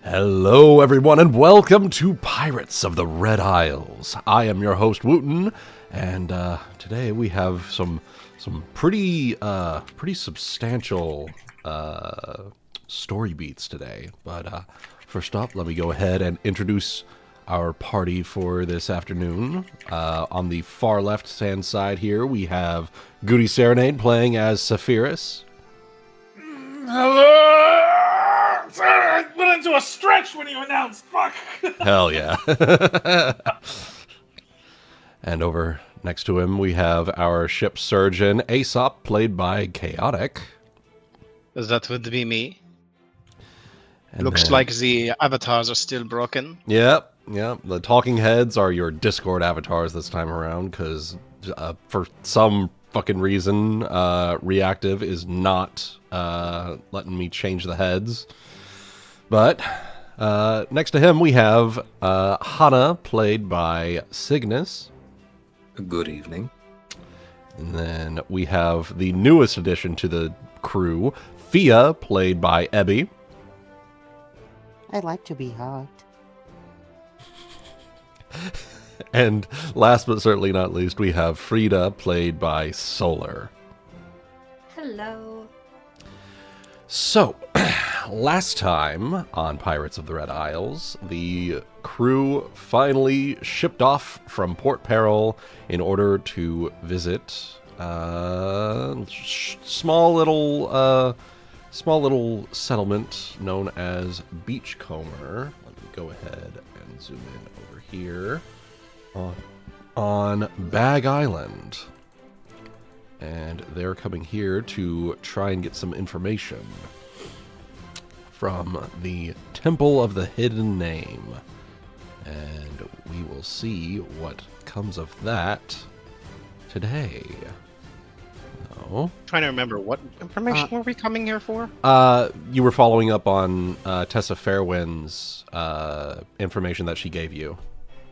Hello, everyone, and welcome to Pirates of the Red Isles. I am your host, Wuten, and today we have some pretty substantial story beats today. But first up, let me go ahead and introduce our party for this afternoon. On the far left-hand side here, we have GutiSerenade playing as Saphyrus. Hello! I went into a stretch when you announced. Fuck. Hell yeah. And over next to him, we have our ship surgeon, Aesop, played by Chaotic. That would be me. And Looks then- like the avatars are still broken. Yep. The talking heads are your Discord avatars this time around, because for some fucking reason, Reactive is not letting me change the heads. But next to him, we have Hana, played by Cygnus. Good evening. And then we have the newest addition to the crew, Fia, played by Ebby. I like to be hot. And last but certainly not least, we have Frieda, played by Solar. Hello. So, last time on Pirates of the Red Isles, the crew finally shipped off from Port Peril in order to visit small little settlement known as Beachcomber. Let me go ahead and zoom in over here on Bag Island. And they're coming here to try and get some information from the Temple of the Hidden Name. And we will see what comes of that today. Oh. Trying to remember what information were we coming here for? You were following up on Tessa Fairwind's information that she gave you.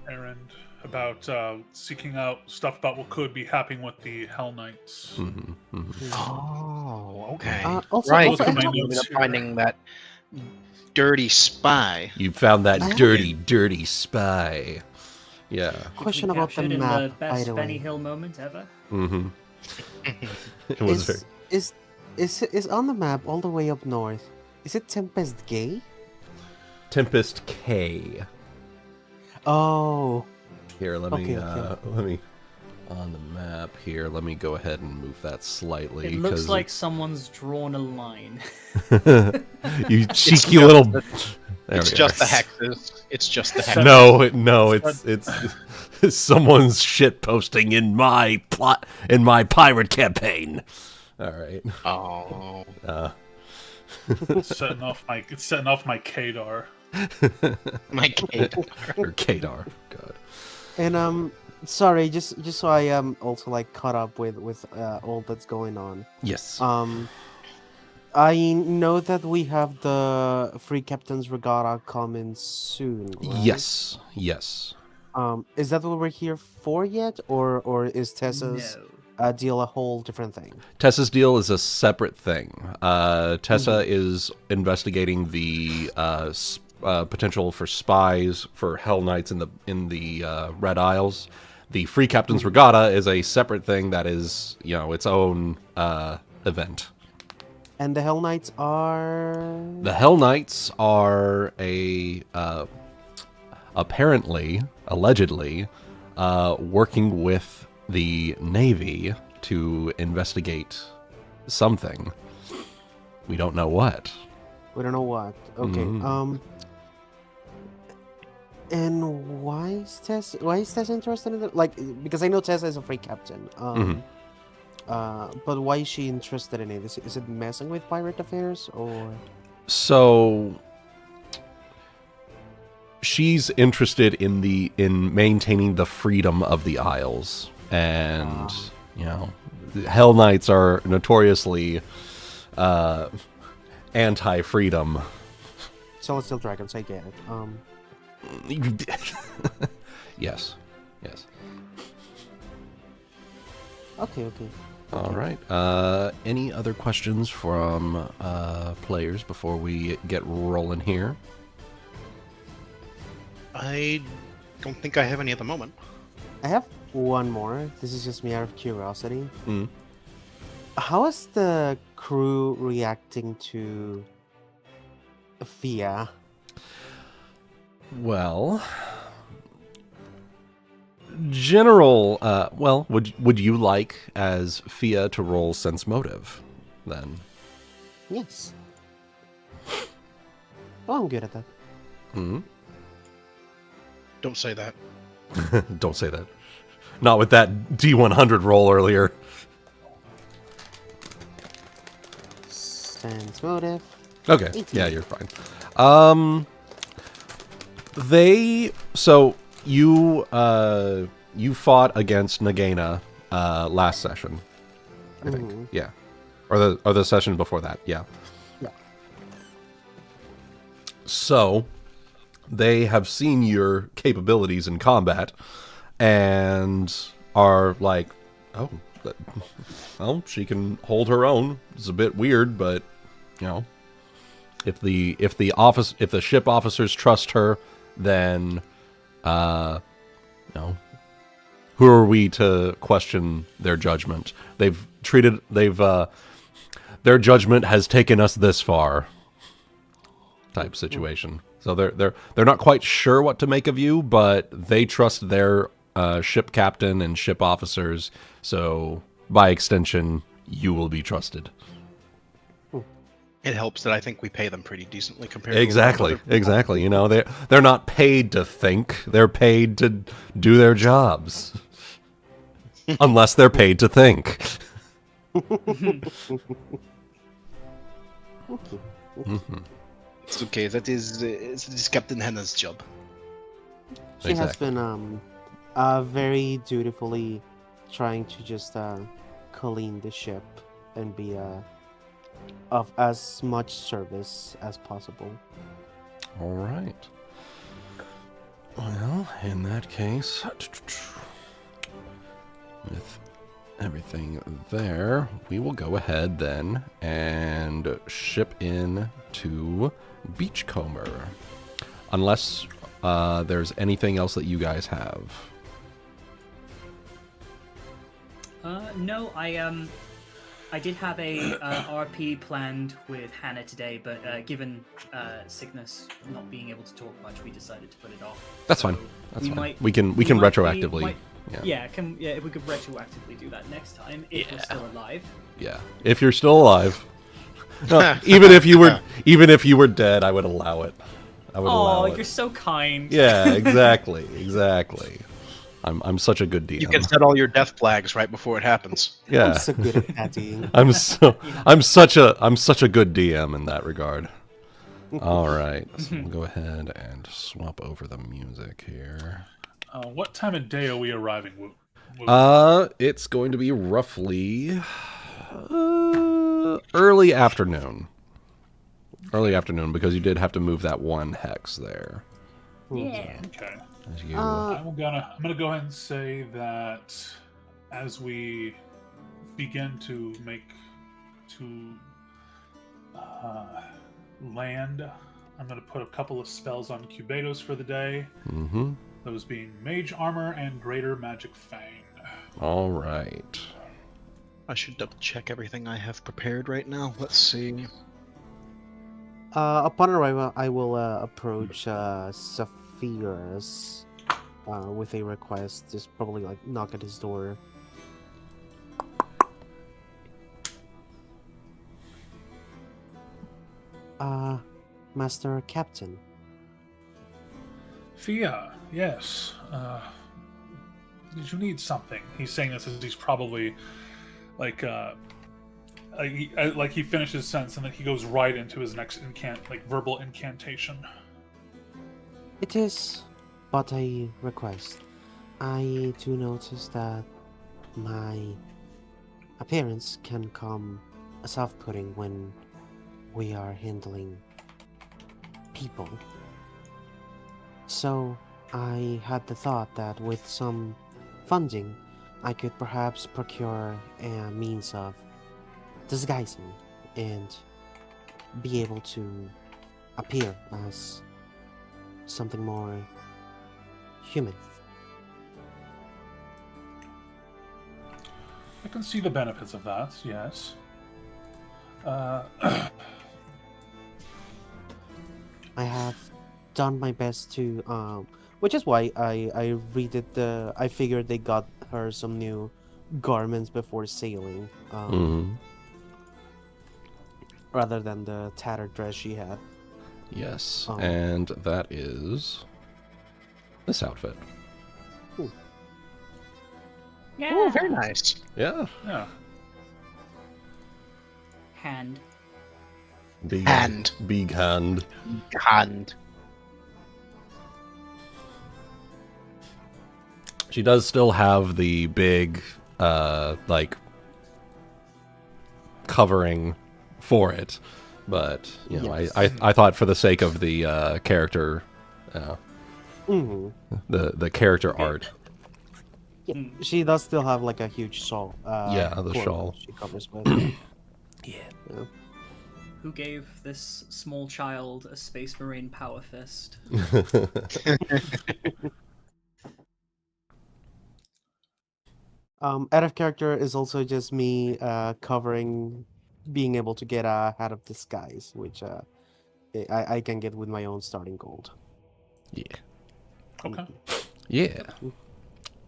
Errand about seeking out stuff about what could be happening with the Hell Knights. Mm-hmm, mm-hmm. Oh, okay. Also, right. also, Look at my We notes ended up here. finding that dirty spy. You found that Ah. dirty spy. Yeah. question We about the captured in map, the by best the Benny way. Hill moment ever. Mm-hmm. It was very... Is on the map all the way up north? Is it Tempest Gay? Tempest K. Oh, Here, let me Okay. on the map here. Let me go ahead and move that slightly. It looks 'cause like someone's drawn a line. you cheeky little. There It's we just are. the hexes. It's just the hexes. No, it's someone's shit posting in my plot in my pirate campaign. All right. Oh. It's setting off my Kadar. My kid. Or Kadar. God. and sorry, just so I am also like caught up with all that's going on. Yes. I know that we have the Free Captain's Regatta coming soon. Right? Yes. Is that what we're here for yet, or is Tessa's No. deal a whole different thing? Tessa's deal is a separate thing. Tessa is investigating the potential for spies for Hell Knights in the Red Isles. The Free Captain's Regatta is a separate thing that is, its own event. And the Hell Knights are... The Hell Knights are allegedly, working with the Navy to investigate something. We don't know what. We don't know what. Okay. Mhm. And why is Tess interested in it? Like, because I know Tessa is a free captain. Mhm. But why is she interested in it? Is it messing with pirate affairs, or? So she's interested in maintaining the freedom of the Isles, and Hell Knights are notoriously anti-freedom. Celestial Dragons, I get it. Yes. Okay. All right. Any other questions from players before we get rolling here? I don't think I have any at the moment. I have one more. This is just me out of curiosity. Mm. How is the crew reacting to Fia? Well, general. Well, would you like as Fia to roll sense motive, then? Yes. Oh, I'm good at that. Hmm. Don't say that. Don't say that. Not with that D100 roll earlier. Sense motive. Okay. 18. Yeah, you're fine. So you fought against Nagaina last session, I think. Mhm. Yeah. Or the session before that. Yeah. Yeah. So they have seen your capabilities in combat and are like, oh, well, she can hold her own. It's a bit weird, but you know, if the ship officers trust her, then you know, who are we to question their judgment? Their judgment has taken us this far. Type situation. So they're not quite sure what to make of you, but they trust their ship captain and ship officers. So by extension, you will be trusted. It helps that I think we pay them pretty decently compared Exactly, to other... exactly. You know, they're not paid to think; they're paid to do their jobs. Unless they're paid to think. It's okay. That is Captain Hannah's job. She has Exactly. been very dutifully trying to just clean the ship and be of as much service as possible. All right. Well, in that case, with everything there, we will go ahead then and ship in to Beachcomber. Unless there's anything else that you guys have. No, I did have a RP planned with Hana today, but given Cygnus not being able to talk much, we decided to put it off. That's So fine. That's we fine. might- we can we retroactively. might- Yeah. Yeah, if we could retroactively do that next time, if we're still alive. Yeah. If you're still alive. No, even if you were dead, I would allow it. I would allow Oh, it. you're so kind. Yeah, exactly. Exactly. I'm such a good DM. You can set all your death flags right before it happens. Yeah. I'm so good at pattying. I'm such a good DM in that regard. All right. So we'll go ahead and swap over the music here. What time of day are we arriving? It's going to be roughly early afternoon. Early afternoon, because you did have to move that one hex there. Yeah. Okay. As you- I'm gonna go ahead and say that as we begin to land, I'm gonna put a couple of spells on Cubados for the day. Mm-hmm. Those being Mage Armor and Greater Magic Fang. All right. I should double check everything I have prepared right now. Let's see. Upon arrival, I will approach Saphyrus with a request. Just probably like knock at his door. Master Captain. Fia, yes. Did you need something? He's saying this as he's probably like he finishes his sentence and then he goes right into his next verbal incantation. It is but a request. I do notice that my appearance can come as off-putting when we are handling people. So I had the thought that with some funding, I could perhaps procure a means of disguising and be able to appear as something more human. I can see the benefits of that, yes. I have done my best to, which is why I I figured they got her some new garments before sailing, rather than the tattered dress she had. Yes, and that is this outfit. Yeah. Oh, very nice. Yeah. Yeah. Hand. Big Hand. Big hand. Hand. She does still have the big, like, covering for it, but you know, Yes. I thought for the sake of the character, the character art. Yeah, she does still have like a huge shawl. Yeah, the cloak shawl. she covers with. Yeah. Who gave this small child a Space Marine power fist? Out of character is also just me covering, being able to get a hat of disguise, which I can get with my own starting gold. Yeah. Okay. Yeah.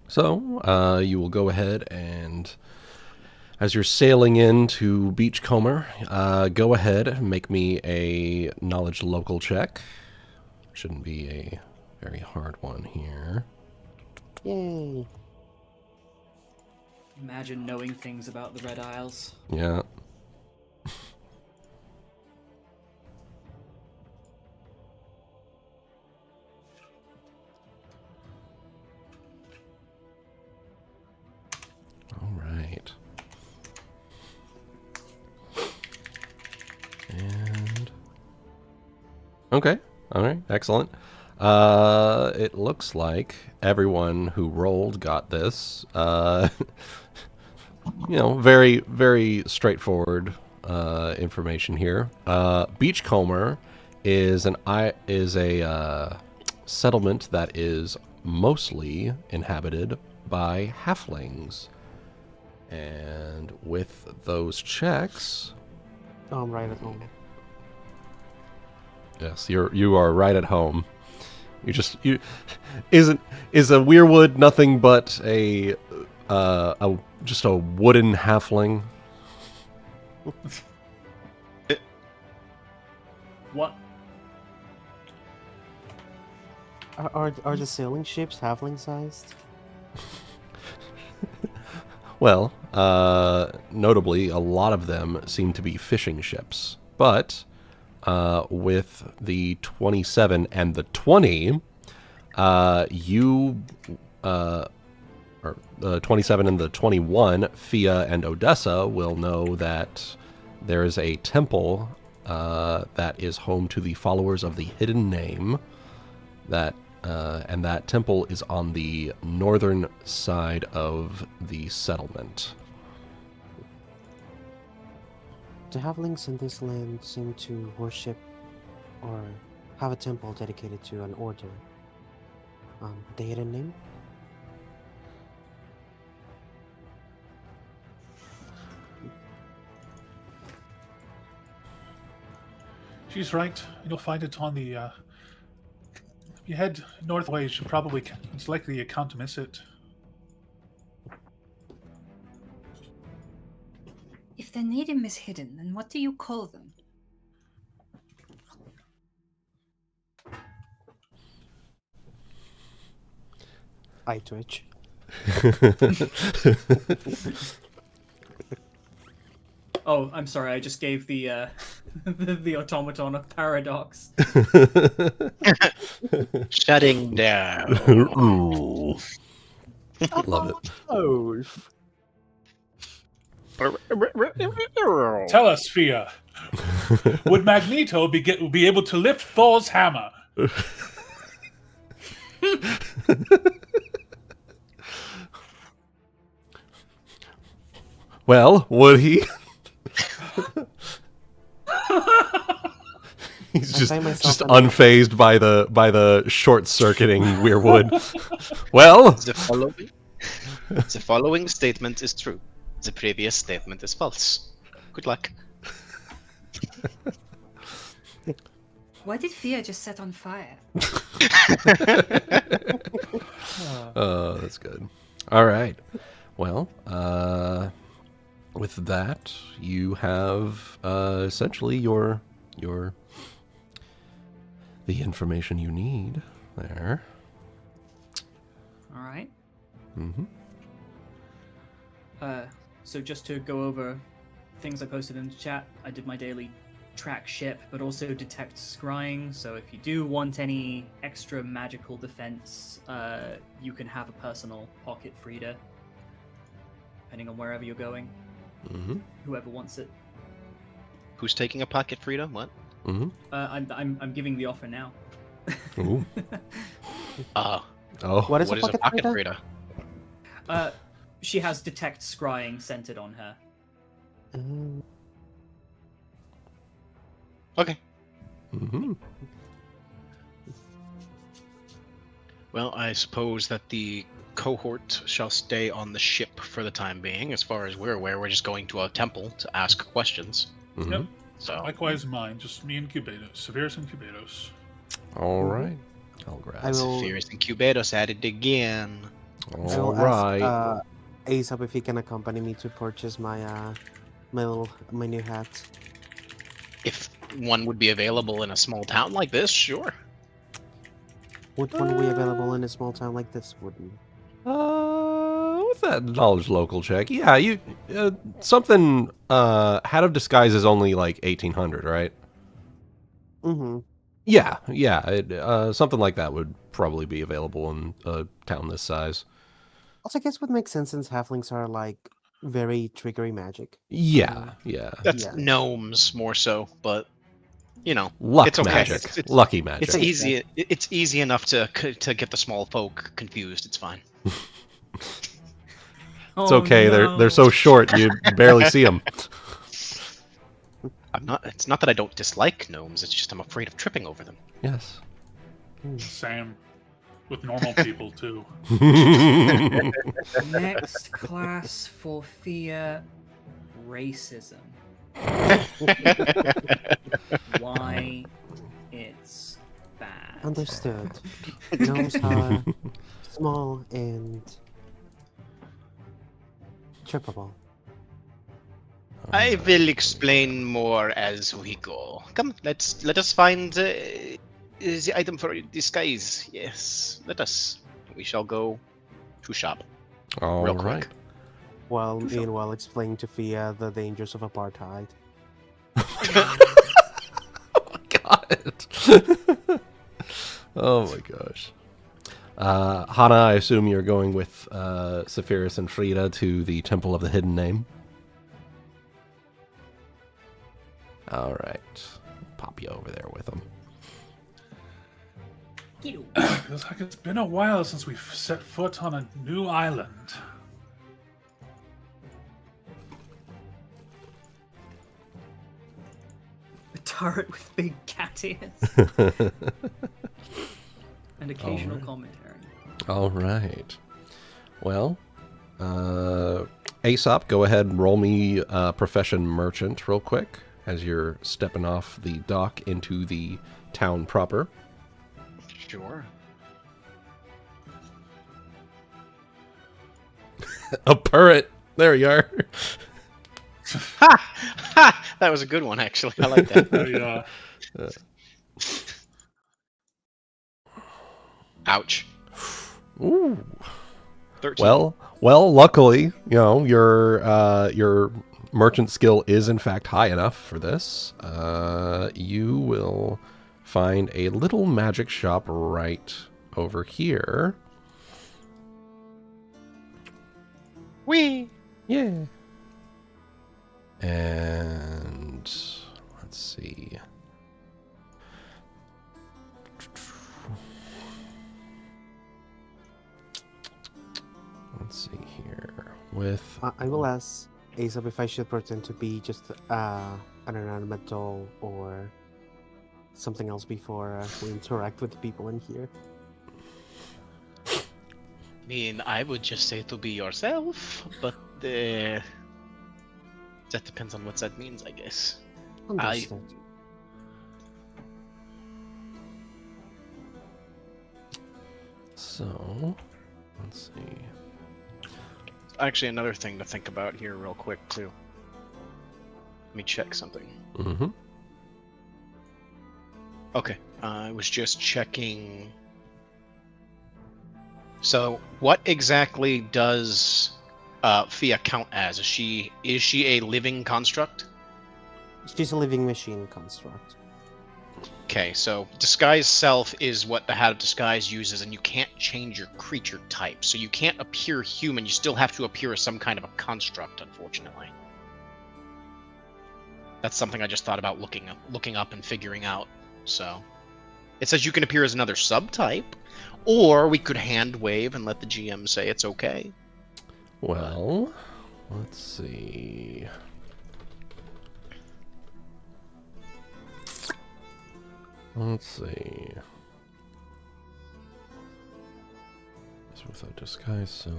So, you will go ahead and, as you're sailing into Beachcomber, go ahead and make me a knowledge local check. Shouldn't be a very hard one here. Yay! Imagine knowing things about the Red Isles. Yeah. All right. And okay. All right. Excellent. It looks like everyone who rolled got this. You know, very, very straightforward information here. Beachcomber is a settlement that is mostly inhabited by halflings, and with those checks, Oh, I'm right at home. yes, you are right at home. Is a Wyrwood nothing but just a wooden halfling? What? Are the sailing ships halfling sized? Well, notably, a lot of them seem to be fishing ships. But with the 27 and the 20, or the 27 and the 21, Fia and Odessa will know that there is a temple that is home to the followers of the Hidden Name, and that temple is on the northern side of the settlement. The halflings in this land seem to worship or have a temple dedicated to an order. The Hidden Name? She's right. You'll find it on the. If you head northways, you probably it's likely you can't miss it. If their name is hidden, then what do you call them? I twitch. Oh, I'm sorry. I just gave the the automaton a paradox. Shutting down. Love it. Oh, Tell us, Fia. Would Magneto be able to lift Thor's hammer? Well, would he? He's I find myself just in a- unfazed by the short-circuiting Wyrwood. Well, The following statement is true. The previous statement is false. Good luck. Why did Fia just set on fire? oh, that's good. All right. Well, with that, you have essentially the information you need there. All right. Mm-hmm. So just to go over things I posted in the chat, I did my daily track ship, but also detect scrying. So if you do want any extra magical defense, you can have a personal pocket Frieda, depending on wherever you're going. Mm-hmm. Whoever wants it. Who's taking a pocket, Frieda? What? Mm-hmm. I'm giving the offer now. Ooh. Oh. What is What a is a pocket pocket, Frieda? Frieda? She has detect scrying centered on her. Okay. Mm-hmm. Well, I suppose that the cohort shall stay on the ship for the time being. As far as we're aware, we're just going to a temple to ask questions. Mm-hmm. Yep. So Likewise mine, just me and Cubados. Saphyrus and Cubados. All right. Congrats. I will- Saphyrus and Cubados at it again. I All will right. ask Aesop if he can accompany me to purchase my my new hat. If one would be available in a small town like this, sure. Would one be available in a small town like this? Wouldn't. With that knowledge local check, yeah, you something. Hat of Disguise is only like 1800, right? Mm-hmm. Yeah. Something like that would probably be available in a town this size. Also, I guess would make sense since halflings are like very triggery magic. Yeah. That's Yeah. gnomes more so, but you know, Luck it's okay. magic. It's- Lucky magic. it's easy. It's easy enough to get the small folk confused. It's fine. It's okay. They're so short you barely see them. I'm not. It's not that I don't dislike gnomes. It's just I'm afraid of tripping over them. Yes. Same. With normal people, too. Next class for Fia, racism. Why it's bad. Understood. Gnomes are small and trippable. I will explain more as we go. Come, let us find the item for disguise. Yes, let us. We shall go to shop. All Real right. quick. While meanwhile explaining to Fia the dangers of apartheid. God. Oh my gosh. Hana, I assume you're going with Saphyrus and Frieda to the Temple of the Hidden Name. All right. Pop you over there with them. Feels like it's been a while since we've set foot on a new island. A turret with big cat ears and occasional Alright. commentary. All right. Well, Aesop, go ahead and roll me Profession Merchant real quick as you're stepping off the dock into the town proper. Sure. A parrot. There you are. Ha! Ha! That was a good one, actually. I like that. Ouch. Ooh. 13. Well, luckily, you know, your merchant skill is in fact high enough for this. You will find a little magic shop right over here. Whee! Yeah. And let's see. Let's see here. With I will ask Aesop if I should pretend to be just an inanimate doll or something else before we interact with the people in here. I mean, I would just say to be yourself, but that depends on what that means, I guess. Understood. So, let's see. Actually, another thing to think about here, real quick, too. Let me check something. Mm-hmm. Okay, I was just checking. So, what exactly does Fia count as? Is she a living construct? She's a living machine construct. Okay, so disguise self is what the Hat of Disguise uses, and you can't change your creature type. So you can't appear human, you still have to appear as some kind of a construct, unfortunately. That's something I just thought about looking up and figuring out. So it says you can appear as another subtype, or we could hand wave and let the GM say it's okay. Well, let's see. Let's see. It's without disguise self.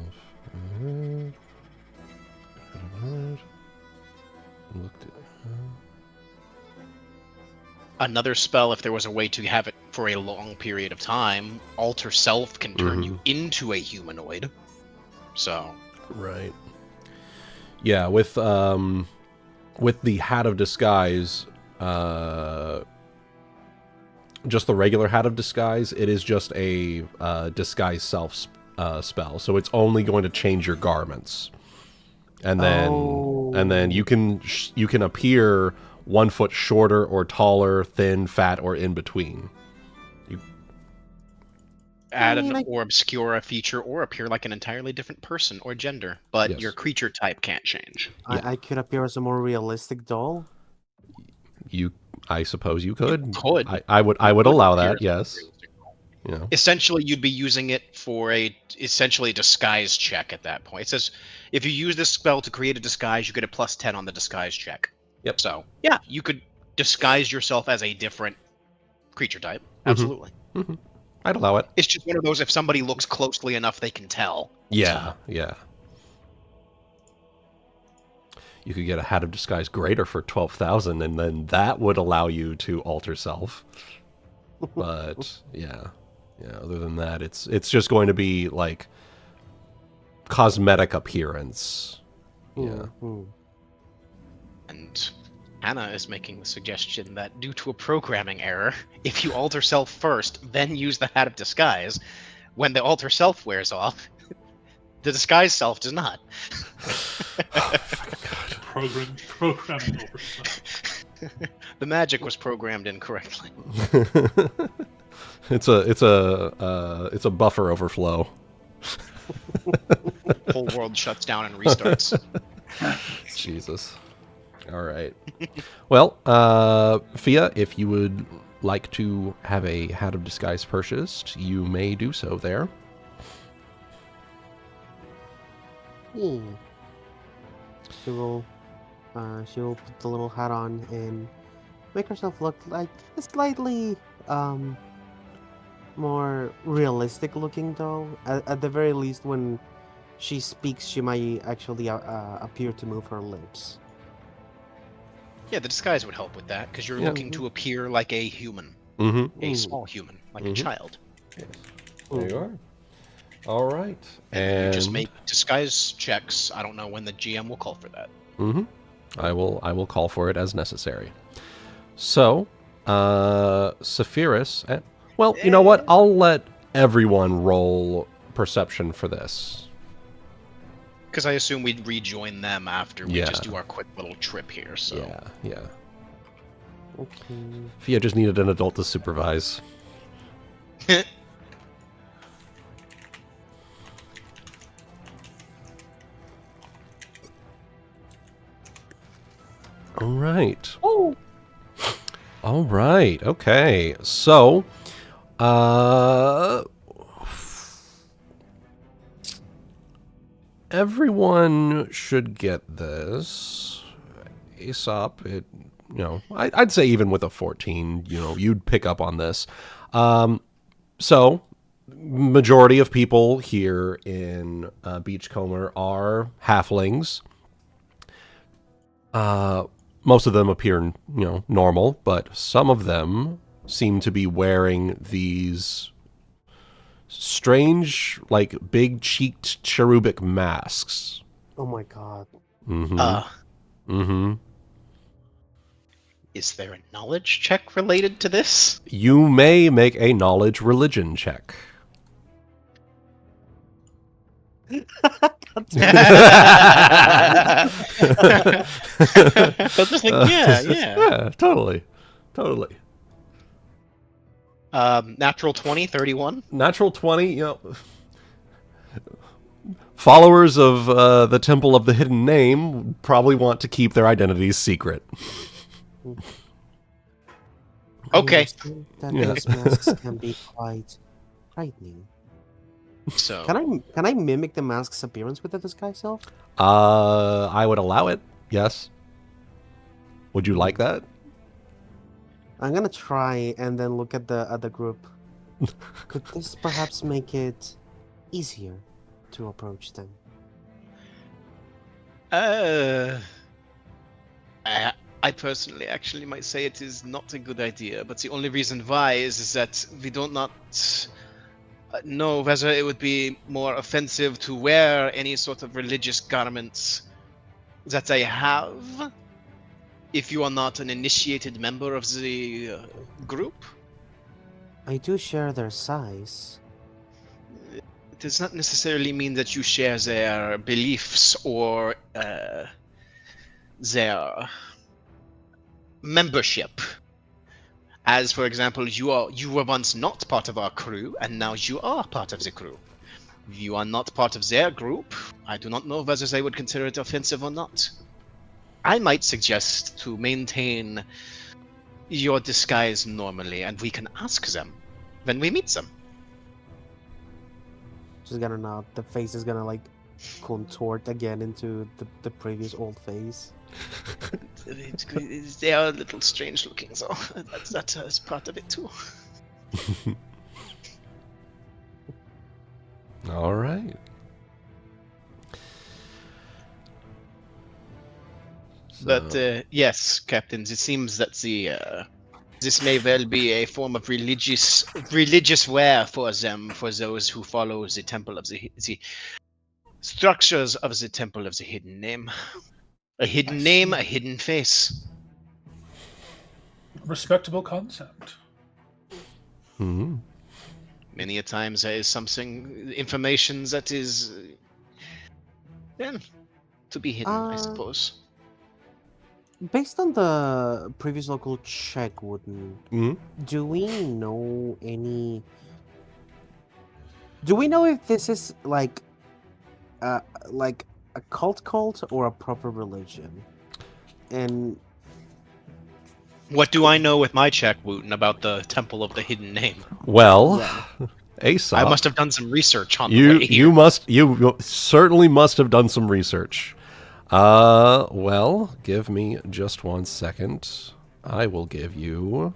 Looked at. Another spell, if there was a way to have it for a long period of time, alter self can turn you into a humanoid. So. Right. Yeah, with the Hat of Disguise, just the regular Hat of Disguise, it is just a disguise self spell, so it's only going to change your garments, and then you can appear 1 foot shorter or taller, thin, fat, or in between. You add or obscure a feature or appear like an entirely different person or gender, but your creature type can't change. I could appear as a more realistic doll. I suppose you could. You could. I would allow that. Yes. Yeah. Essentially, you'd be using it for essentially a disguise check at that point. It says if you use this spell to create a disguise, you get a +10 on the disguise check. Yep. So yeah, you could disguise yourself as a different creature type. Absolutely. Mm-hmm. I'd allow it. It's just one of those, if somebody looks closely enough, they can tell. Yeah, yeah. You could get a Hat of Disguise greater for 12,000, and then that would allow you to alter self. But yeah, other than that, it's just going to be like cosmetic appearance. Yeah. And Hana is making the suggestion that due to a programming error, if you alter self first, then use the Hat of Disguise, when the alter self wears off, the disguise self does not. Programming oversight. The magic was programmed incorrectly. It's a buffer overflow. Whole world shuts down and restarts. Jesus. All right. Well, Fia, if you would like to have a Hat of Disguise purchased, you may do so there. She will put the little hat on and make herself look like a slightly more realistic looking doll. At the very least, when she speaks, she might actually appear to move her lips. Yeah, the disguise would help with that, because you're looking to appear like a human. A small human, like a child. Yes. There you are. All right. And you just make disguise checks. I don't know when the GM will call for that. I will call for it as necessary. So, Saphyrus. Well, you know what? I'll let everyone roll perception for this. Because I assume we'd rejoin them after we just do our quick little trip here. So yeah. Okay. Fia just needed an adult to supervise. All right. Oh. All right. Okay. So, everyone should get this. Aesop, I'd say even with a 14, you'd pick up on this. So, majority of people here in Beachcomber are halflings. Most of them appear, normal, but some of them seem to be wearing these strange, like, big-cheeked cherubic masks. Oh my god. Is there a knowledge check related to this? You may make a knowledge religion check. So just like, yeah. Totally. Natural 20, 31. Natural 20, followers of the Temple of the Hidden Name probably want to keep their identities secret. Okay. That those masks can be quite frightening. So Can I mimic the mask's appearance with the disguise self? I would allow it, yes. Would you like that? I'm gonna try and then look at the group. Could this perhaps make it easier to approach them? I personally actually might say it is not a good idea, but the only reason why is that we do not know whether it would be more offensive to wear any sort of religious garments that they have if you are not an initiated member of the group. I do share their size. It does not necessarily mean that you share their beliefs or their membership. As, for example, you were once not part of our crew, and now you are part of the crew. You are not part of their group. I do not know whether they would consider it offensive or not. I might suggest to maintain your disguise normally, and we can ask them when we meet them. She's gonna nod. The face is gonna like contort again into the previous old face. They are a little strange looking, so that is part of it too. All right. But yes, captains, it seems that this may well be a form of religious wear for them, for those who follow the temple of the structures of the Temple of the Hidden Name. A hidden name, a hidden face. Respectable concept. Mm-hmm. Many a times there is information that is, to be hidden, I suppose. Based on the previous local check, Wuten, Mm-hmm. do we know any? Do we know if this is like a cult or a proper religion? And What do I know with my check, Wooten, about the Temple of the Hidden Name? Well, yeah. Aesop, I must have done some research on you the way here. you certainly must have done some research. Well, give me just 1 second. I will give you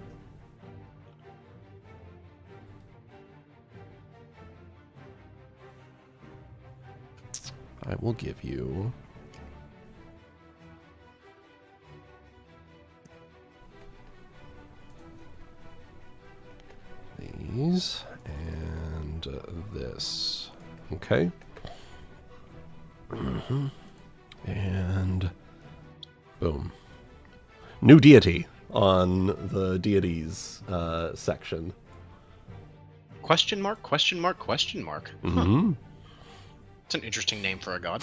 these and this. Okay. And boom. New deity on the deities section. Question mark? Question mark? Question mark? Mm-hmm. It's an interesting name for a god.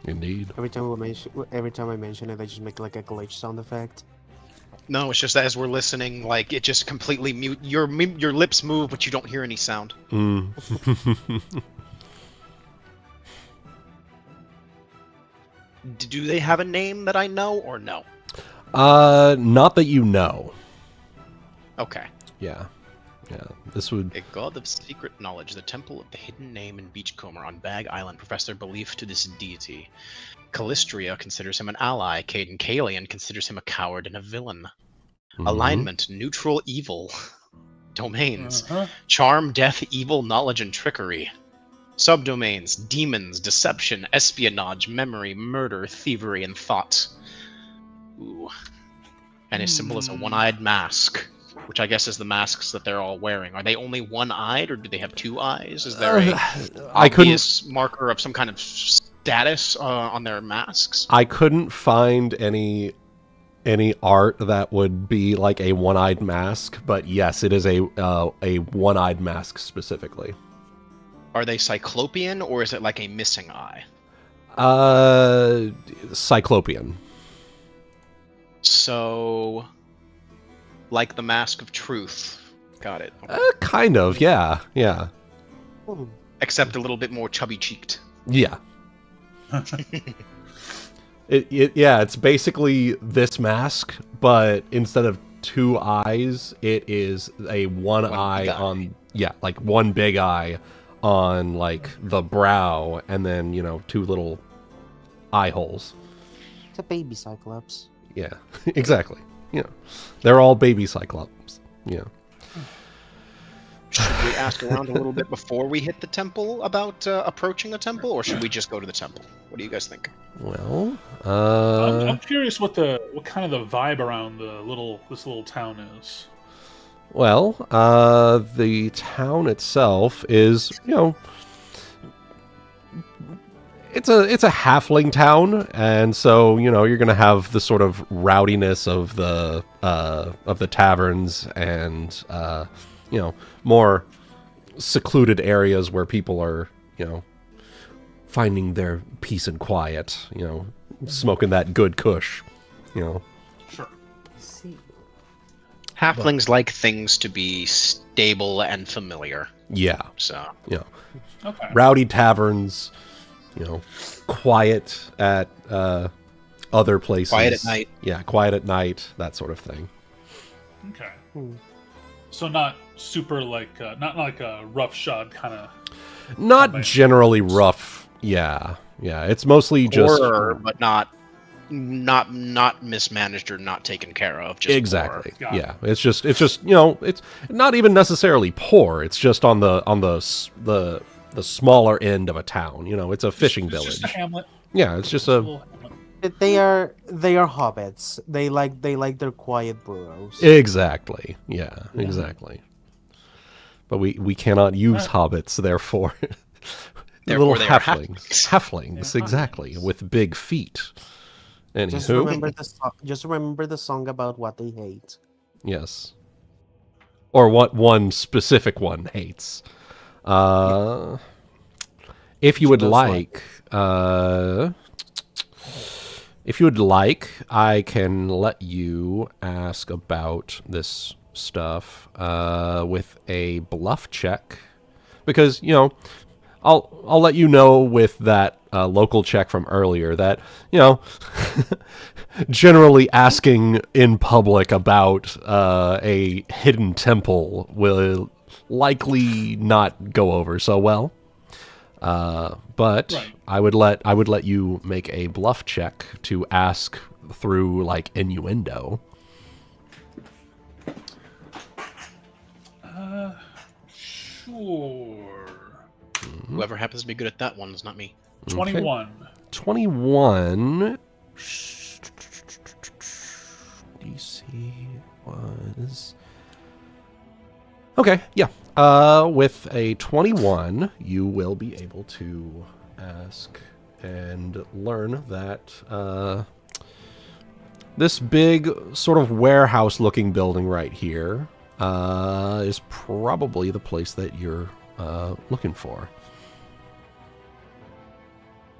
Indeed. every time I mention it, I just make like a glitch sound effect. No, it's just that as we're listening, like, it just completely mute. Your lips move, but you don't hear any sound. Mm. Do they have a name that I know, or no? Not that you know. Okay. Yeah. Yeah, this would. A god of secret knowledge, the temple of the hidden name in Beachcomber on Bag Island profess their belief to this deity. Callistria considers him an ally. Caden Kalian considers him a coward and a villain. Mhm. Alignment, neutral, evil. Domains, Uh-huh. charm, death, evil, knowledge, and trickery. Subdomains, demons, deception, espionage, memory, murder, thievery, and thought. Ooh. And his symbol is a one-eyed mask, which I guess is the masks that they're all wearing. Are they only one-eyed, or do they have two eyes? Is there a I couldn't. obvious marker of some kind of status on their masks? I couldn't find any art that would be like a one-eyed mask, but yes, it is a one-eyed mask specifically. Are they cyclopean, or is it like a missing eye? Cyclopean. So, like the Mask of Truth. Got it. Okay. Kind of, yeah. Hmm. Except a little bit more chubby-cheeked. Yeah. It's basically this mask, but instead of two eyes, it is a one eye big eye. on, like one big eye on like the brow, and then, two little eye holes. It's a baby Cyclops. Yeah, exactly. They're all baby Cyclops. Yeah. Should we ask around a little bit before we hit the temple about approaching the temple, or should we just go to the temple? What do you guys think? Well, I'm curious what kind of the vibe around this little town is. well, the town itself is, it's a halfling town, and so you're gonna have the sort of rowdiness of the taverns and more secluded areas where people are finding their peace and quiet, smoking that good kush, Sure. See. Halflings like things to be stable and familiar. Yeah, So, Okay. rowdy taverns, quiet at other places. quiet at night. Yeah, quiet at night, that sort of thing. Okay. Hmm. So not super not like a roughshod kind of. Not Somebody- generally rough. Yeah. It's mostly just Horror, but not mismanaged or not taken care of. Just exactly. Got it. Yeah, it's just it's not even necessarily poor. It's just on the smaller end of a town. It's a fishing It's village. just a hamlet. Yeah, it's just a a little hamlet. They are hobbits. They like their quiet burrows. exactly. Yeah, exactly. But we cannot use hobbits, therefore. Therefore, little they are halflings. Halflings, exactly, with big feet. Just Anywho, remember the song about what they hate. yes. Or what one specific one hates. If you would like, I can let you ask about this stuff with a bluff check, because I'll let you know with that local check from earlier that generally asking in public about a hidden temple will likely not go over so well. But Right. I would let you make a bluff check to ask through like innuendo. Sure. Whoever happens to be good at that one is not me. 21. 21. DC was okay. Yeah. With a 21, you will be able to ask and learn that this big sort of warehouse-looking building right here is probably the place that you're looking for.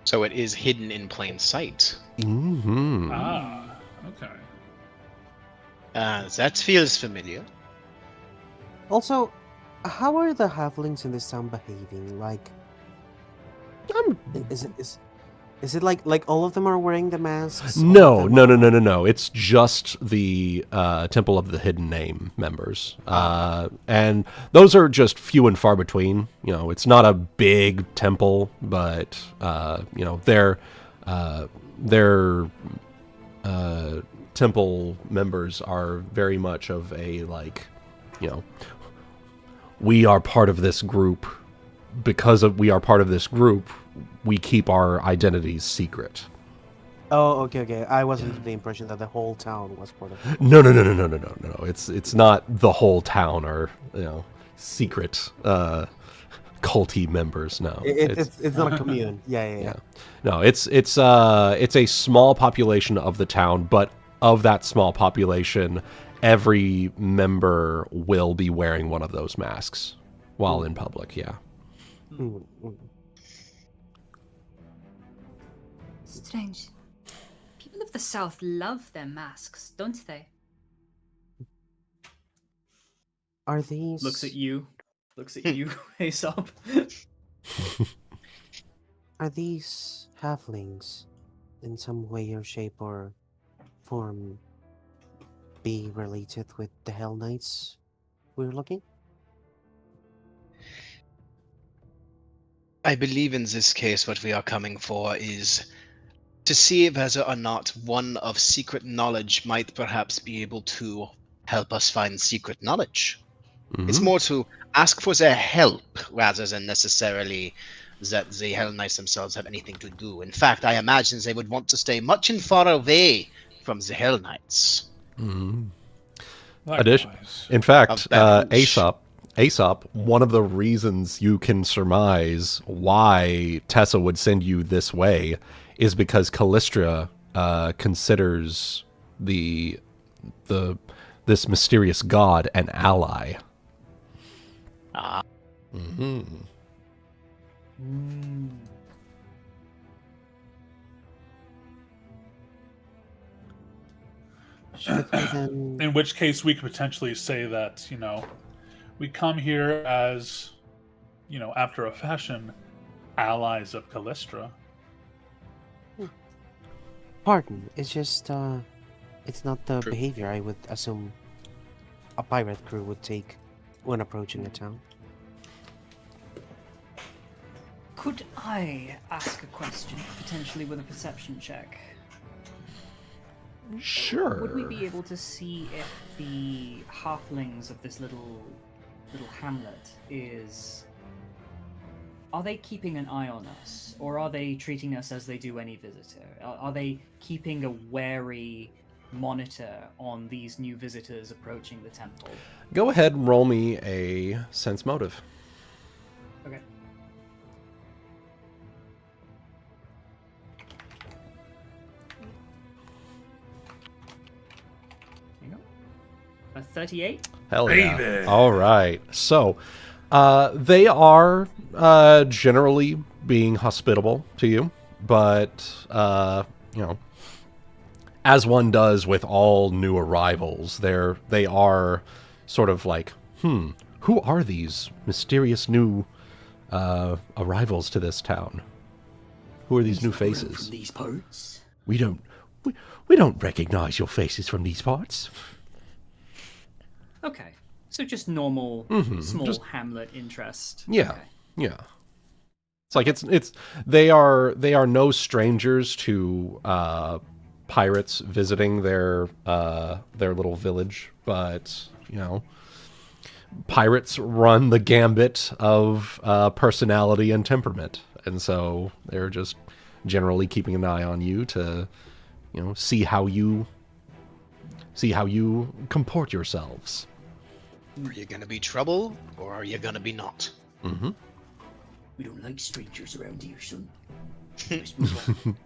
So it is hidden in plain sight. Mm-hmm. Ah, okay. That feels familiar. Also, how are the halflings in this town behaving? Like, is Is it like all of them are wearing the masks? All of No, them no, no, are- no, no, no. It's just the Temple of the Hidden Name members, and those are just few and far between. You know, it's not a big temple, but you know, their temple members are very much of a like, you know, we are part of this group. Because we are part of this group, we keep our identities secret. Oh, okay. I was under the impression that the whole town was part of it. No, no, no, no, no, no, no, no. It's not the whole town or secret culty members. No, It's not a commune. Yeah. yeah. No, it's a small population of the town, but of that small population, every member will be wearing one of those masks while in public. Yeah. Mm, mm. Strange. People of the South love their masks, don't they? Are these? Looks at you, Aesop. Are these halflings in some way or shape or form be related with the Hell Knights we're looking? I believe in this case what we are coming for is to see whether or not one of secret knowledge might perhaps be able to help us find secret knowledge. It's more to ask for their help rather than necessarily that the Hell Knights themselves have anything to do. In fact, I imagine they would want to stay much and far away from the Hell Knights. Likewise. In fact, Of bench. Aesop, one of the reasons you can surmise why Tessa would send you this way is because Callistra considers this mysterious god an ally. Ah, Should we then? In which case, we could potentially say that, we come here as, after a fashion, allies of Callistra. Pardon. It's just it's not the True. behavior I would assume a pirate crew would take when approaching a town. Could I ask a question, potentially with a perception check? Sure. Would we be able to see if the halflings of this little hamlet are they keeping an eye on us, or are they treating us as they do any visitor? Are they keeping a wary monitor on these new visitors approaching the temple? Go ahead and roll me a sense motive. Okay. There you go. A 38? Hell yeah. Baby. All right. So, they are generally being hospitable to you, but, as one does with all new arrivals, they are sort of like, who are these mysterious new arrivals to this town? Who are these new faces? From these parts? We don't recognize your faces from these parts. Okay. So just normal, small just- hamlet interest. Yeah. Okay. Yeah. It's like it's they are no strangers to pirates visiting their little village, but pirates run the gambit of personality and temperament, and so they're just generally keeping an eye on you to see how you comport yourselves. are you going to be trouble, or are you going to be not? Mm-hmm. We don't like strangers around here, son. Let's move on.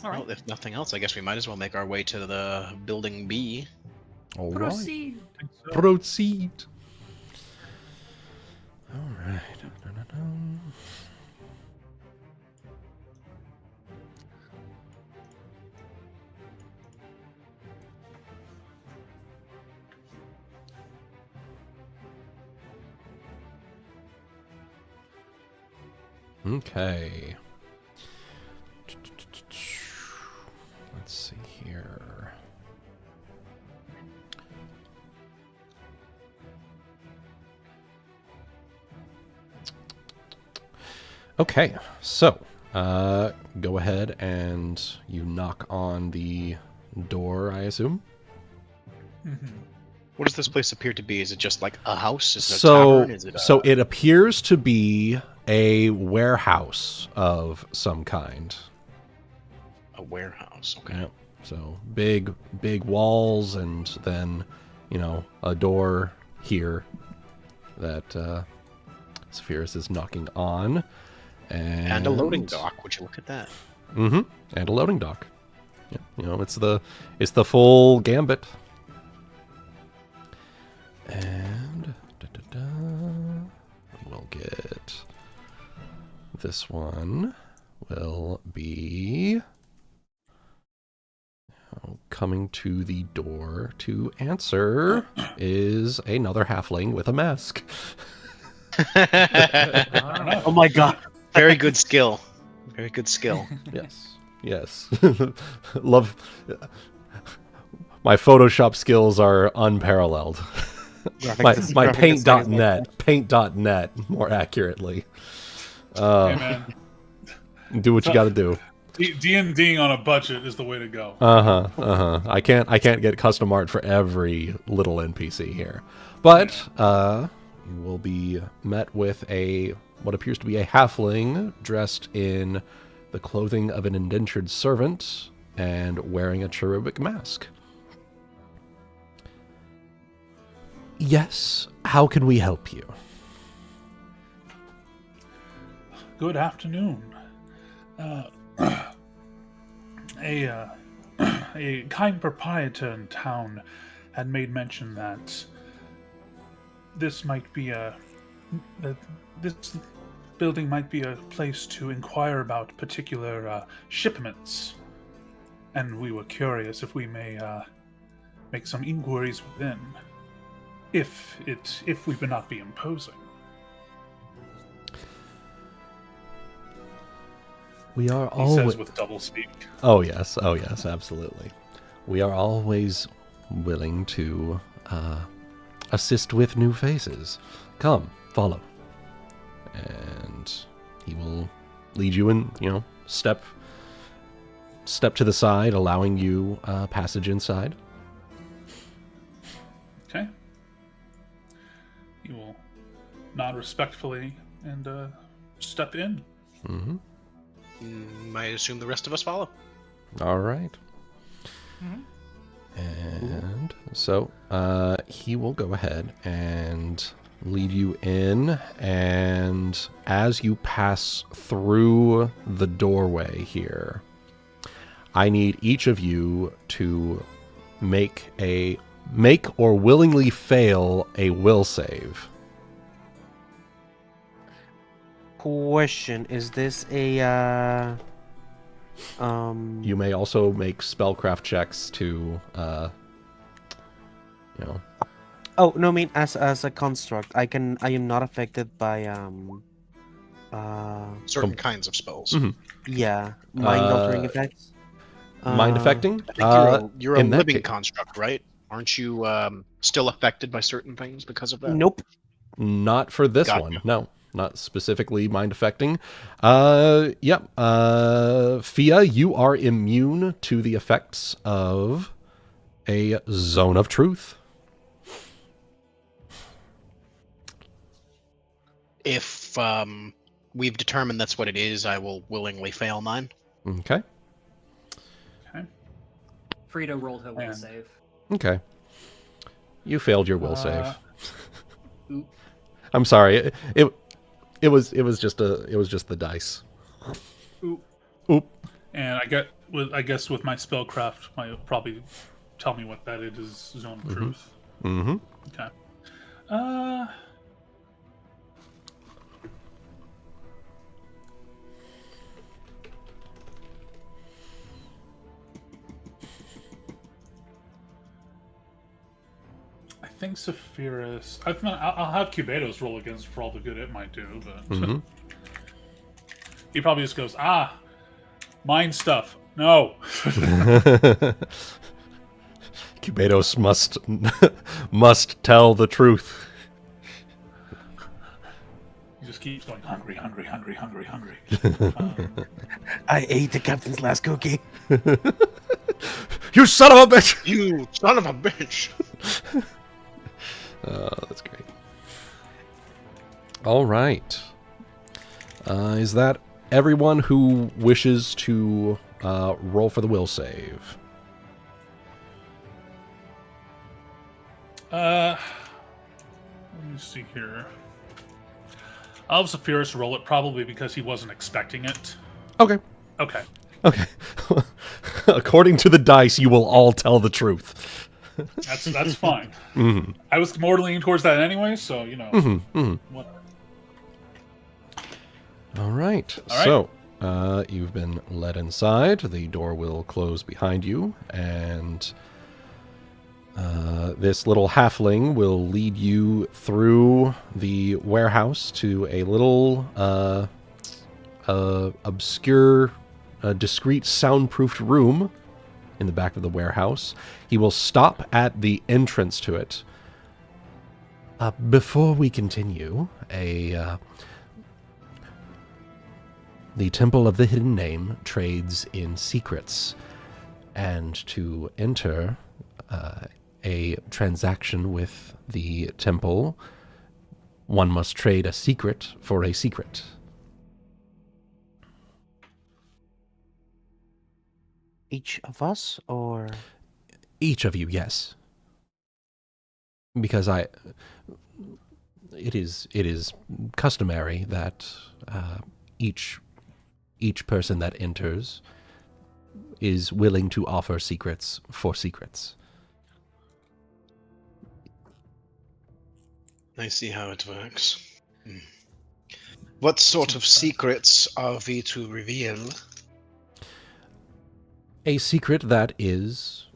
All right. Well, if nothing else, I guess we might as well make our way to the building B. All right. Proceed. Proceed. All right. Okay. Let's see here. Okay, so go ahead and you knock on the door, I assume. What does this place appear to be? Is it just like a house? Is it a So, tavern? Is it so it appears to be a warehouse of some kind. a warehouse? Okay. Yep. So big walls, and then, you know, a door here that Saphyrus is knocking on. And a loading dock. Would you look at that? Mm-hmm. And a loading dock. Yeah, you know, it's the full gambit. And we'll get this one. Will be coming to the door to answer is another halfling with a mask. Oh my god. Very good skill. Very good skill. Yes. Love. My Photoshop skills are unparalleled. my paint.net, more accurately. Hey, man. Do what you got to do. D&Ding on a budget is the way to go. I can't get custom art for every little NPC here, but you will be met with what appears to be a halfling dressed in the clothing of an indentured servant and wearing a cherubic mask. Yes, how can we help you? Good afternoon. A kind proprietor in town had made mention that this building might be a place to inquire about particular shipments, and we were curious if we may make some inquiries within, if we would not be imposing. We are He always says with double speak. Oh yes, absolutely. We are always willing to assist with new faces. Come, follow. And he will lead you in, step to the side, allowing you passage inside. Okay. He will nod respectfully and step in. Mm-hmm. I assume the rest of us follow. All right. Mm-hmm. And so he will go ahead and lead you in, and as you pass through the doorway here, I need each of you to make or willingly fail a will save. Question, is this a You may also make spellcraft checks to Oh, no, I mean as a construct. I am not affected by Certain kinds of spells. Mhm. yeah, mind altering effects. Mind affecting? I think you're a in that living case- construct, right? Aren't you still affected by certain things because of that? Nope. Not for this Gotcha. one, no. Not specifically mind affecting. Fia, you are immune to the effects of a zone of truth. If we've determined that's what it is, I will willingly fail mine. Okay. Okay. Frieda rolled her will And- save. Okay. You failed your will save. Oop. I'm sorry. It was just the dice. Oop. Oop. And I guess with my spellcraft, might probably tell me what that is. Zone of truth. Mm-hmm. Okay. I think Saphyrus. I'll have Cubados roll against for all the good it might do, but Mm-hmm. He probably just goes, mind stuff. No. Cubados must tell the truth. He just keeps going, hungry, hungry, hungry, hungry, hungry. I ate the captain's last cookie. You son of a bitch! You son of a bitch! That's great. All right. Is that everyone who wishes to roll for the will save? Let me see here. I'll have Saphyrus roll it, probably because he wasn't expecting it. Okay. Okay. Okay. According to the dice, you will all tell the truth. That's fine. Mm-hmm. I was more leaning towards that anyway, so, you know. Mm-hmm. Mm-hmm. Whatever. All right. All right. So, you've been led inside. The door will close behind you, and this little halfling will lead you through the warehouse to a little obscure, discreet, soundproofed room in the back of the warehouse. He will stop at the entrance to it. Before we continue, the Temple of the Hidden Name trades in secrets, and to enter a transaction with the temple, one must trade a secret for a secret. Each of us, or Each of you, yes. Because it is customary that each person that enters is willing to offer secrets for secrets. I see how it works. What sort of secrets are we to reveal? A secret that is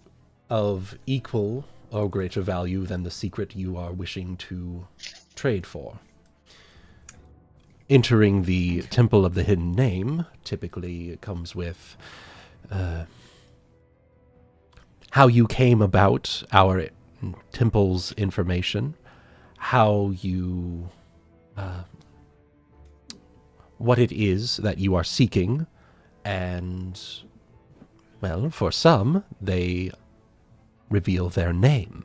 of equal or greater value than the secret you are wishing to trade for. Entering the Temple of the Hidden Name typically comes with how you came about our temple's information, how you, what it is that you are seeking, and, well, for some, they reveal their name.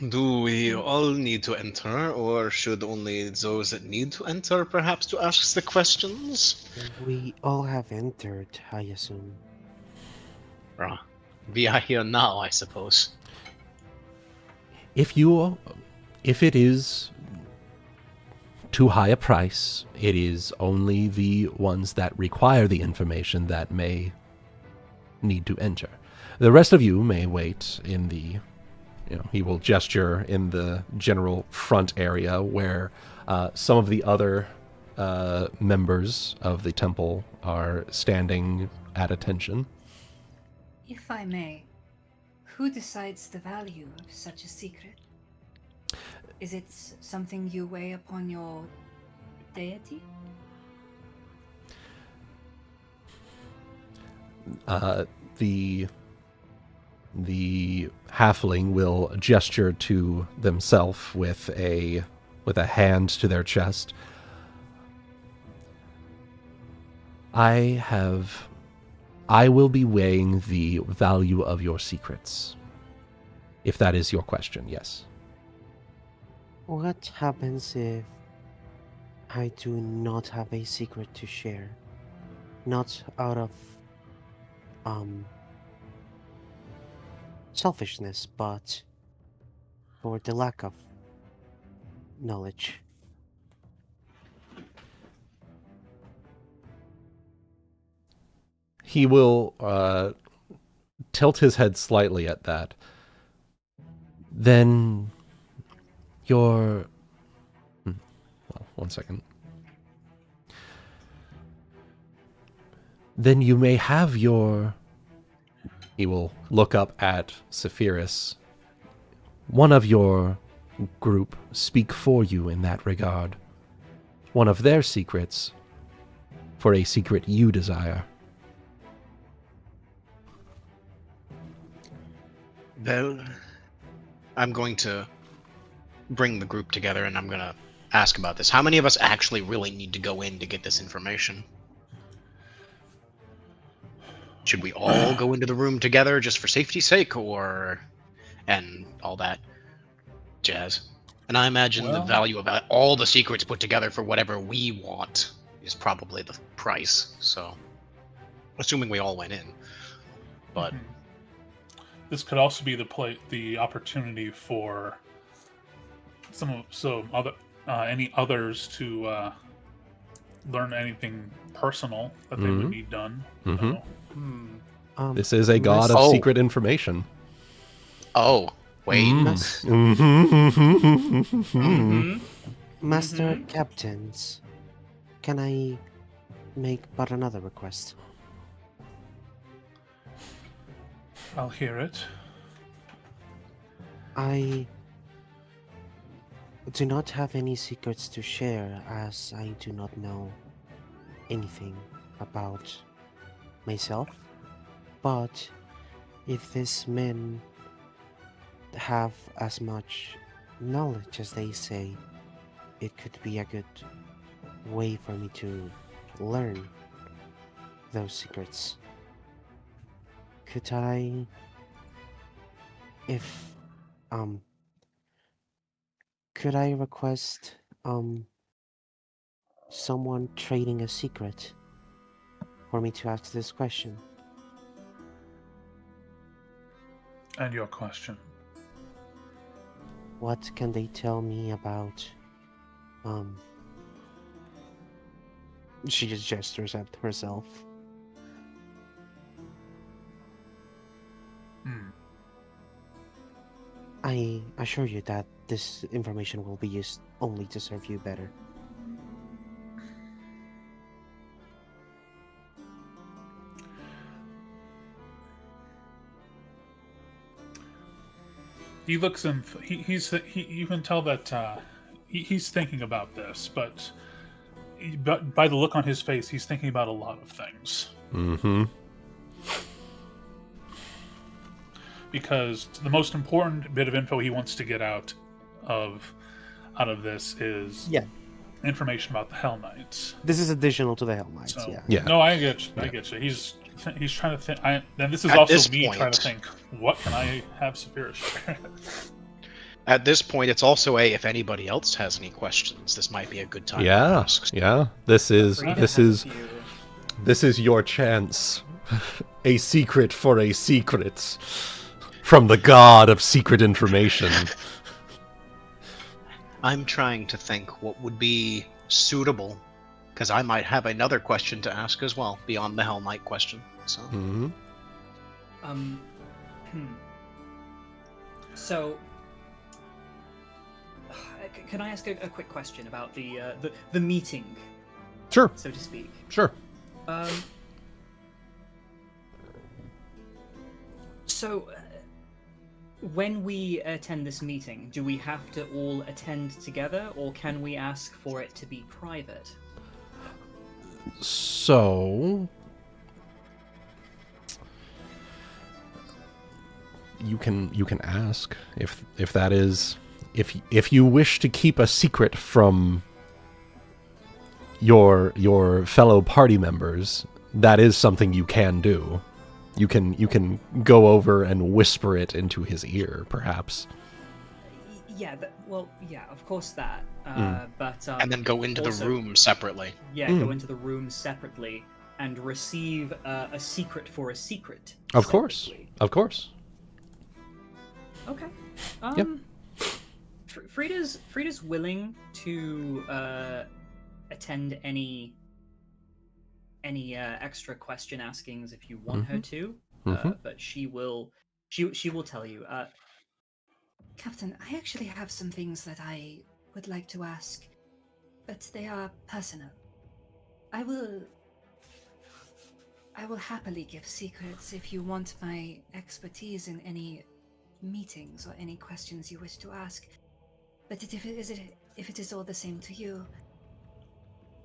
Do we all need to enter, or should only those that need to enter perhaps to ask the questions? we all have entered, I assume. We are here now, I suppose. If it is too high a price, it is only the ones that require the information that may need to enter. The rest of you may wait in the, he will gesture in the general front area where some of the other members of the temple are standing at attention. If I may, who decides the value of such a secret? Is it something you weigh upon your deity? The halfling will gesture to themselves with a hand to their chest. I will be weighing the value of your secrets. If that is your question, yes. What happens if I do not have a secret to share? Not out of selfishness, but for the lack of knowledge. He will tilt his head slightly at that. Then your... Well, one second. Then you may have your... He will look up at Saphyrus one of your group speak for you in that regard. One of their secrets for a secret you desire. Well, I'm going to bring the group together and I'm going to ask about this. How many of us actually really need to go in to get this information? Should we all go into the room together just for safety's sake, or... and all that jazz? And I imagine the Well- value of all the secrets put together for whatever we want is probably the price, so... assuming we all went in. But... Mhm. This could also be the opportunity for any others to learn anything personal that they would need done. Mhm. So, This is a god of Oh. secret information. Oh, wait. Mas- Mm. Master Captains, can I make but another request? I'll hear it. I do not have any secrets to share, as I do not know anything about myself. But if these men have as much knowledge as they say, it could be a good way for me to learn those secrets. Could I, could I request, someone trading a secret for me to ask this question? And your question. What can they tell me about, she just gestures at herself. Hmm. I assure you that this information will be used only to serve you better. He looks and you can tell that he's thinking about this, but by the look on his face, he's thinking about a lot of things. Mm-hmm. Because the most important bit of info he wants to get out of this is information about the Hell Knights. This is additional to the Hell Knights, So, Yeah. No, I get you. I Yeah. get you. He's trying to think. And this is At also this me trying point- to think. What can I have Saphyrus share? At this point, it's also if anybody else has any questions, this might be a good time to Yeah, ask. yeah. This is Frieda this has a is few. this is your chance. A secret for a secret from the god of secret information. I'm trying to think what would be suitable, because I might have another question to ask as well, beyond the Hell Knight question. So, Hmm. So, can I ask a quick question about the meeting, Sure, so to speak? sure. So, when we attend this meeting, do we have to all attend together, or can we ask for it to be private? So you can ask if that is if you wish to keep a secret from your fellow party members, that is something you can do. You can go over and whisper it into his ear, perhaps. Yeah, of course that. But and then go into also- the room separately. Yeah, go into the room separately and receive a secret for a secret. Of course, separately. of course. Okay. Yep. Frieda's willing to attend any extra question askings if you want her to, but she will tell you. Captain, I actually have some things that I would like to ask, but they are personal. I will happily give secrets if you want my expertise in any meetings or any questions you wish to ask. But if it is all the same to you,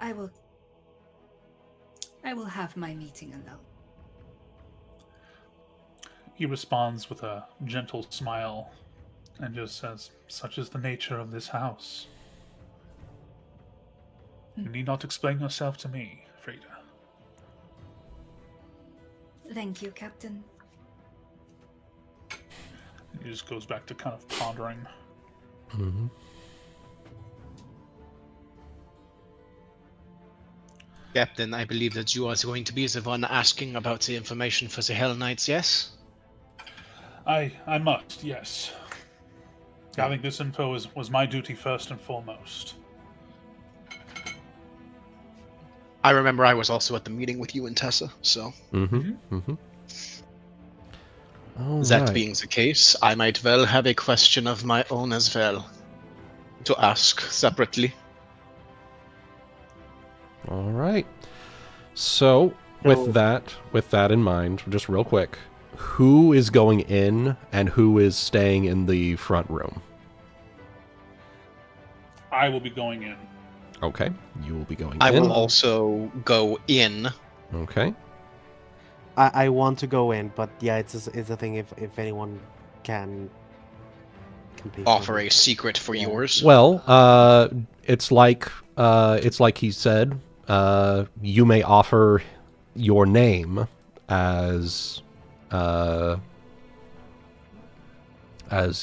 I will have my meeting alone. He responds with a gentle smile and just says, "Such is the nature of this house. You need not explain yourself to me, Frieda." Thank you, Captain. He just goes back to kind of pondering. Mm-hmm. Captain, I believe that you are going to be the one asking about the information for the Hell Knights, yes? I must, yes. Gathering this info was my duty first and foremost. I remember I was also at the meeting with you and Tessa, so... Mm-hmm. Mm-hmm. All That right. being the case, I might well have a question of my own as well to ask separately. All right. So, with that in mind, just real quick, who is going in and who is staying in the front room? I will be going in. Okay, you will be going I in. will also go in. Okay. I want to go in, but yeah, it's a thing if anyone can be Offer a secret for yours. Well, it's like he said. You may offer your name as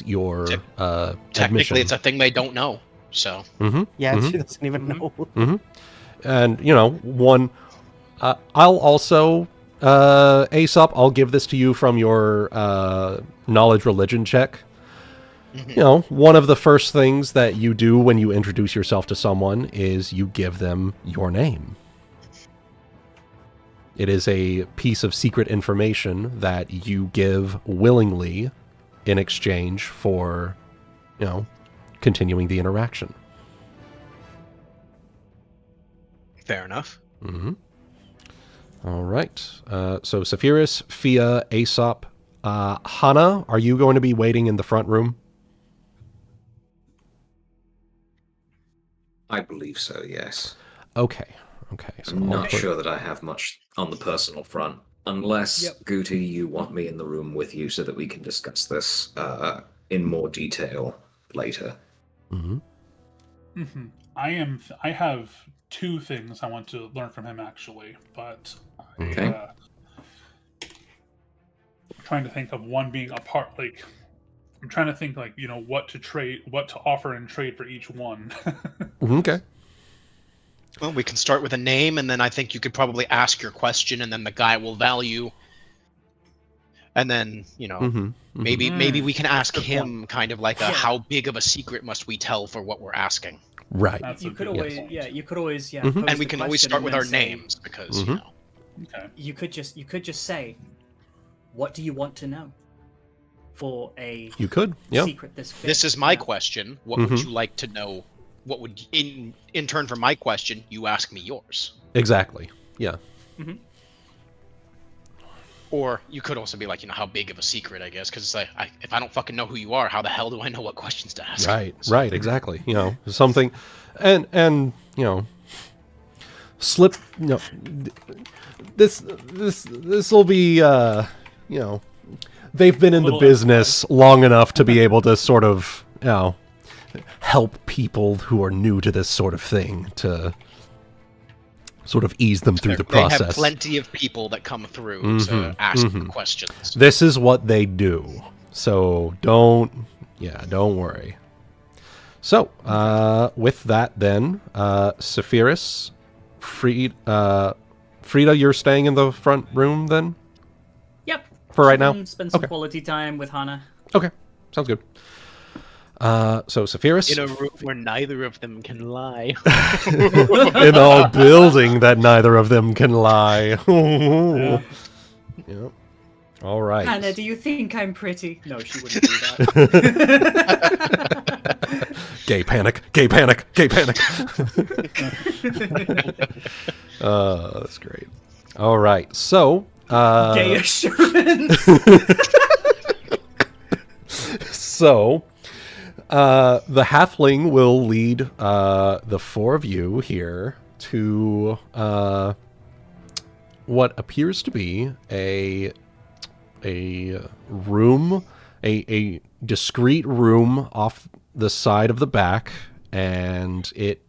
your Technically, admission. it's a thing they don't know. So. Mm-hmm. Yeah, Mm-hmm. she doesn't even know. Mm-hmm. And one, I'll also Aesop. I'll give this to you from your knowledge religion check. Mm-hmm. One of the first things that you do when you introduce yourself to someone is you give them your name. It is a piece of secret information that you give willingly in exchange for, continuing the interaction. Fair enough. Mm-hmm. All right. So Saphyrus, Fia, Aesop, Hana, are you going to be waiting in the front room? I believe so, yes. Okay. So I'm I'll not put- sure that I have much on the personal front. Unless, Yep. Guti, you want me in the room with you so that we can discuss this in more detail later. Mhm. Mm-hmm. I have two things I want to learn from him actually, but Okay. I'm trying to think of one being a part. Like, I'm trying to think what to offer and trade for each one. Okay. Well, we can start with a name, and then I think you could probably ask your question, and then the guy will value. And then, Mm-hmm. maybe we can ask Good him kind of like Yeah. how big of a secret must we tell for what we're asking? Right. That's You a could good always, point. you could always, Mhm. pose And we the can always question start and with then our say- names because Mhm. Okay. You could just say, "What do you want to know?" For a You could. Yeah. secret this big. this is my Yeah. question. What would Mhm. you like to know? What would in turn for my question, you ask me yours? Exactly. Yeah. Or you could also be like, how big of a secret, I guess, because if I don't fucking know who you are, how the hell do I know what questions to ask? Right. Right. Exactly. Something, and slip. This will be. They've been in the Little business long enough to be able to sort of, help people who are new to this sort of thing to sort of ease them through the They have process. plenty of people that come through to Mhm, ask mhm. questions. This is what they do. So don't worry. So, with that then, Saphyrus, Frieda, you're staying in the front room then? Yep. For right She now? can Spend some Okay. quality time with Hana. Okay, sounds good. So Saphyrus, In a room where neither of them can lie. in a building that neither of them can lie. Yep. All right. Hana, do you think I'm pretty? No, she wouldn't do that. Gay panic, gay panic, gay panic. That's great. All right, so Gay assurance. So, the halfling will lead the four of you here to what appears to be a room, a discreet room off the side of the back, and it,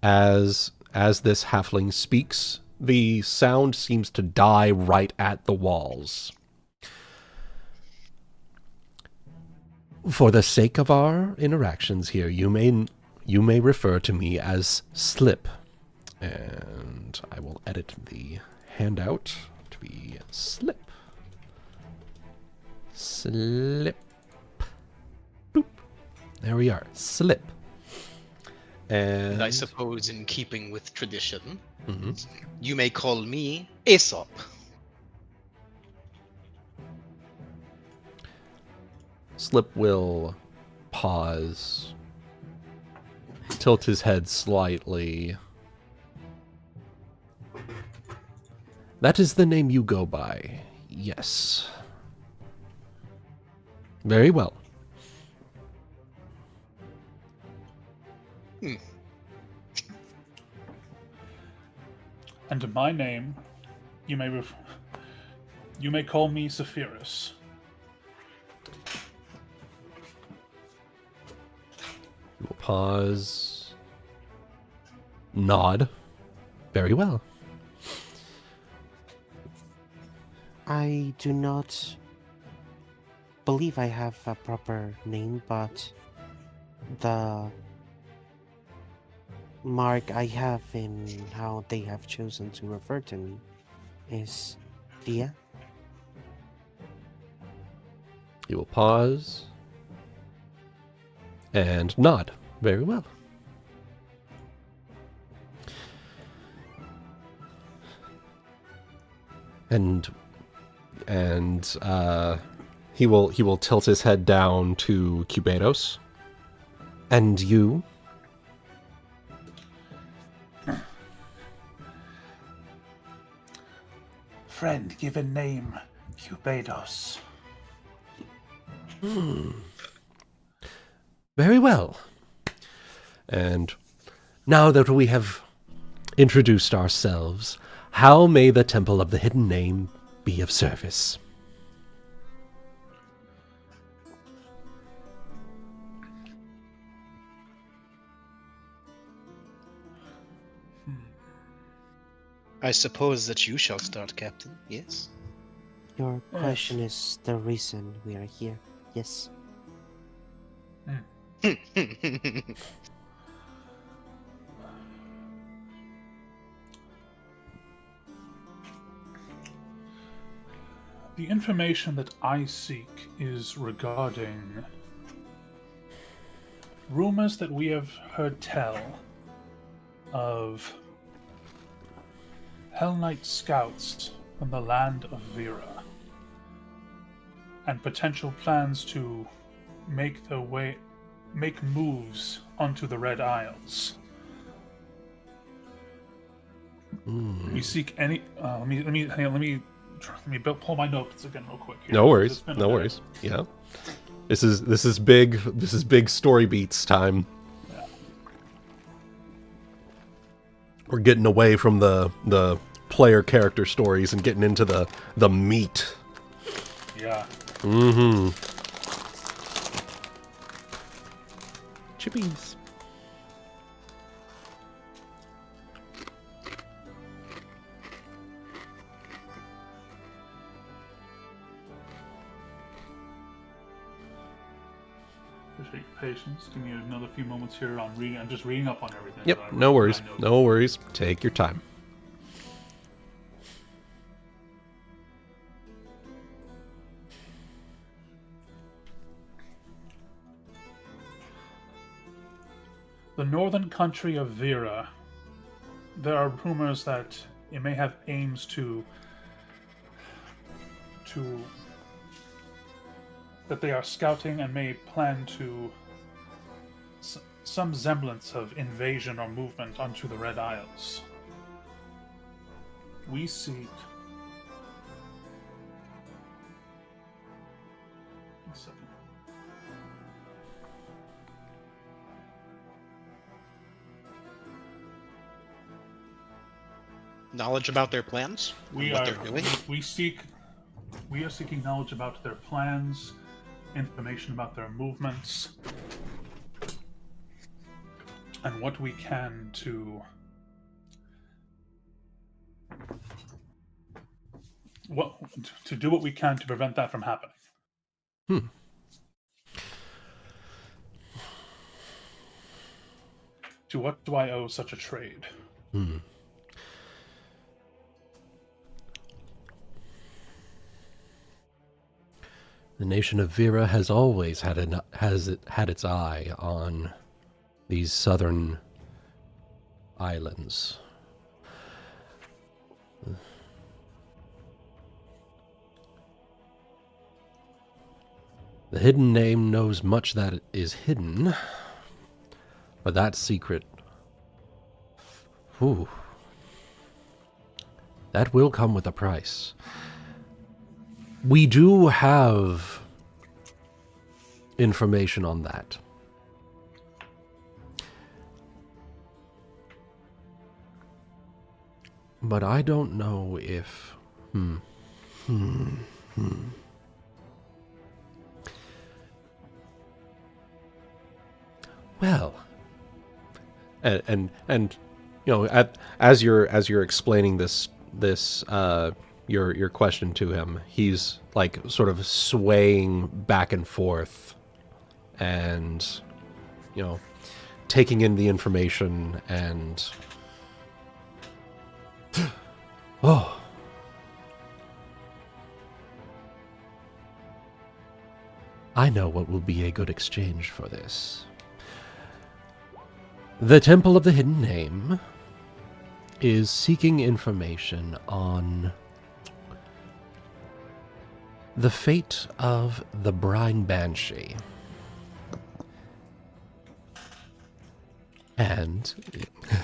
as this halfling speaks, the sound seems to die right at the walls. For the sake of our interactions here, you may refer to me as Slip. And I will edit the handout to be Slip. Slip. Boop. There we are. Slip. And I suppose in keeping with tradition, you may call me Aesop. Slip will pause, tilt his head slightly. That is the name you go by, yes. Very well. And my name, you may call me Saphyrus. You will pause. Nod. Very well. I do not believe I have a proper name, but the mark I have in how they have chosen to refer to me is Thea. You will pause. And nod. Very well. And he will tilt his head down to Cubados. And you? Friend given name, Cubados. Very well. And now that we have introduced ourselves, how may the Temple of the Hidden Name be of service? I suppose that you shall start, Captain. Yes? Your question is the reason we are here. Yes. The information that I seek is regarding rumors that we have heard tell of Hell Knight scouts from the land of Vera, and potential plans to make moves onto the Red Isles. We seek any. Let me pull my notes again real quick. Here, No worries. no No worries. Yeah. This is big story beats time. Yeah. We're getting away from the player character stories and getting into the meat. Yeah. Mm-hmm. Chippies. Appreciate your patience. Give me another few moments here on reading. I'm just reading up on everything. Yep. that I No wrote in worries. my notes. No worries. Take your time. The northern country of Vera. There are rumors that it may have aims to that they are scouting and may plan to some semblance of invasion or movement onto the Red Isles. We seek. One second. Knowledge about their plans? We what are they're doing? we are seeking knowledge about their plans, information about their movements, and what we can to do what we can to prevent that from happening. To what do I owe such a trade? The nation of Vera has always had its eye on these southern islands. The hidden name knows much that is hidden, but that secret, that will come with a price. We do have information on that. But I don't know if... Well, and you know, as you're explaining this your question to him, he's like sort of swaying back and forth, and you know, taking in the information and oh. I know what will be a good exchange for this. The Temple of the Hidden Name is seeking information on the fate of the Brine Banshee. And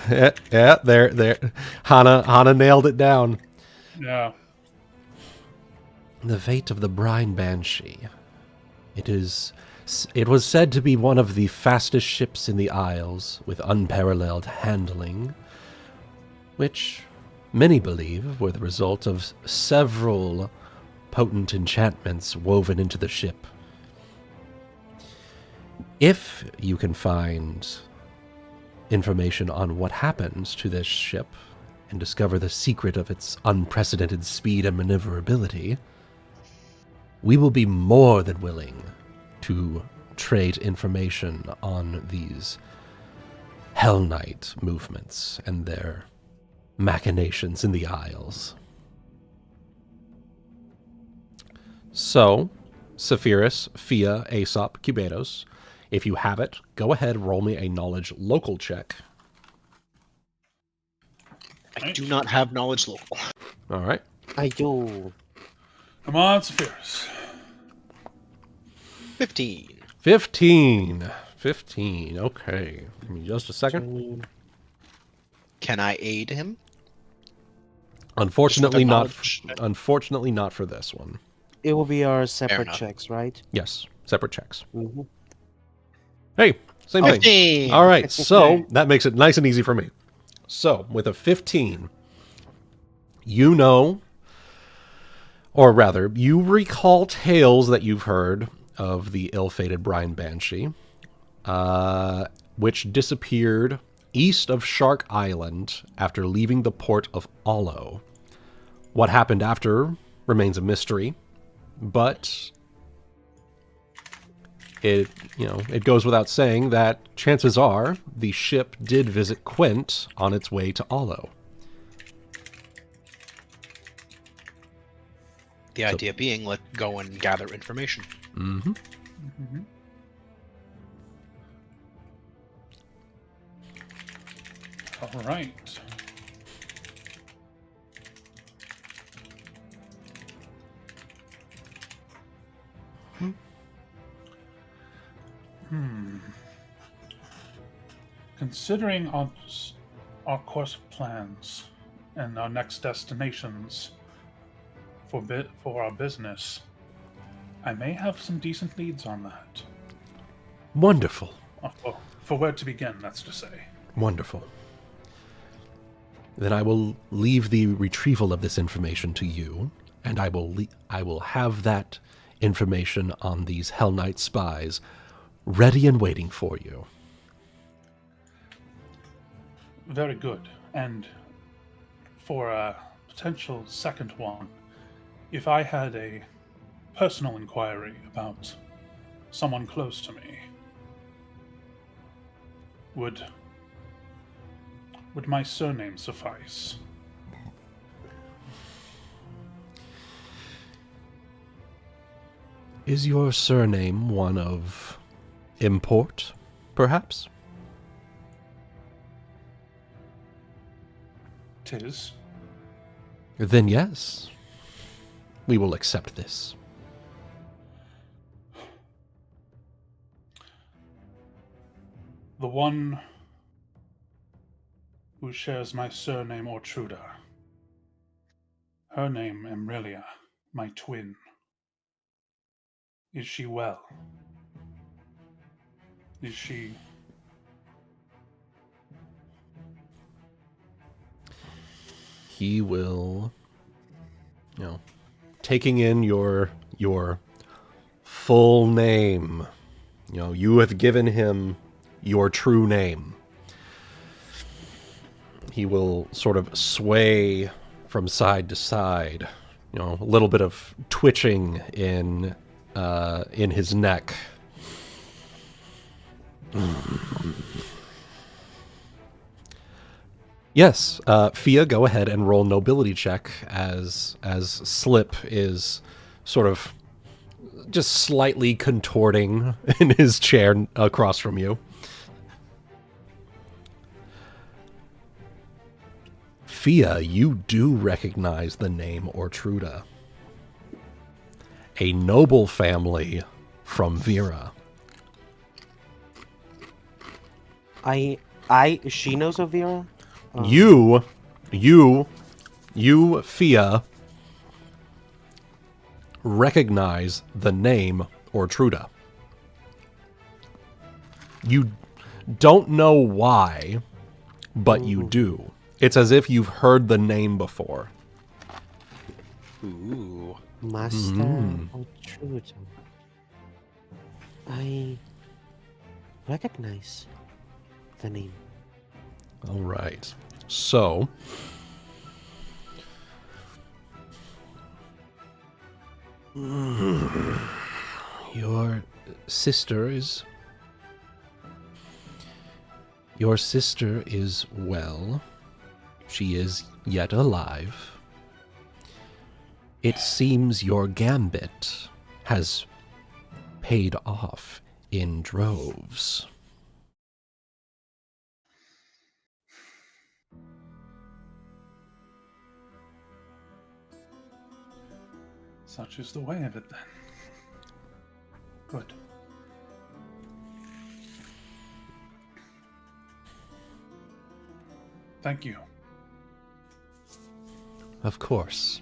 yeah, there. Hana nailed it down. Yeah. The fate of the Brine Banshee. It was said to be one of the fastest ships in the Isles, with unparalleled handling, which many believe were the result of several potent enchantments woven into the ship. If you can find information on what happens to this ship and discover the secret of its unprecedented speed and maneuverability, we will be more than willing to trade information on these Hell Knight movements and their machinations in the Isles. So, Saphyrus, Fia, Aesop, Cubados, if you have it, go ahead, roll me a knowledge local check. I do not have knowledge local. All right. I do. Come on, Saphyrus. 15. 15. Okay. Give me just a second. Can I aid him? Unfortunately Just with a not. knowledge check. Unfortunately not for this one. It will be our separate enough. checks, right? Yes, separate checks. Mm-hmm. Hey, same thing. 15. All right, so that makes it nice and easy for me. So with a 15, you know, or rather, you recall tales that you've heard of the ill-fated Brine Banshee, which disappeared east of Shark Island after leaving the port of Olo. What happened after remains a mystery, but it goes without saying that chances are the ship did visit Quint on its way to Olo. The idea being, let's go and gather information. Mm-hmm. Mm-hmm. All right. Considering our course of plans and our next destinations for our business, I may have some decent leads on that. Wonderful. For where to begin, that's to say. Wonderful. then I will leave the retrieval of this information to you, and I will have that information on these Hell Knight spies ready and waiting for you. Very good. And for a potential second one, if I had a personal inquiry about someone close to me, would my surname suffice? Is your surname one of import, perhaps? 'Tis. Then yes, we will accept this. The one who shares my surname Ortruda. Her name Emrelia, my twin. Is she well? Is she... He will, taking in your full name. You have given him your true name. He will sort of sway from side to side. A little bit of twitching in his neck. Yes, Fia, go ahead and roll nobility check as Slip is sort of just slightly contorting in his chair across from you. Fia, you do recognize the name Ortruda. A noble family from Vera. She knows of Vera? You, Fia, recognize the name Ortruda. You don't know why, but you do. It's as if you've heard the name before. Ooh. Master Ortruda. I recognize the name. All right. So, your sister is well. She is yet alive. It seems your gambit has paid off in droves. Such is the way of it, then. Good. Thank you. Of course.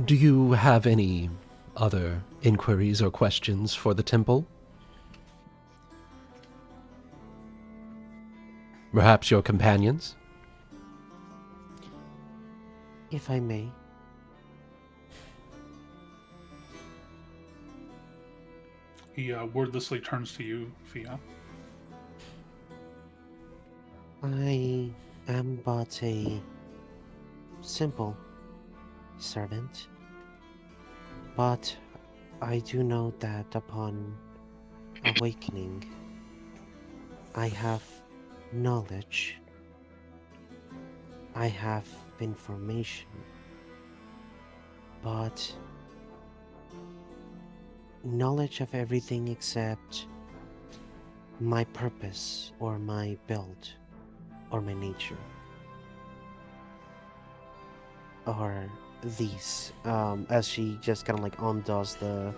Do you have any other inquiries or questions for the temple? Perhaps your companions? If I may. He wordlessly turns to you, Fia. I am but a simple servant, but I do know that upon awakening, I have knowledge, I have information, but knowledge of everything except my purpose or my build or my nature are these. As she just kind of like undoes the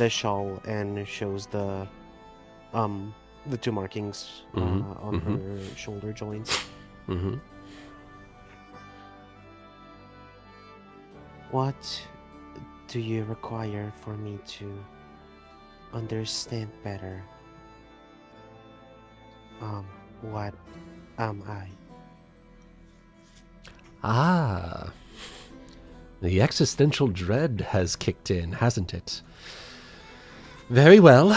shawl and shows the two markings on her shoulder joints. What do you require for me to understand better what am I? Ah. The existential dread has kicked in, hasn't it? Very well.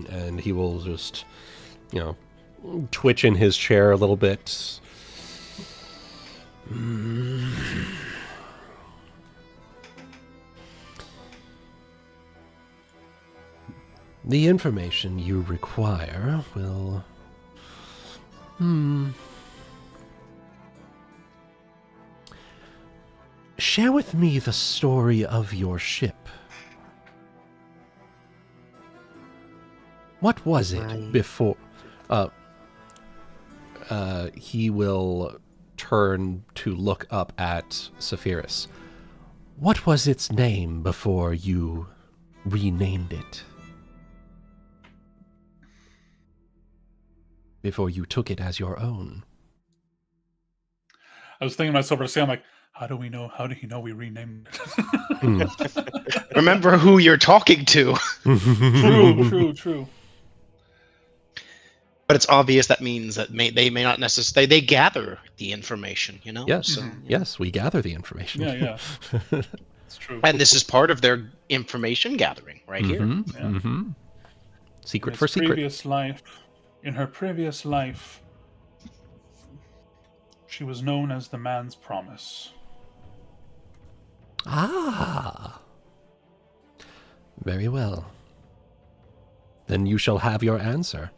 And he will just, twitch in his chair a little bit. The information you require will... Share with me the story of your ship. What was it before... he will turn to look up at Saphyrus. What was its name before you renamed it? Before you took it as your own? I was thinking to myself, I'm like, how do he know we renamed it? Remember who you're talking to. True. But it's obvious that means that they may not necessarily... They gather the information, Yes, So, yes, we gather the information. Yeah. It's true. And this is part of their information gathering right here. Secret for secret. In her previous life, she was known as the Man's Promise. Ah. Very well. Then you shall have your answer.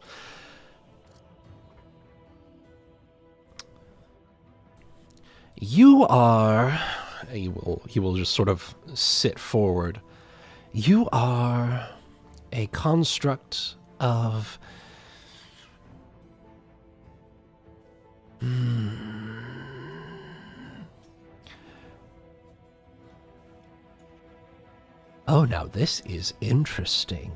You are... He will just sort of sit forward. You are a construct of... Oh, now this is interesting.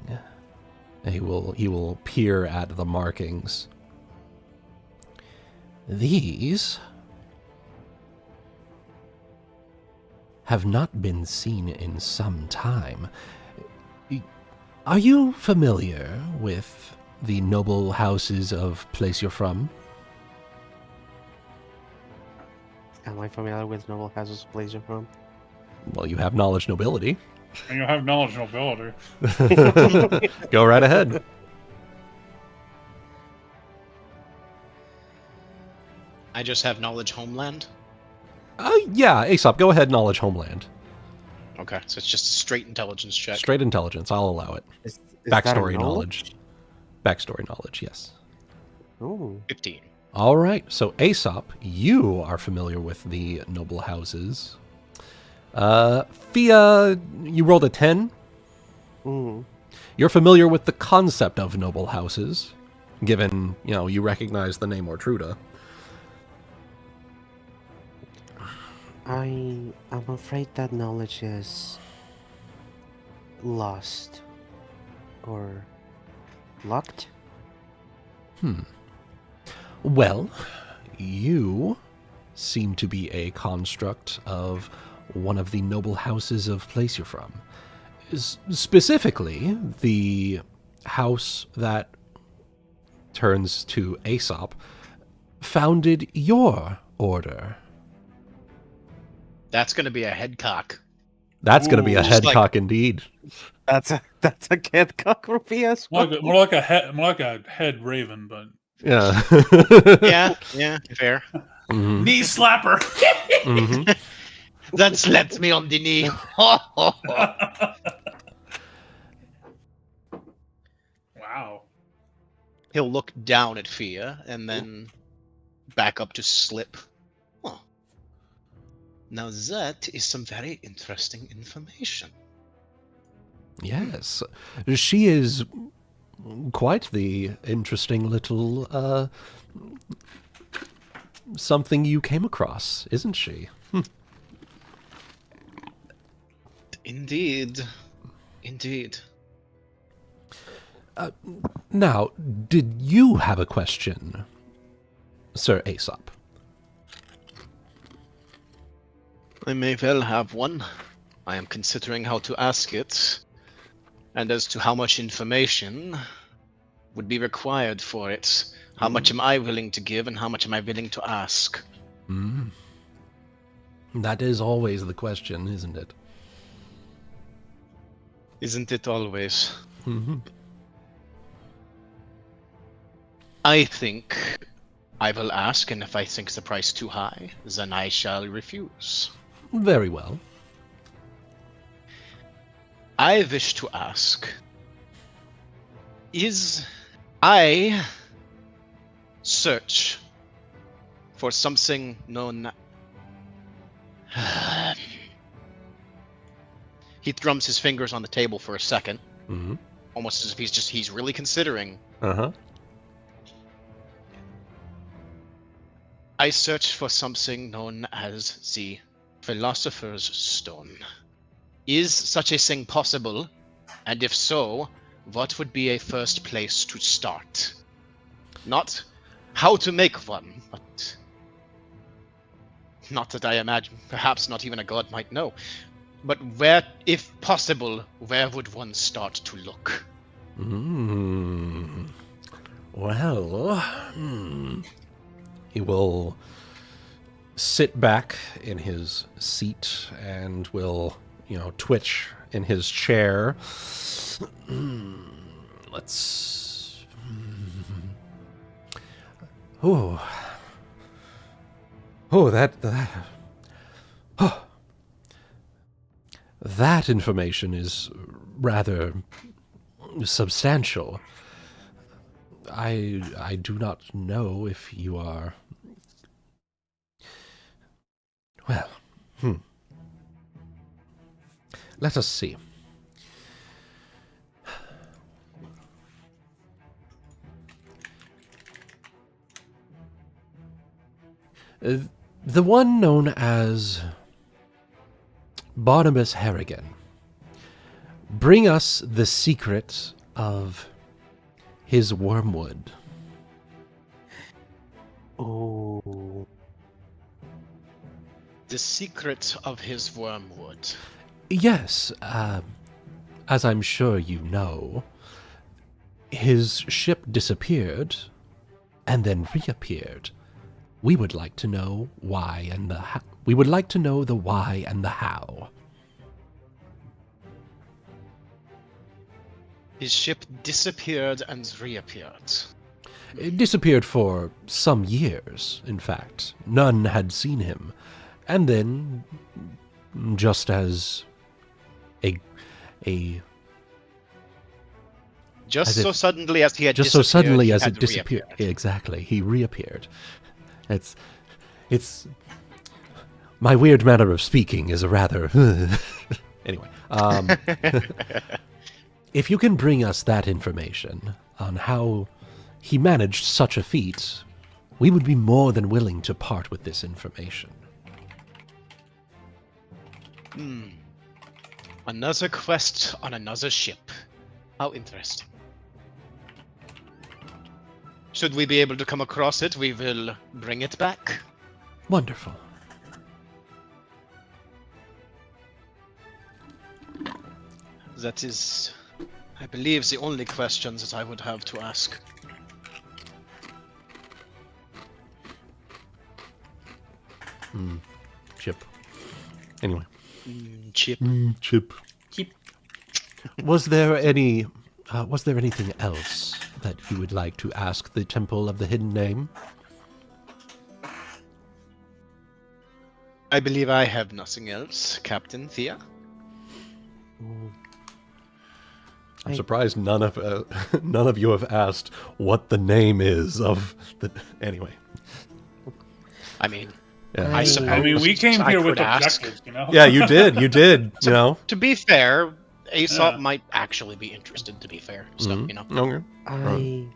He will peer at the markings. These have not been seen in some time. Are you familiar with the noble houses of place you're from? Am I familiar with noble houses place you're from? Well, you have knowledge nobility. And you have knowledge nobility. Go right ahead. I just have knowledge homeland. Yeah, Aesop, go ahead, knowledge homeland. Okay, so it's just a straight intelligence check. Straight intelligence, I'll allow it. Is Backstory that a knowledge. Backstory knowledge, yes. Ooh. 15. All right, so Aesop, you are familiar with the noble houses. Fia, you rolled a 10. Mm. You're familiar with the concept of noble houses, given, you recognize the name Ortruda. I am afraid that knowledge is lost or locked. Well, you seem to be a construct of one of the noble houses of place you're from. Specifically, the house that turns to Aesop founded your order. That's going to be a headcock. That's going to be a just headcock indeed. That's a cat cock for me as well. More like a head raven, but Yeah. Yeah, fair. Mhm. knee slapper. Mhm. That slapped me on the knee. Wow. He'll look down at Fia and then back up to Slip. Huh. Now that is some very interesting information. Yes. She is quite the interesting little something you came across, isn't she? Indeed. Now, did you have a question, Sir Aesop? I may well have one. I am considering how to ask it. And as to how much information, would be required for it? How much am I willing to give, and how much am I willing to ask? Mm. That is always the question, isn't it? Isn't it always? Mm-hmm. I think I will ask, and if I think the price too high, then I shall refuse. Very well. I wish to ask, is I search for something known... He thrums his fingers on the table for a second, Mm-hmm. almost as if he's really considering. Uh-huh. I search for something known as the Philosopher's Stone. Is such a thing possible? And if so, what would be a first place to start? Not how to make one, but... Not that I imagine, perhaps not even a god might know. But where, if possible, where would one start to look? Well, he will sit back in his seat and will, twitch in his chair. Let's... That information is rather substantial. I do not know if you are... Well, let us see. The one known as Barnabas Harrigan. Bring us the secret of his wormwood. Oh. The secret of his wormwood. Yes, as I'm sure you know, his ship disappeared and then reappeared. We would like to know why and the how. We would like to know the why and the how. His ship disappeared and reappeared. It disappeared for some years, in fact. None had seen him. And then, just as Just as so if- suddenly as he had just so disappeared, suddenly he as had it disappeared. reappeared. Exactly, he reappeared. It's my weird manner of speaking is a rather anyway. If you can bring us that information on how he managed such a feat, we would be more than willing to part with this information. Another quest on another ship. How interesting. Should we be able to come across it, we will bring it back. Wonderful. That is, I believe, the only questions that I would have to ask. Chip. Anyway. Chip. Chip. Keep Was there anything else that you would like to ask the Temple of the Hidden Name? I believe I have nothing else, Captain Thea. I'm surprised none of you have asked what the name is of the... Anyway. I mean, Yeah. I suppose I mean, we came I here with could ask. objectives, you know? Yeah, you did, you know. To be fair, Aesop Yeah. might actually be interested, to be fair. So, you know. Okay.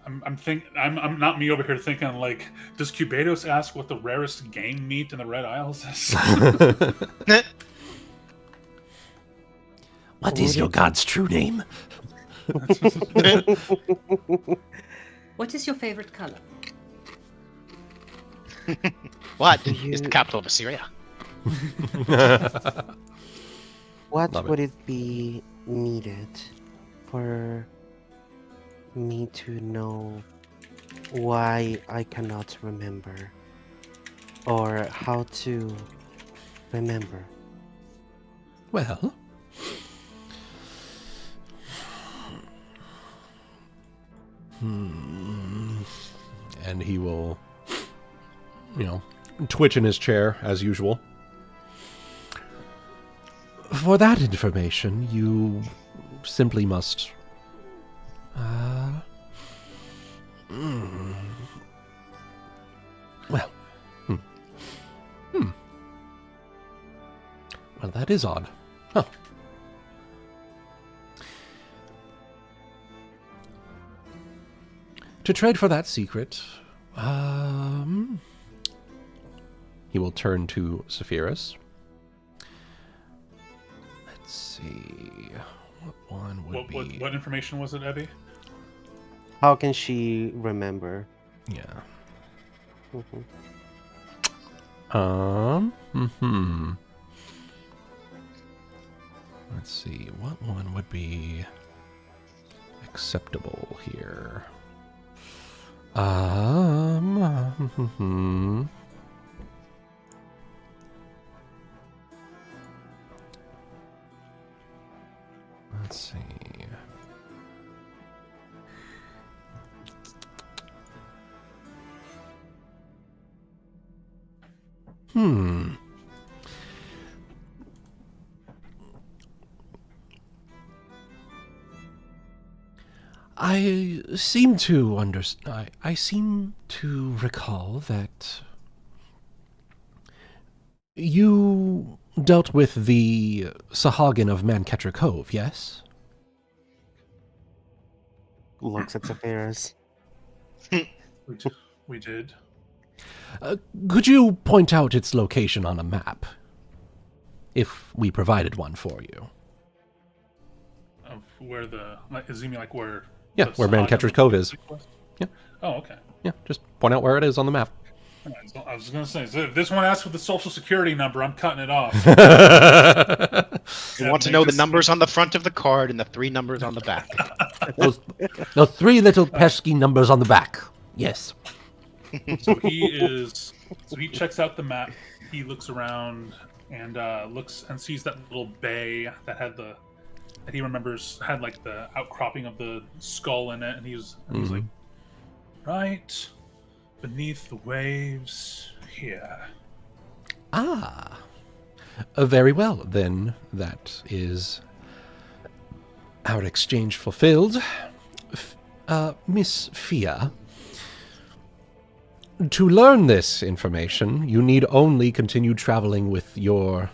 I'm not me over here thinking like, does Cubados ask what the rarest game meat in the Red Isles is? What is your god's true name? What is your favorite color? What You- is the capital of Assyria? What Love it. would it be needed for me to know why I cannot remember, or how to remember. Well, and he will, twitch in his chair as usual. For that information, you simply must. Well. Well, that is odd. Huh. To trade for that secret, he will turn to Saphyrus. Let's see. What one would be... What information was it, Ebby? How can she remember? Yeah. Mhm. Let's see. What one would be acceptable here? Let's see. I seem to understand. I seem to recall that you dealt with the Sahagin of Mancatcher Cove, yes? Looks at Saphyrus. We did. Could you point out its location on a map? If we provided one for you. Of where is he mean like where? Yeah, the where Sahagin Mancatcher's Cove is. was? Yeah. Oh, okay. Yeah, just point out where it is on the map. Alright, so I was going to say, so if this one asks for the social security number, I'm cutting it off. You want to know the numbers on the front of the card and the 3 numbers on the back. those 3 little pesky numbers on the back. Yes. So he checks out the map. He looks around and looks and sees that little bay that he remembers had like the outcropping of the skull in it, and he's like, right beneath the waves here. Very well, then that is our exchange fulfilled. Miss Fia, to learn this information, you need only continue traveling with your,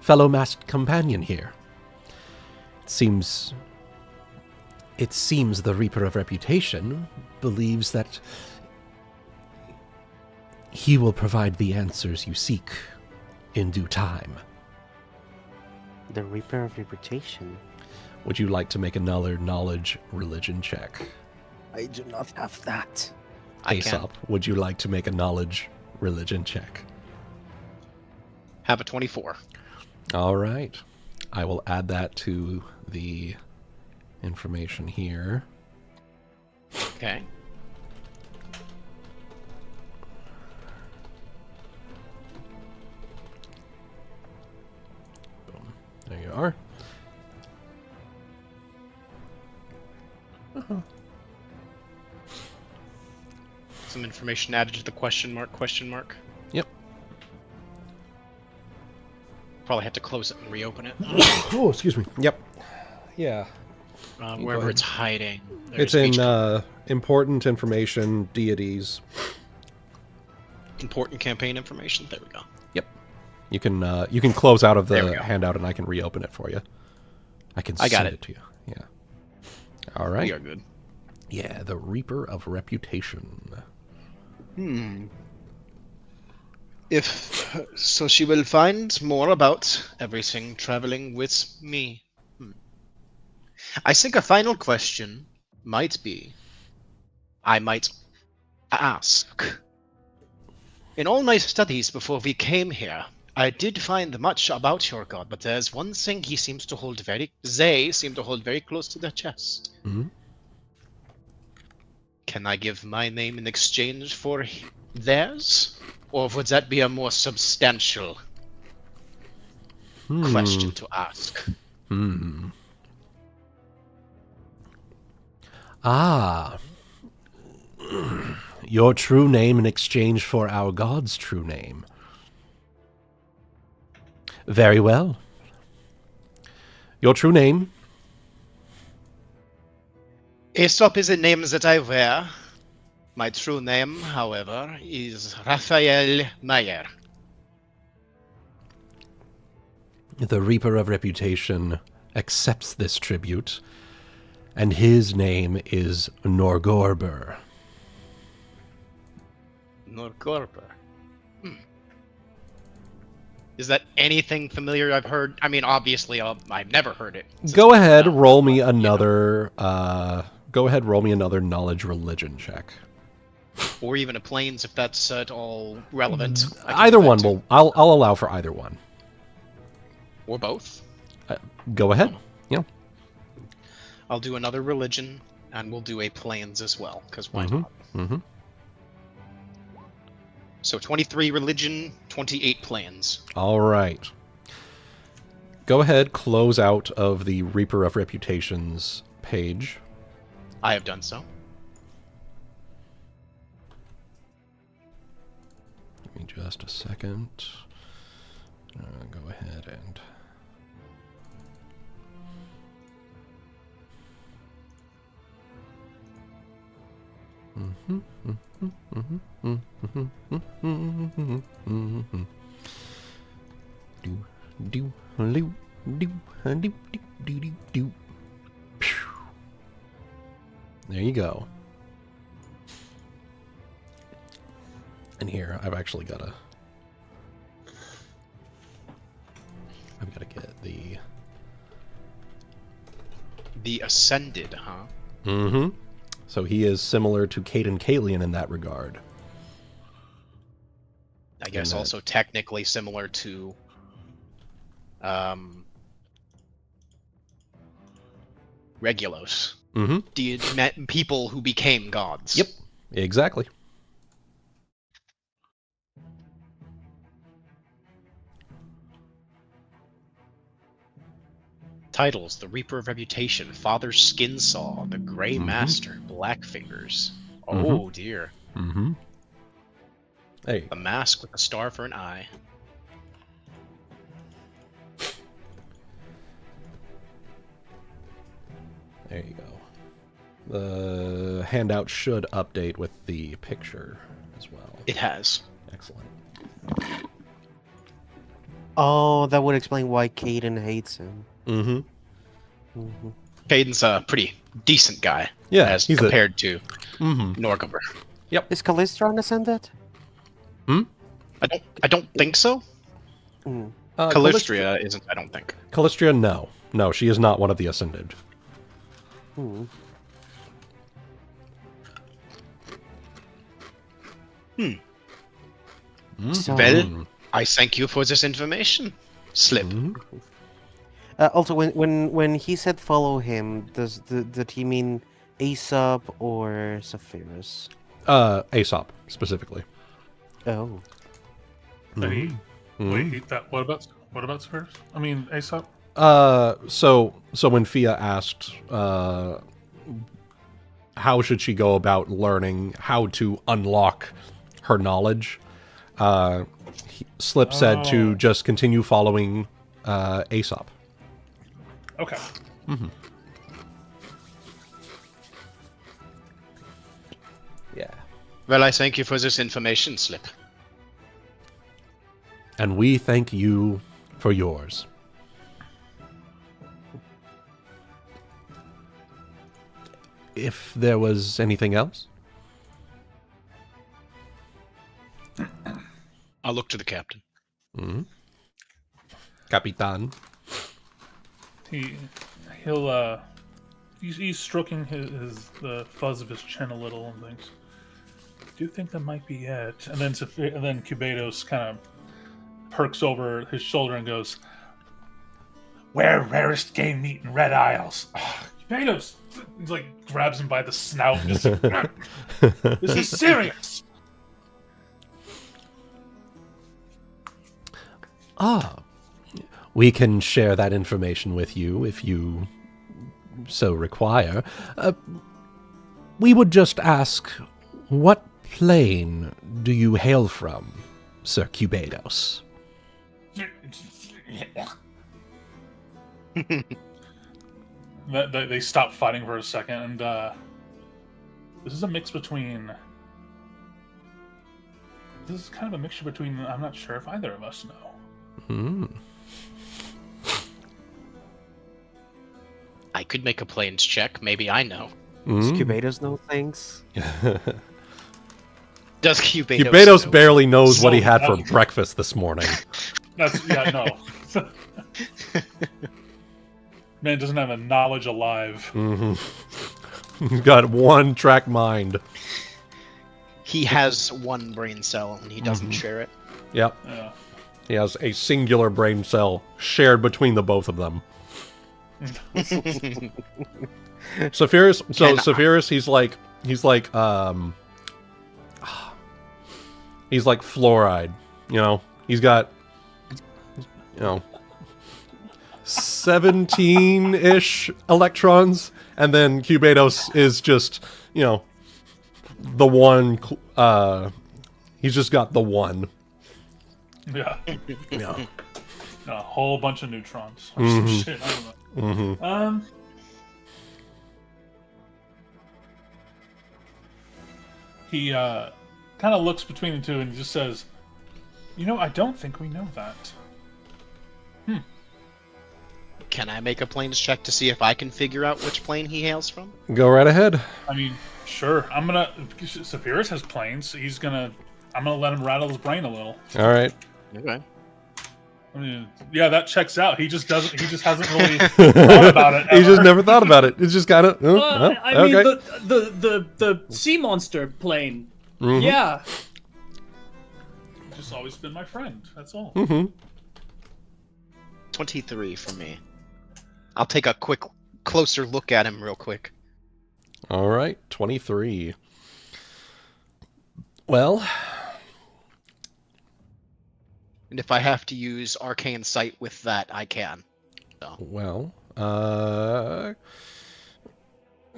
fellow masked companion here. It seems the Reaper of Reputation believes that he will provide the answers you seek in due time. The Reaper of Reputation? Would you like to make another knowledge religion check? I do not have that. Aesop, would you like to make a knowledge religion check? Have a 24. All right. I will add that to the information here. Okay. Boom. There you are. Some information added to the question mark. Yep. Probably have to close it and reopen it. Oh, excuse me. Yep. Yeah. Wherever it's hiding. It's in important information, deities. Important campaign information. There we go. Yep. You can close out of the handout and I can reopen it for you. I got it to you. Yeah. All right. We are good. Yeah, the Reaper of Reputation. If so, she will find more about everything traveling with me. I think a final question might be, I might ask, in all my studies before we came here, I did find much about your god, but there's one thing they seem to hold very close to their chest. Mhm. Can I give my name in exchange for theirs? Or would that be a more substantial question to ask? Ah. Your true name in exchange for our god's true name. Very well. Your true name? Aesop is a name that I wear. My true name, however, is Raphael Meyer. The Reaper of Reputation accepts this tribute, and his name is Norgorber. Norgorber. Is that anything familiar I've heard? I mean, obviously, I've never heard it. Go ahead, roll me another. Go ahead, roll me another knowledge religion check. Or even a planes, if that's at all relevant. Either one will. I'll allow for either one. Or both. Go ahead. Yeah. I'll do another religion, and we'll do a planes as well, because why not? Mm-hmm. So 23 religion, 28 planes. All right. Go ahead, close out of the Reaper of Reputations page. I have done so. Give me just a second. Go ahead and... There you go. And here, I've actually got to... I've got to get the... The Ascended, huh? Mm-hmm. So he is similar to Caden Kalian in that regard. I guess also technically similar to... Regulos. Mm-hmm. People who became gods. Yep, exactly. Titles: The Reaper of Reputation, Father's Skin Saw, The Grey Master, Black Fingers. Oh dear. Mm-hmm. Hey. A mask with a star for an eye. There you go. The handout should update with the picture as well. It has. Excellent. Oh, that would explain why Caden hates him. Mm-hmm. Caden's a pretty decent guy. Yeah, as he's compared to Mm-hmm. Norgorber. Yep. Is Calistron ascended? I don't think so. Calistria isn't, I don't think. Calistria, no. No, she is not one of the Ascended. So, Well, I thank you for this information. Slip. also, when he said follow him, did he mean Aesop or Saphyrus? Aesop, specifically. Oh. Wait, what about Saphyrus? I mean, Aesop? So when Fia asked, how should she go about learning how to unlock her knowledge, Slip said to just continue following Aesop. Okay. Yeah. Well, I thank you for this information, Slip. And we thank you for yours. If there was anything else? I'll look to the captain. Capitan. He's stroking the fuzz of his chin a little and thinks, "Do you think that might be it?" And then Cubados kind of perks over his shoulder and goes, "Where rarest game meat in Red Isles?" Potatoes. He's like grabs him by the snout. And just, this is serious. We can share that information with you if you so require. We would just ask, what plane do you hail from, Sir Cubados? They stop fighting for a second, and this is a mix between. This is kind of a mixture between. I'm not sure if either of us know. I could make a planes check. Maybe I know. Does Cubados know things? Does Cubados? Cubados know? barely knows what he So had for dumb. breakfast this morning. That's no. Man doesn't have a knowledge alive. He's got one track mind. He has one brain cell and he doesn't share it. Yep. Yeah. He has a singular brain cell shared between the both of them. Saphyrus, Saphyrus, he's like fluoride, you know. He's got, 17-ish electrons, and then Cubados is just, the one. He's just got the one. Yeah. Yeah. A whole bunch of neutrons. Or some shit. I don't know. He kind of looks between the two and just says, I don't think we know that. Can I make a planes check to see if I can figure out which plane he hails from? Go right ahead. I mean, sure. Saphyrus has planes. I'm gonna let him rattle his brain a little. All right. Okay. I mean, yeah, that checks out. He just hasn't really thought about it. He just ever. never thought about it. It's just kind of. I mean, the sea monster plane. Yeah. Just always been my friend. That's all. 23 for me. I'll take a quick, closer look at him real quick. All right, 23. Well, And if I have to use Arcane Sight with that, I can. So. well,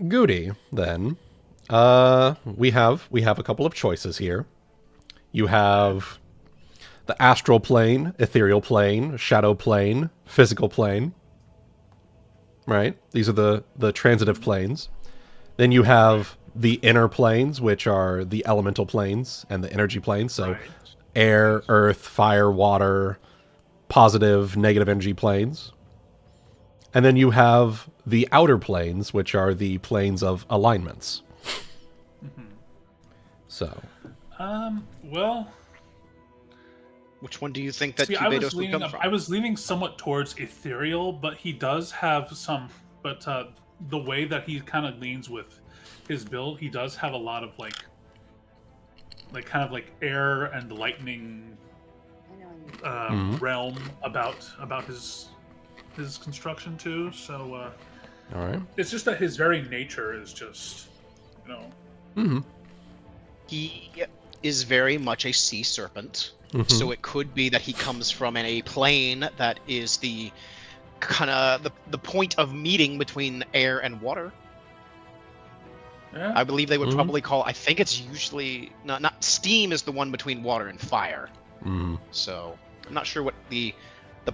Goody, then. We have a couple of choices here. You have the astral plane, ethereal plane, shadow plane, physical plane. Right? These are the transitive planes. Then you have the inner planes, which are the elemental planes and the energy planes. So Right. air, earth, fire, water, positive, negative energy planes. And then you have the outer planes, which are the planes of alignments. So. Well, Which one do you think that see, Cubados would come from? I was leaning somewhat towards ethereal, but he does have some. But the way that he kind of leans with his build, he does have a lot of like kind of like air and lightning realm about his construction too. So All right. it's just that his very nature is just, He is very much a sea serpent, so it could be that he comes from a plane that is the kind of the point of meeting between air and water. Yeah. I believe they would probably call. I think it's usually not steam is the one between water and fire. So I'm not sure what the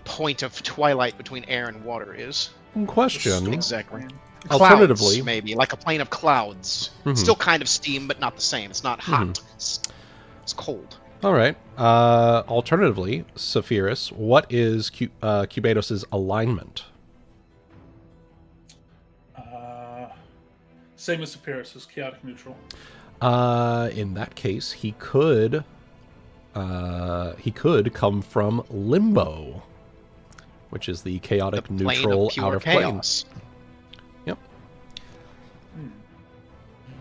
point of twilight between air and water is. Question. Exactly. Alternatively, Clouds, maybe like a plane of clouds. Still kind of steam, but not the same. It's not hot. It's cold. all right. Alternatively, Saphyrus, what is Cubados' alignment? Same as Saphyrus, is chaotic neutral. In that case, he could come from Limbo, which is the chaotic The plane neutral of pure outer chaos. plane. Yep.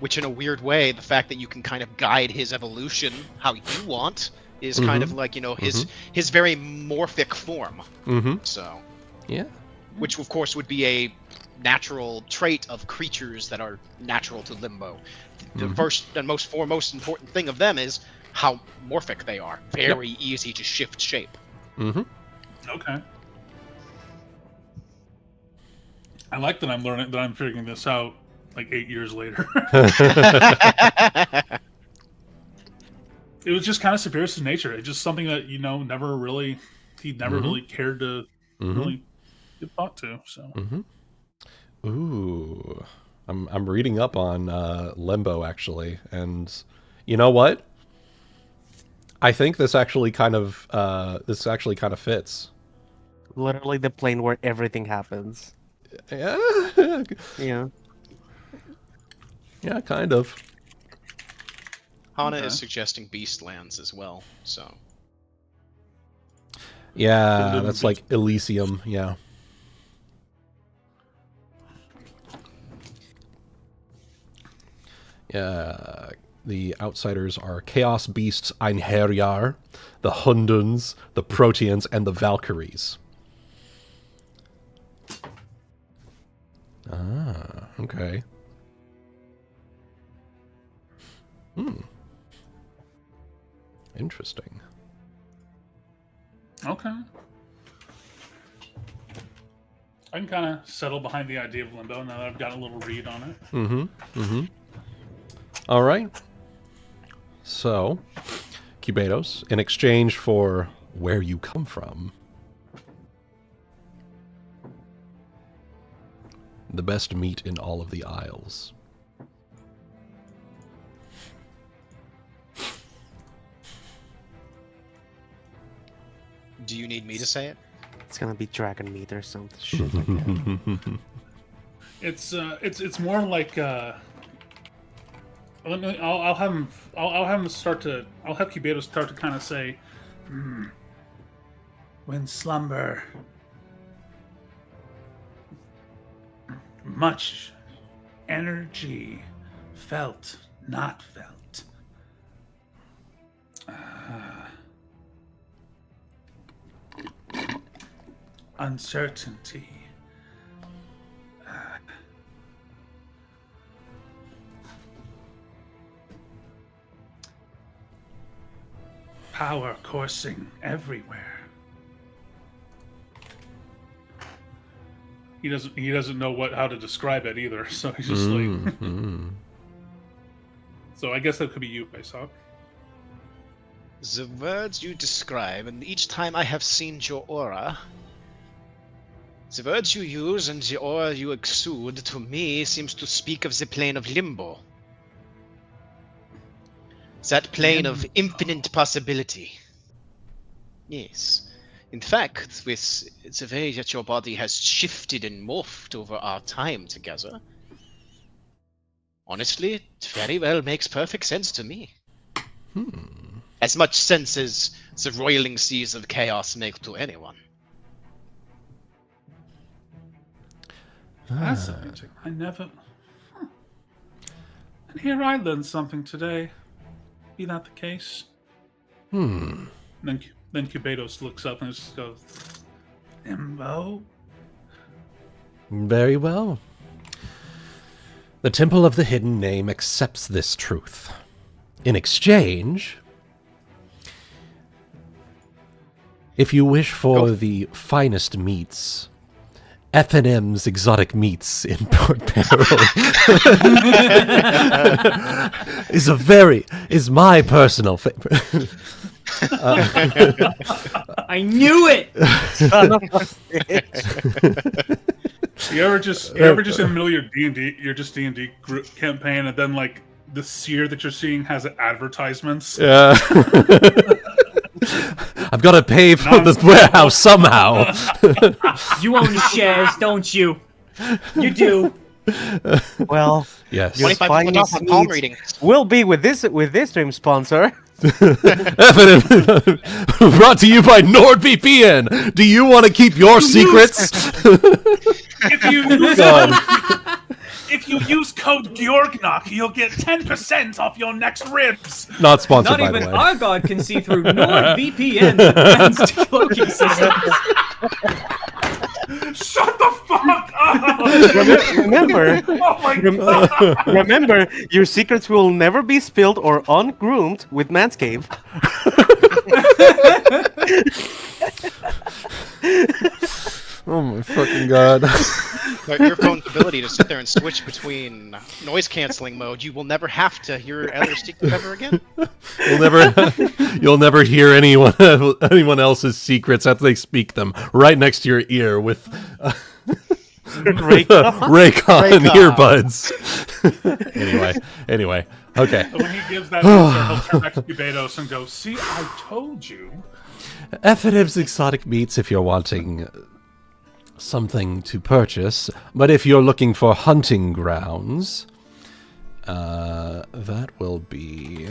Which, in a weird way, the fact that you can kind of guide his evolution how you want is kind of like, you know, his very morphic form. So, Yeah. which of course would be a natural trait of creatures that are natural to limbo. The first and most important thing of them is how morphic they are. Very easy to shift shape. Okay. I like that I'm figuring this out like 8 years later. It was just kind of Saphyrus' nature. It's just something that, you know, he never really cared to really give thought to. So. Ooh, I'm reading up on limbo actually, and you know what? I think this actually kind of fits. Literally the plane where everything happens. Yeah. Yeah. Yeah, kind of. Hana is suggesting Beastlands as well, so. Yeah, that's like Elysium, yeah. Yeah, the outsiders are Chaos Beasts Einherjar, the Hunduns, the Proteans, and the Valkyries. Ah, okay. Interesting. Okay. I can kind of settle behind the idea of limbo now that I've got a little read on it. All right. So, Cubados, in exchange for where you come from, the best meat in all of the Isles. Do you need me to say it? It's gonna be dragon meat or some shit like that. It's more like I'll have Cubados start to kind of say, when slumber, much energy felt, not felt. Uncertainty. Power coursing everywhere. He doesn't know how to describe it either, so he's just like. So I guess that could be you, Aesop. The words you describe, and each time I have seen your aura, the words you use and the aura you exude to me seems to speak of the plane of limbo. That plane of infinite possibility. Yes. In fact, with the way that your body has shifted and morphed over our time together, honestly, it very well makes perfect sense to me. As much sense as the roiling seas of chaos make to anyone. Fascinating. I never. And here I learned something today. Be that the case? Then Cubados looks up and just goes, Limbo? Very well. The Temple of the Hidden Name accepts this truth. In exchange, if you wish for the finest meats, F&M's Exotic Meats in Port Peril is my personal favorite. I knew it! You ever just in the middle of your D&D group campaign, and then like the seer that you're seeing has advertisements? Yeah. I've got to pay for the warehouse somehow. You own shares, don't you? You do. Well, Yes. your 25% off on palm meats reading. will be with this stream sponsor. F&M brought to you by NordVPN. Do you want to keep your secrets? If you use code Georgnok, you'll get 10% off your next ribs. Not sponsored, Not by even the way. our god can see through NordVPN's advanced cloaking system. Shut the fuck up! Remember, Oh my god! remember, your secrets will never be spilled or ungroomed with Manscaped. Oh my fucking god. Your earphone's ability to sit there and switch between noise canceling mode, you will never have to hear other secrets ever again. You'll never hear anyone else's secrets after they speak them right next to your ear with Raycon earbuds. Anyway, okay. When he gives that answer, he'll turn back to Cubados and go, "See, I told you." F&M's Exotic Meats if you're wanting something to purchase, but if you're looking for hunting grounds, that will be...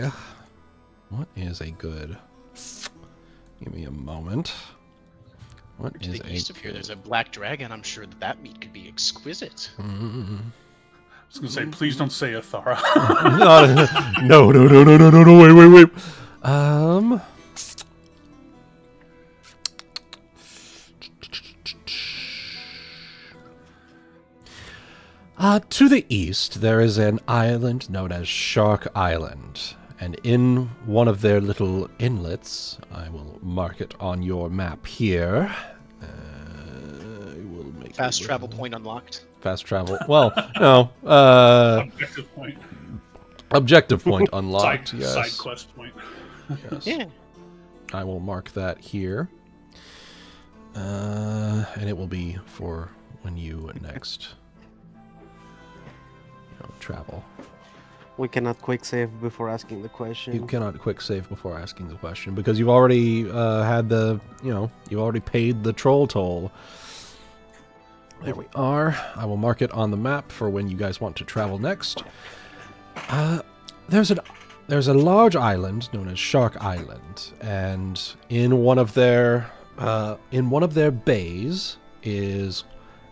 What is a good... Give me a moment. What To is the a... east of here, there's a black dragon. I'm sure that meat could be exquisite. I was gonna say, please don't say Athara. No, wait. To the east, there is an island known as Shark Island, and in one of their little inlets, I will mark it on your map here. I will make Fast travel point unlocked. Fast travel. Well, no. Objective point. Objective point unlocked. Yes. Side quest point. Yes. Yeah. I will mark that here. And it will be for when you next travel. We cannot quick save before asking the question. You cannot quick save before asking the question because you've already had the, you already paid the troll toll. There we are. I will mark it on the map for when you guys want to travel next. There's a large island known as Shark Island, and in one of their bays is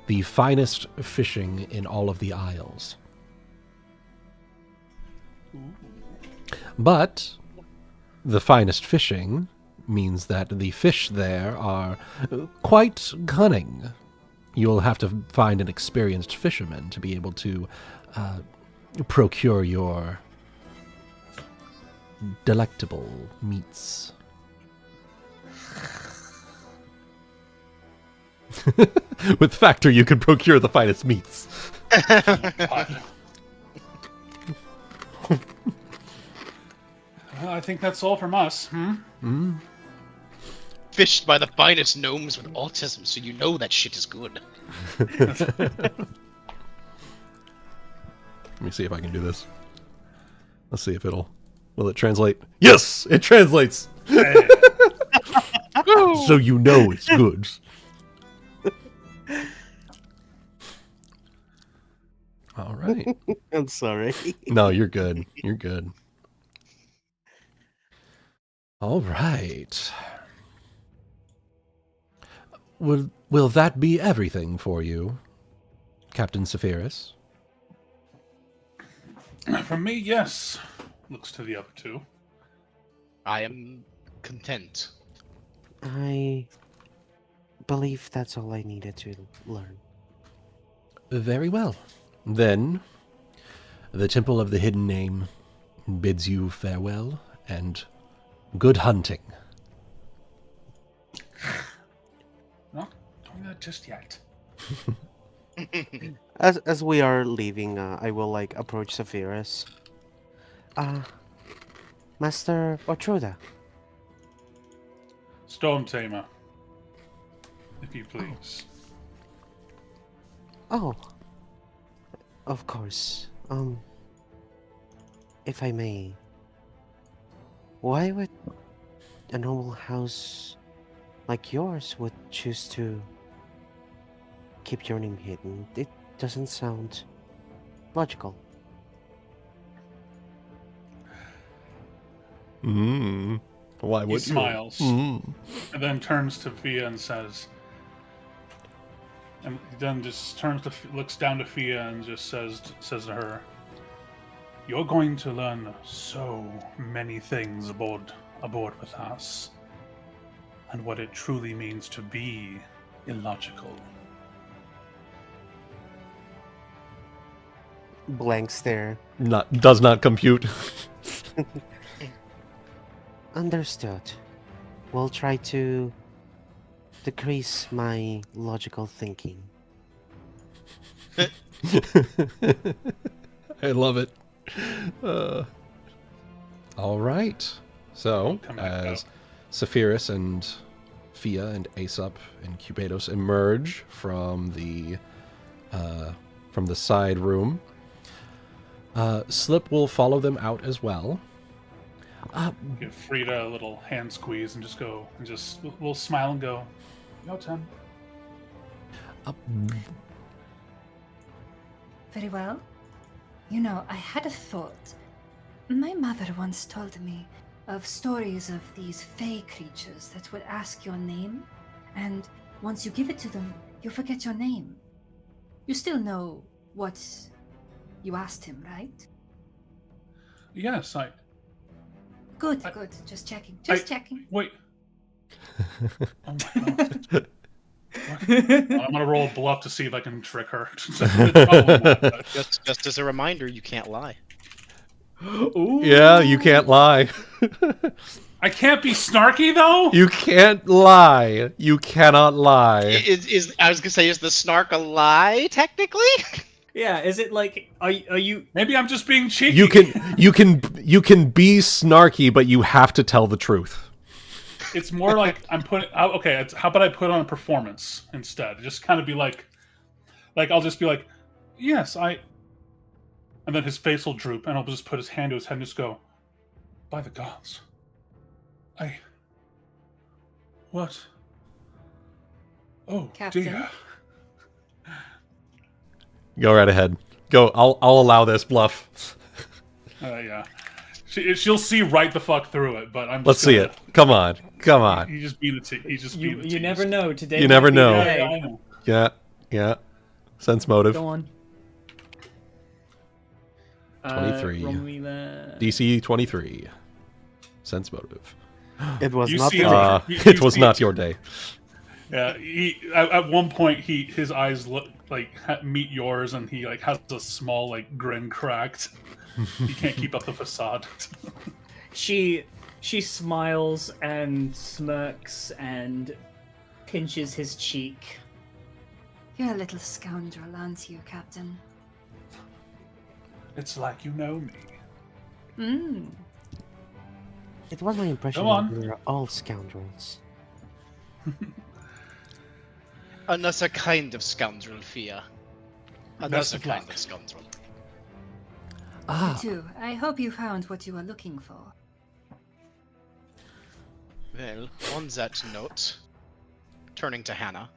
the finest fishing in all of the Isles. But the finest fishing means that the fish there are quite cunning. You'll have to find an experienced fisherman to be able to procure your delectable meats. With Factor, you can procure the finest meats. Well, I think that's all from us. Fished by the finest gnomes with autism, so you know that shit is good. Let me see if I can do this. Let's see if will it translate? Yes, it translates. So you know it's good. All right. I'm sorry. No, you're good. You're good. All right. Will that be everything for you, Captain Saphyrus? From me, yes. Looks to the other two. I am content. I believe that's all I needed to learn. Very well. Then, the Temple of the Hidden Name bids you farewell and good hunting. Not doing that just yet. As we are leaving, I will approach Saphyrus. Master Otruda. Storm Tamer. If you please. Oh. Of course. If I may, why would a noble house like yours would choose to keep your name hidden? It doesn't sound logical. Why would He smiles. And then turns to Via and says, And then just turns to, looks down to Fia and just says to her, "You're going to learn so many things aboard with us, and what it truly means to be illogical." Blank stare. Does not compute. Understood. We'll try to decrease my logical thinking. I love it. All right. So, Come back as up. Saphyrus and Fia and Aesop and Cubados emerge from the side room, Slip will follow them out as well. Give Frieda a little hand squeeze and we'll smile and go, "Your turn." Very well. You know, I had a thought. My mother once told me of stories of these fey creatures that would ask your name, and once you give it to them, you forget your name. You still know what you asked him, right? Yes, Good, good. Just checking. Just checking. wait. Oh my God. I'm gonna roll a bluff to see if I can trick her. Just as a reminder, you can't lie. Ooh. Yeah, you can't lie. I can't be snarky though. You can't lie. You cannot lie. Is I was gonna say, is the snark a lie technically? Yeah, is it like are you Maybe I'm just being cheeky. You can be snarky, but you have to tell the truth. It's more like I'm putting. Okay, how about I put on a performance instead? Just kind of be like I'll just be like, "Yes, I." And then his face will droop, and I'll just put his hand to his head and just go, "By the gods, what? Oh Captain. dear." Go right ahead. Go. I'll allow this bluff. Yeah. She'll see right the fuck through it, but I'm. Let's see it. Come on. Come on. He just beat it. He just beat it. you never know today. You might never be know. the day. I know. Yeah. Sense motive. Go on. 23. Roll me the... DC 23. Sense motive. It was You not see the it. It was not your day. Yeah, at one point his eyes look meet yours, and he has a small grin cracked. He can't keep up the facade. She smiles and smirks and pinches his cheek. You're a little scoundrel, aren't you, Captain? It's like you know me. Mm. It was my impression Go on. that we were all scoundrels. Another kind of scoundrel, Fia. Best Another of kind luck. of scoundrel. You too. I hope you found what you were looking for. Well, on that note, turning to Hana,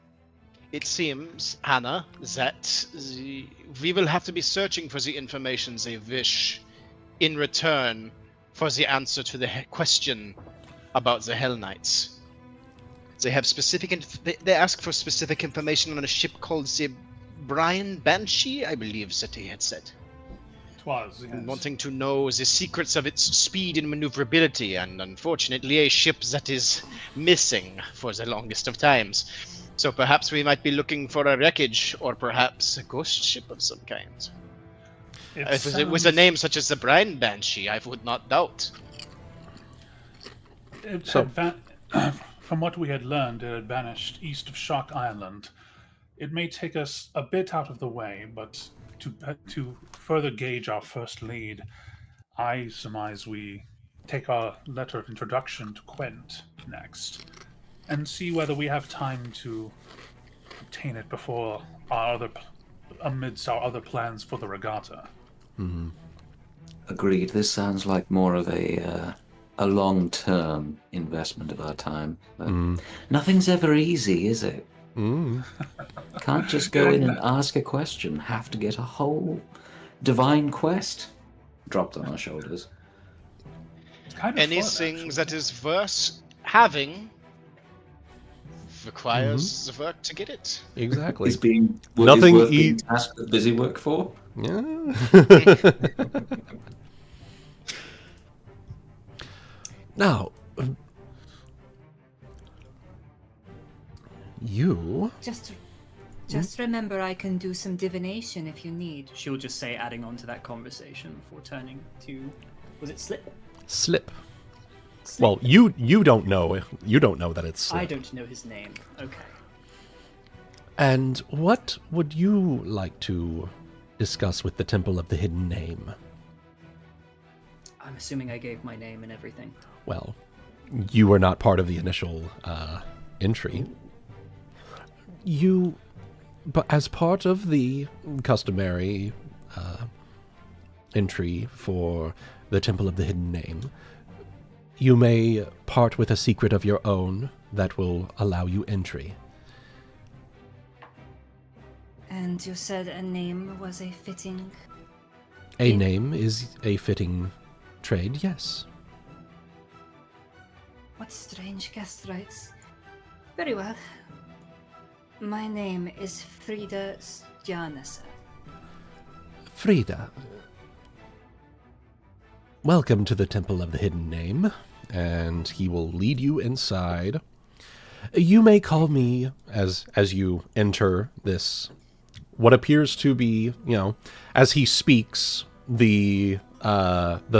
it seems, Hana, that we will have to be searching for the information they wish in return for the answer to the question about the Hell Knights. They have they ask for specific information on a ship called the Brian Banshee, I believe that he had said. Twas, yes. Wanting to know the secrets of its speed and maneuverability, and unfortunately a ship that is missing for the longest of times. So perhaps we might be looking for a wreckage, or perhaps a ghost ship of some kind. If it was a sounds- name such as the Brian Banshee, I would not doubt. From what we had learned, it had vanished east of Shark Island. It may take us a bit out of the way, but to further gauge our first lead, I surmise we take our letter of introduction to Quent next, and see whether we have time to obtain it before amidst our other plans for the regatta. Agreed. This sounds like more of a long-term investment of our time. But nothing's ever easy, is it? Can't just go in and ask a question. Have to get a whole divine quest dropped on our shoulders. It's kind of fun, Anything actually. that is worth having requires work to get it. Exactly. Is being Nothing is worth being tasked with busy work for? Yeah. Now, you. Just remember, I can do some divination if you need. She'll just say, adding on to that conversation before turning to, was it Slip? Slip. Slip. Well, you don't know. You don't know that it's Slip. I don't know his name. Okay. And what would you like to discuss with the Temple of the Hidden Name? I'm assuming I gave my name and everything. Well, you were not part of the initial entry. But as part of the customary entry for the Temple of the Hidden Name, you may part with a secret of your own that will allow you entry. And you said a name was a fitting... A name is a fitting trade, yes. What strange guest rights. Very well. My name is Frieda Stjanesa. Frieda, welcome to the Temple of the Hidden Name, and he will lead you inside. You may call me, as you enter this, what appears to be, as he speaks, the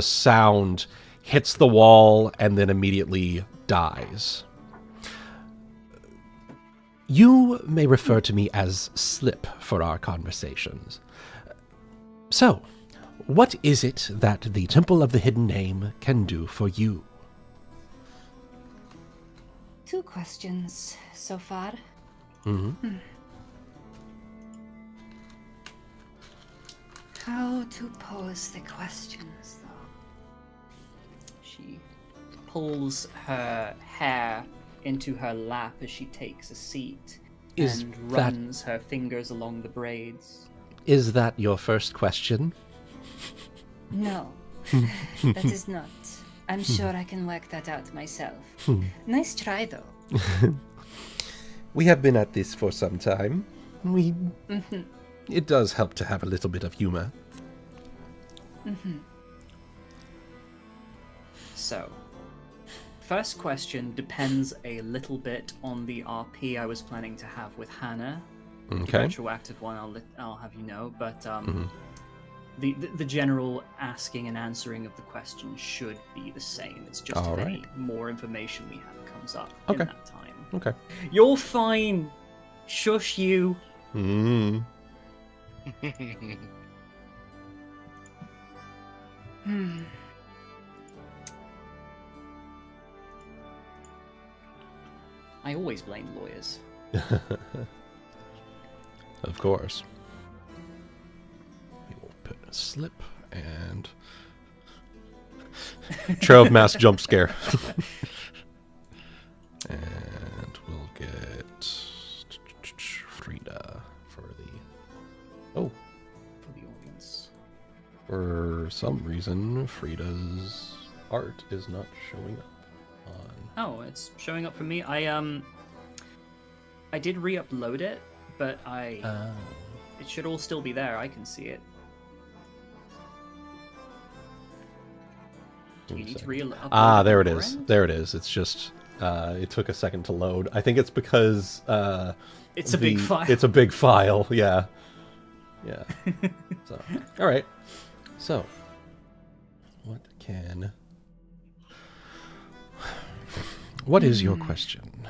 sound hits the wall and then immediately dies. You may refer to me as Slip for our conversations. So, what is it that the Temple of the Hidden Name can do for you? 2 questions so far. Mm-hmm. How to pose the questions, though? She pulls her hair into her lap as she takes a seat and runs her fingers along the braids. Is that your first question? No, that is not. I'm sure I can work that out myself. Nice try, though. We have been at this for some time. It does help to have a little bit of humor. So, first question depends a little bit on the RP I was planning to have with Hana. Okay. The retroactive one, I'll have you know, but the general asking and answering of the question should be the same. It's just if any more information we have comes up in that time. Okay. You're fine. Shush you. I always blame lawyers. Of course. We will put a Slip and... Trail of Mass jump scare. And we'll get Frieda for the... Oh. For the audience. For some reason, Frieda's art is not showing up on... Oh, it's showing up for me. I did re-upload it, but it should all still be there. I can see it. Do you need to re-upload? There it is. There it is. It's just it took a second to load. I think it's because it's a big file. It's a big file. Yeah. Yeah. So, all right. So, what is your question?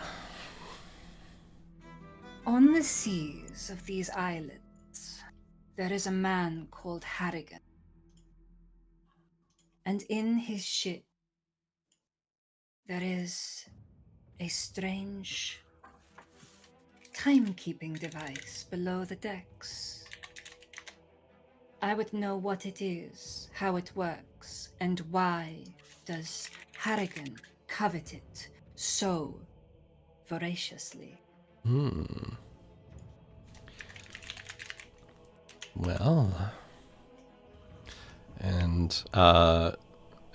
On the seas of these islands, there is a man called Harrigan. And in his ship, there is a strange timekeeping device below the decks. I would know what it is, how it works, and why does Harrigan covet it so voraciously. Well, and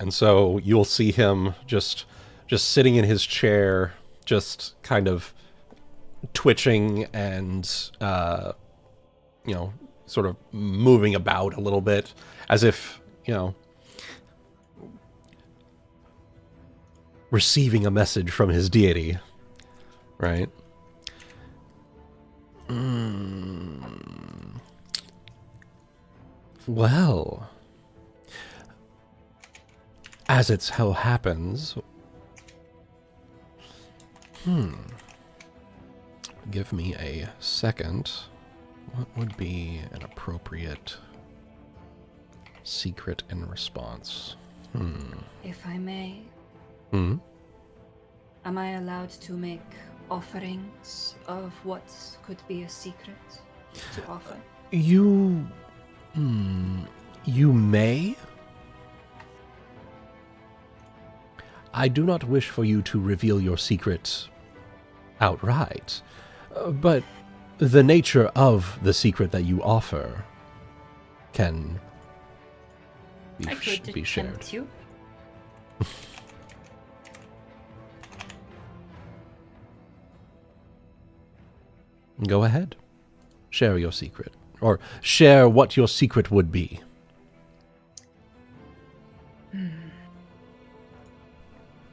so you'll see him just sitting in his chair, just kind of twitching and, sort of moving about a little bit, as if, receiving a message from his deity, right? Well, as it so happens, give me a second. What would be an appropriate secret in response? If I may, Hmm? am I allowed to make offerings of what could be a secret to offer? You may. I do not wish for you to reveal your secret outright, but the nature of the secret that you offer can I could be shared. tempt you. Go ahead. Share your secret. Or share what your secret would be.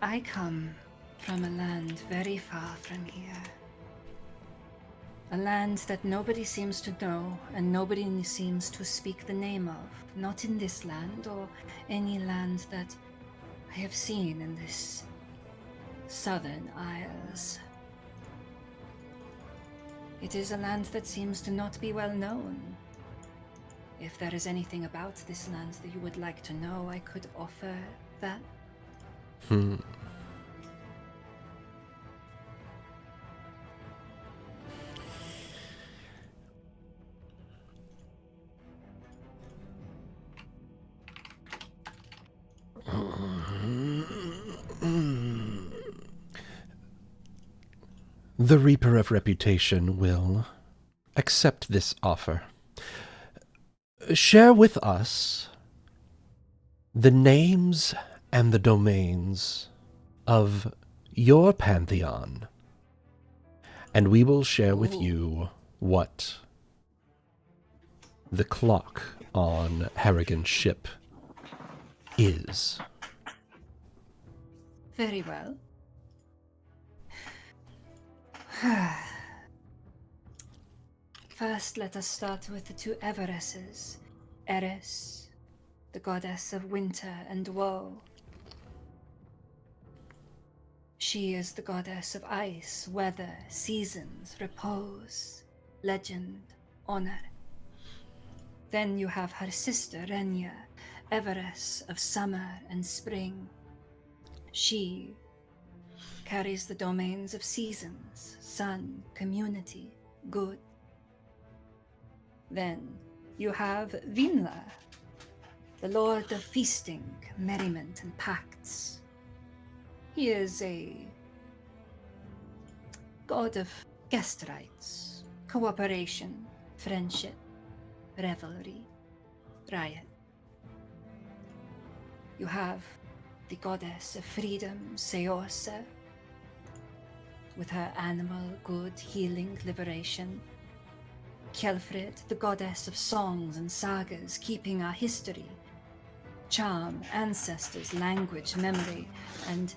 I come from a land very far from here. A land that nobody seems to know and nobody seems to speak the name of. Not in this land or any land that I have seen in this southern isles. It is a land that seems to not be well known. If there is anything about this land that you would like to know, I could offer that. The Reaper of Reputation will accept this offer. Share with us the names and the domains of your pantheon, and we will share with you what the clock on Harrigan's ship is. Very well. First, let us start with the two Everesses. Eris, the goddess of winter and woe. She is the goddess of ice, weather, seasons, repose, legend, honor. Then you have her sister, Renya, Everess of summer and spring. She carries the domains of seasons, sun, community, good. Then you have Vinla, the lord of feasting, merriment, and pacts. He is a god of guest rights, cooperation, friendship, revelry, riot. You have the goddess of freedom, Seosa, with her animal, good, healing, liberation. Kjelfrid, the goddess of songs and sagas, keeping our history, charm, ancestors, language, memory, and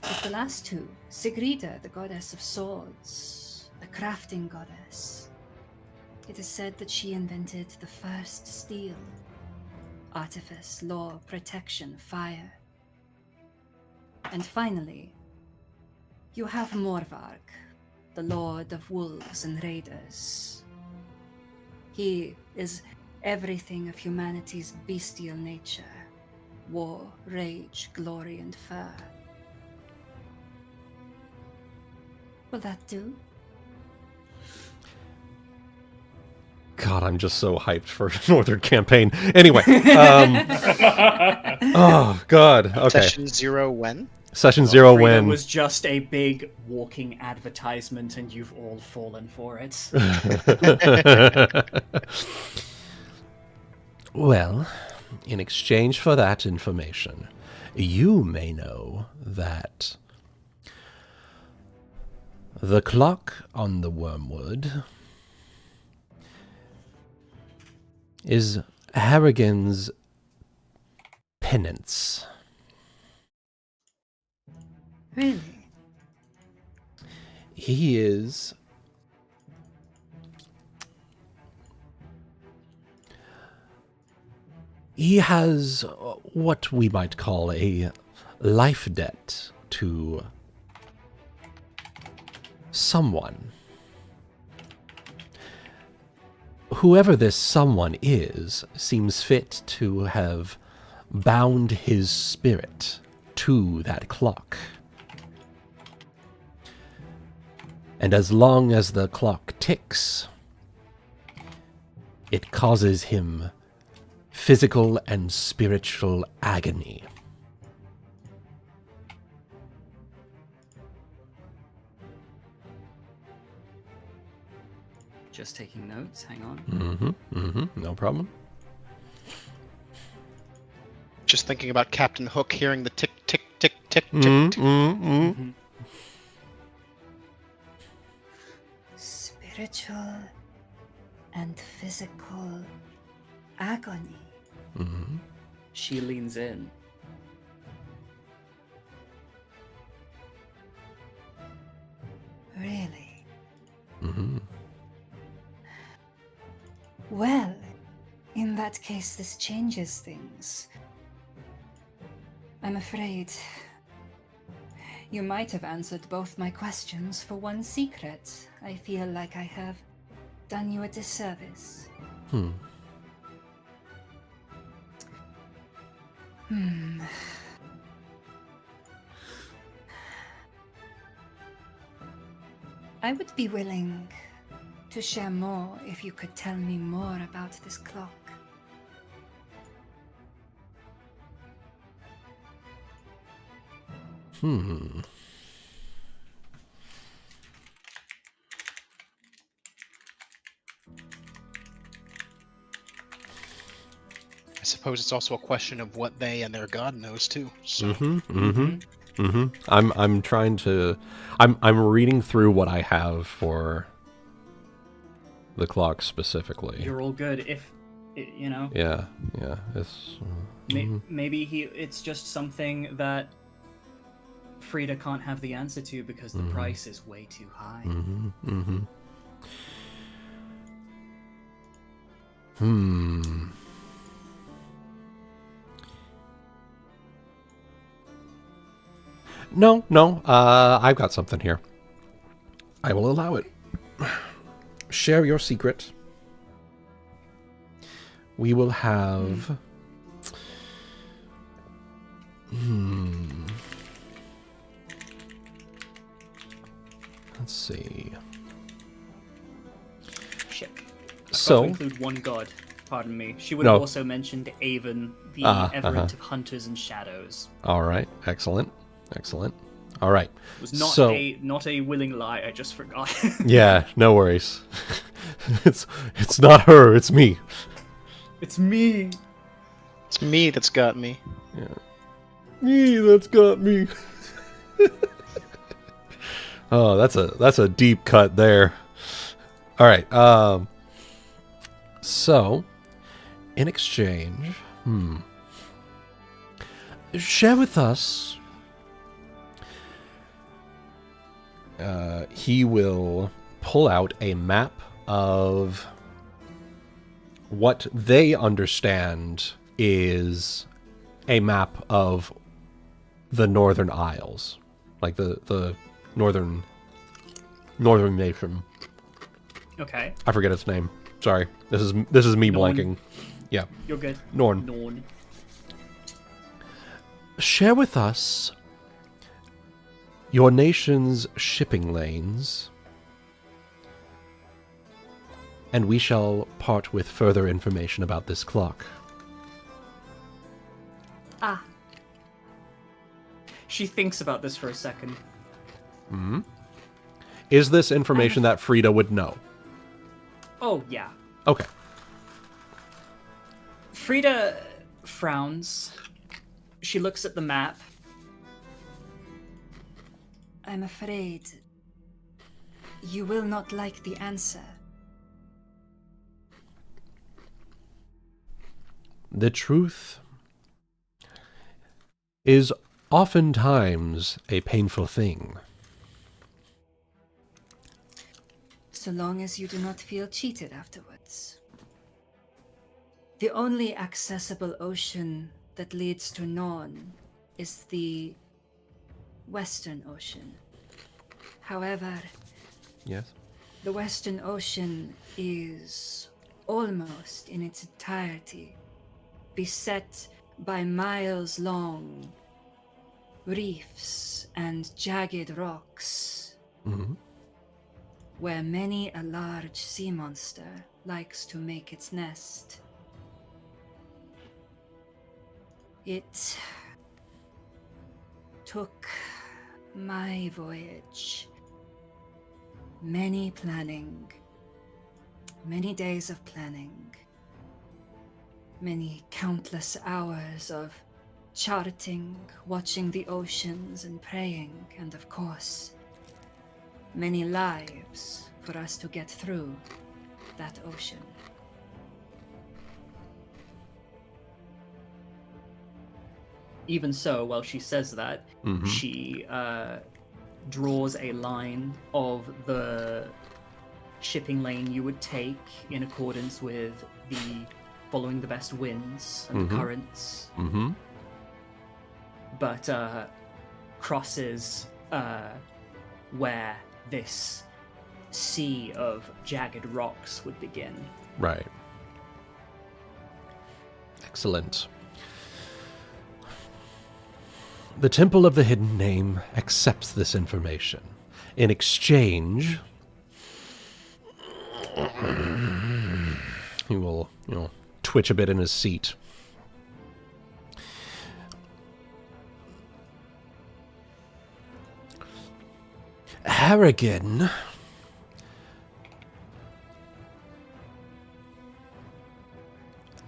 with the last two, Sigrida, the goddess of swords, a crafting goddess. It is said that she invented the first steel, artifice, law, protection, fire. And finally, you have Morvarg, the lord of wolves and raiders. He is everything of humanity's bestial nature: war, rage, glory, and fur. Will that do? God, I'm just so hyped for Northern Campaign. Anyway, oh God, okay. Session 0 when? Session 0 Frieda when was just a big walking advertisement, and you've all fallen for it. Well, in exchange for that information, you may know that The clock on the Wyrwood is Harrigan's penance. Really? He is he has what we might call a life debt to someone. Whoever this someone is seems fit to have bound his spirit to that clock. And as long as the clock ticks, it causes him physical and spiritual agony. Just taking notes. Hang on. No problem. Just thinking about Captain Hook hearing the tick, tick, tick, tick, tick, tick. Spiritual and physical agony. She leans in. Really? Well, in that case, this changes things. I'm afraid you might have answered both my questions for one secret. I feel like I have done you a disservice. I would be willing to share more if you could tell me more about this clock. I suppose it's also a question of what they and their god knows too. So. I'm trying to. I'm reading through what I have for the clock specifically. You're all good. If you know. Yeah. It's Maybe it's just something that Frieda can't have the answer to because the price is way too high. No. I've got something here. I will allow it. Share your secret. We will have. Let's see. Shit. I So- forgot to include one god. Pardon me. She would have also mentioned Avon, the Everett of Hunters and Shadows. All right. Excellent. All right. It was not So- not a willing lie. I just forgot. Yeah. No worries. It's not her. It's me. It's me. It's me that's got me. Me. That's got me. Oh, that's a deep cut there. All right. So, in exchange, share with us. He will pull out a map of what they understand is a map of the Northern Isles, like the northern nation. Okay. I forget its name. Sorry. This is me Norn. blanking. Yeah. You're good. Norn. Share with us your nation's shipping lanes, and we shall part with further information about this clock. Ah, She thinks about this for a second. Is this information that Frieda would know? Oh, yeah. Okay. Frieda frowns. She looks at the map. I'm afraid You will not like the answer. The truth is oftentimes a painful thing. So long as you do not feel cheated afterwards. The only accessible ocean that leads to Norn is the Western Ocean. However, Yes? the Western Ocean is almost in its entirety beset by miles-long reefs and jagged rocks, Mm-hmm. where many a large sea monster likes to make its nest. It took my voyage many planning, many days of planning, many countless hours of charting, watching the oceans and praying, and of course, many lives for us to get through that ocean. Even so, while she says that, Mm-hmm. she draws a line of the shipping lane you would take in accordance with the following the best winds and the currents, Mm-hmm. but crosses where this sea of jagged rocks would begin. Right. Excellent. The Temple of the Hidden Name accepts this information. In exchange, he will, twitch a bit in his seat. Harrigan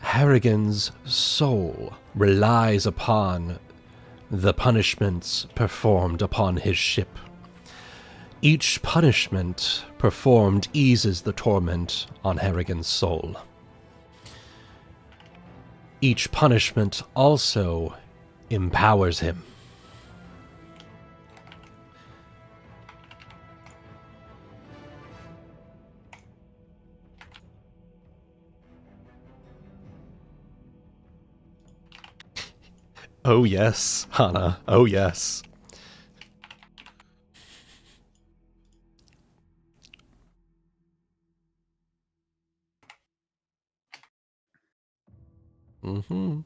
Harrigan's soul relies upon the punishments performed upon his ship. Each punishment performed eases the torment on Harrigan's soul. Each punishment also empowers him. Oh yes, Hana. Oh yes. Mm-hmm.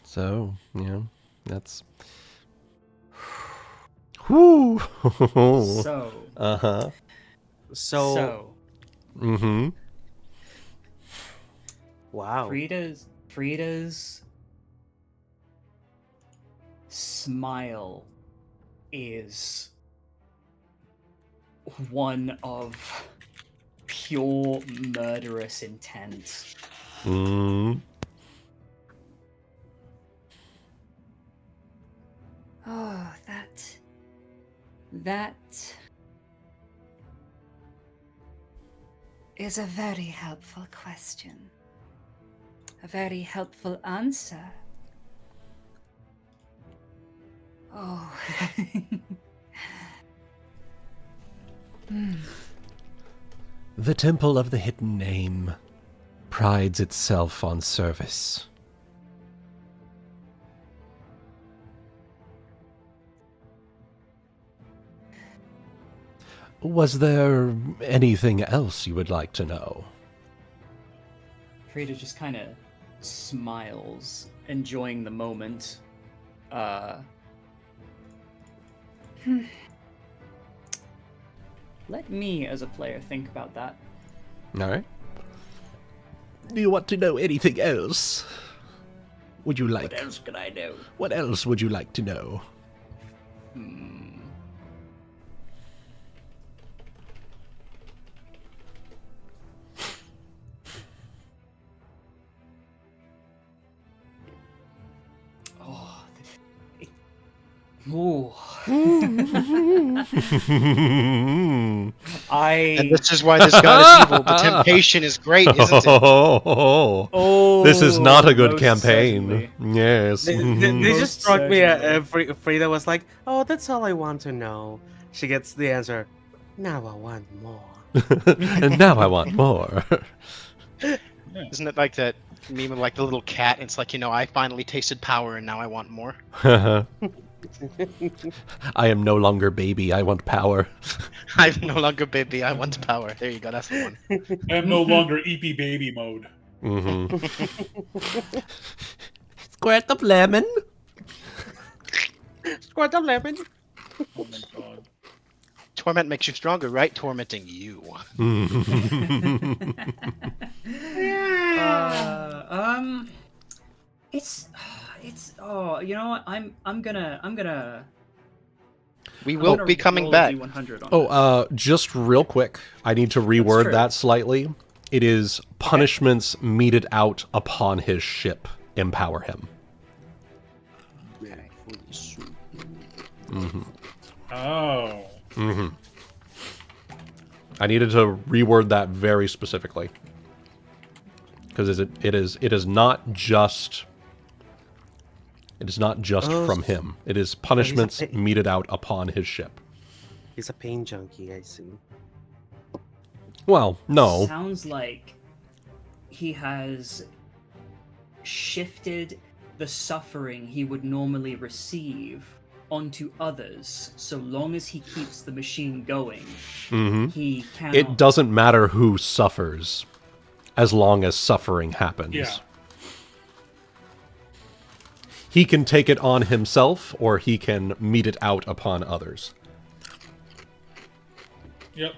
So, that's... Whoo! So, Uh-huh. So, Mm-hmm. wow. Frieda's smile is one of pure murderous intent. Mm. Oh, that is a very helpful question. A very helpful answer. Oh. The Temple of the Hidden Name prides itself on service. Was there anything else you would like to know? Frieda just kind of smiles, enjoying the moment. Let me, as a player, think about that. Alright. Do you want to know anything else? Would you like... What else could I do? What else would you like to know? Ooh. And this is why this god is evil. The temptation is great, isn't it? Oh, This is not a good most campaign. certainly. Yes. They Most just struck me at certainly. Frieda was like, "Oh, that's all I want to know." She gets the answer. Now I want more. And now I want more. Isn't it like that meme of like the little cat? It's like, I finally tasted power and now I want more. I am no longer baby, I want power. I'm no longer baby, I want power. There you go, that's the one. I am no longer EP baby mode. Squirt of lemon. Squirt of lemon. Oh my god. Torment makes you stronger, right? Tormenting you. It's oh, you know what? I'm gonna We I'm will gonna be coming roll a back. D100 on Oh, just real quick, I need to reword true. that slightly. It is punishments meted out upon his ship. Empower him. Oh. I needed to reword that very specifically. Because it is not just from him. It is punishments meted out upon his ship. He's a pain junkie, I see. Well, no. Sounds like he has shifted the suffering he would normally receive onto others. So long as he keeps the machine going, he cannot. It doesn't matter who suffers, as long as suffering happens. Yeah. He can take it on himself, or he can mete it out upon others. Yep.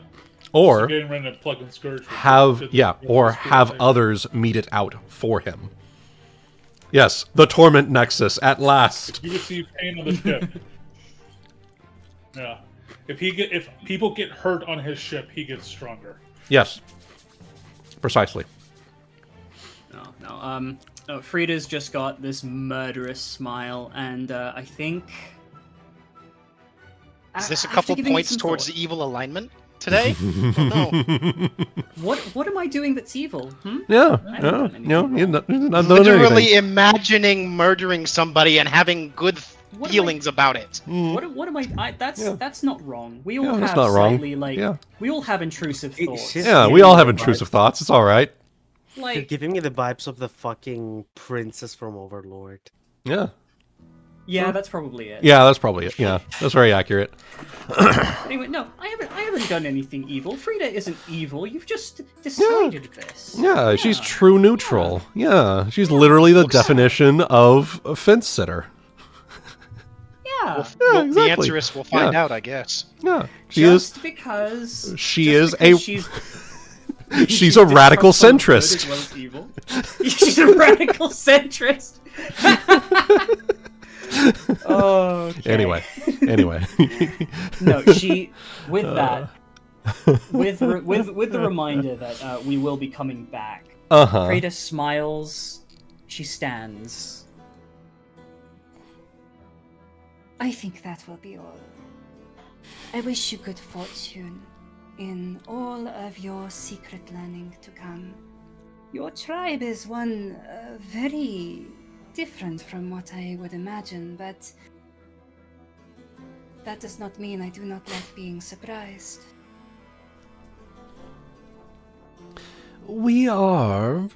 Or Getting ready to plug and scourge. have others mete it out for him. Yes, the Torment Nexus, at last. You receive pain on the ship. Yeah. If people get hurt on his ship, he gets stronger. Yes. Precisely. No, Frieda's just got this murderous smile, and I think... Is this a after couple giving it points some towards thought- the evil alignment today? Oh, no. What am I doing that's evil? Yeah. I haven't done anything wrong. You're not doing Literally anything. imagining murdering somebody and having good What am I- feelings about it. What am I? That's not wrong. We all that's have not wrong. slightly Yeah. we all have intrusive thoughts. she's- Yeah, we all have intrusive thoughts. It's all right. You're Like, giving me the vibes of the fucking princess from Overlord. Yeah. yeah, that's probably it. Yeah, that's probably it. Yeah, that's very accurate. Anyway, no, I haven't done anything evil. Frieda isn't evil. You've just decided this. Yeah, she's true neutral. Yeah, she's literally the definition of a fence sitter. Yeah. Well, Yeah, the exactly. answer is we'll find Yeah. out, I guess. Yeah, she Just is. because She just is a- because she's She's a radical distrustful of good centrist. as well as evil. She's a radical centrist. Oh. Anyway. No, she with that with the reminder that we will be coming back. Uh-huh. Frieda smiles. She stands. I think that will be all. I wish you good fortune in all of your secret learning to come. Your tribe is one very different from what I would imagine, but that does not mean I do not like being surprised. We are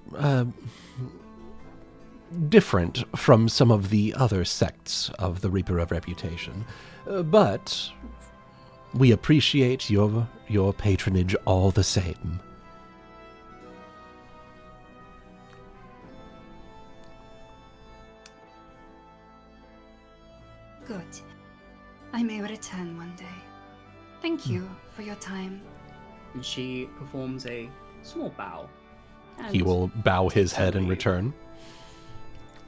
different from some of the other sects of the Reaper of Reputation, but we appreciate your patronage all the same. Good. I may return one day. Thank you for your time. And she performs a small bow. He And will bow his head in leave. return.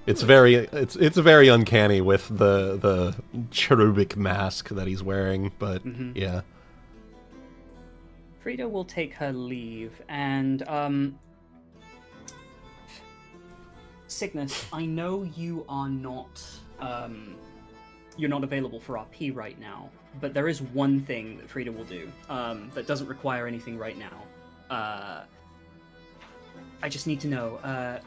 It's very uncanny with the cherubic mask that he's wearing, but yeah. Frieda will take her leave, and Cygnus, I know you are not you're not available for RP right now, but there is one thing that Frieda will do that doesn't require anything right now. I just need to know,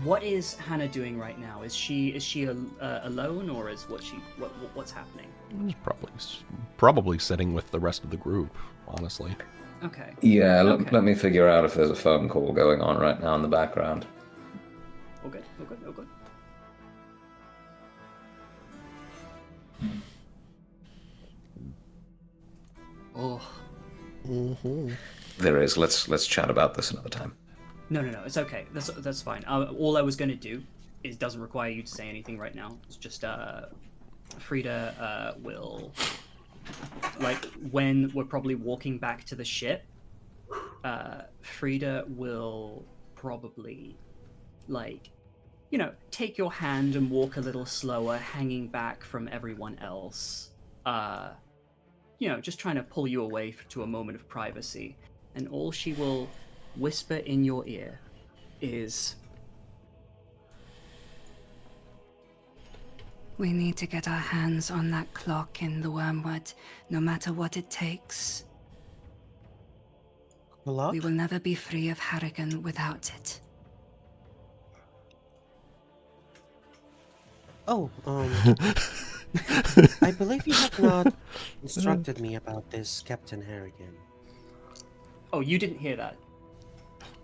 what is Hana doing right now? Is she alone, or is what's happening? He's probably sitting with the rest of the group, honestly. Okay. Yeah, Okay. let me figure out if there's a phone call going on right now in the background. Okay. Oh. There is. Let's chat about this another time. No, it's okay. That's fine. All I was gonna do is doesn't require you to say anything right now. It's just Frieda will, like, when we're probably walking back to the ship, Frieda will probably, like, you know, take your hand and walk a little slower, hanging back from everyone else. You know, just trying to pull you away to a moment of privacy. And all she will whisper in your ear is, We need to get our hands on that clock in the Wormwood, no matter what it takes. Clock? We will never be free of Harrigan without it. Oh, I believe you have not instructed me about this, Captain Harrigan. oh, you didn't hear that.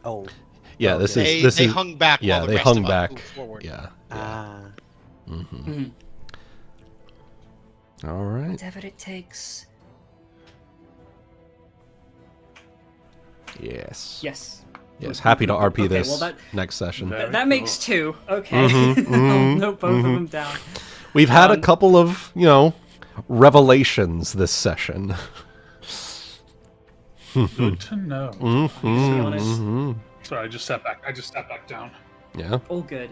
Oh, Yeah, okay. They hung back yeah, while the they rest hung of us back. moved forward. Yeah. Ah. Mm-hmm. All right. Whatever it takes. Yes. Yes. Yes. Happy to RP Okay, this well, that- next session. Very That makes cool. two. Okay. Mhm, I'll mhm, note both of them down. We've had a Um, couple of, revelations this session. Good to know. Mhm, be honest. mhm. Sorry, I just sat back down. Yeah. All good.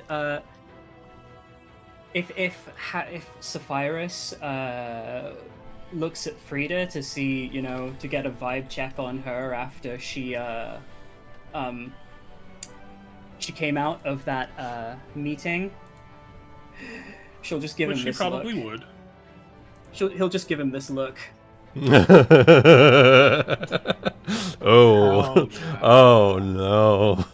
If Saphyrus looks at Frieda to see, you know, to get a vibe check on her after she came out of that meeting, she'll just give Which him she this probably look. would. He'll just give him this look. Oh. Ouch. Oh no.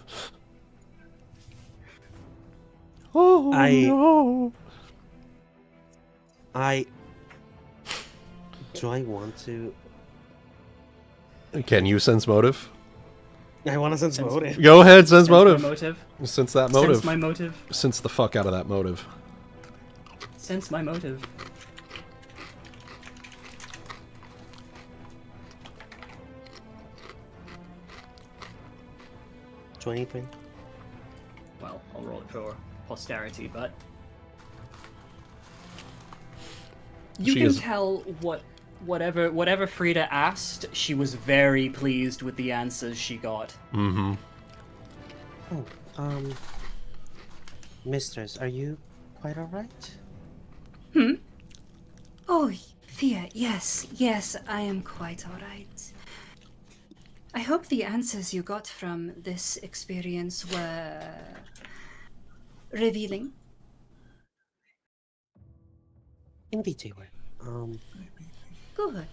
Oh no. Do I want to? Can you sense motive? I want to sense motive. Go ahead, sense Sense my motive. motive. Sense that motive. Sense my motive. Sense the fuck out of that motive. Sense my motive. Anything? Well, I'll roll it for posterity, but you She can is- tell whatever Frieda asked, she was very pleased with the answers she got. Mm-hmm. Oh, Mistress, are you quite alright? Oh, Thea, yes, I am quite alright. I hope the answers you got from this experience were revealing. Indeed they were. Good.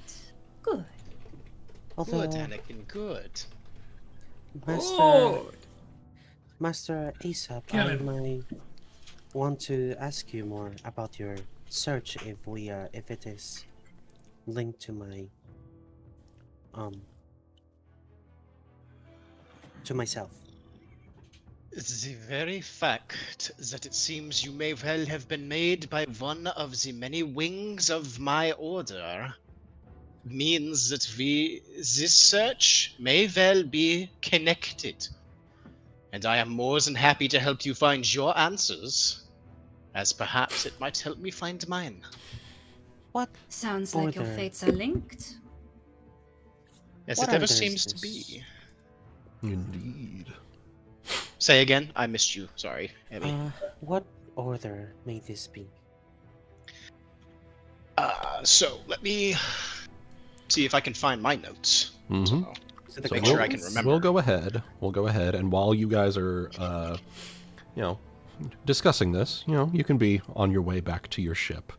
Although, Good, Anakin, good. Master Aesop, Kill I him. might want to ask you more about your search if it is linked to my to myself. The very fact that it seems you may well have been made by one of the many wings of my order means that this search may well be connected. And I am more than happy to help you find your answers, as perhaps it might help me find mine. What Sounds like your order? fates are linked. Yes, What it ever order is seems to this? be. Indeed. Say again, I missed you. Sorry, Ebby. What order may this be? So let me see if I can find my notes. Mm-hmm. So, Is it the So make sure I Commons? can remember. We'll go ahead. And while you guys are, discussing this, you can be on your way back to your ship.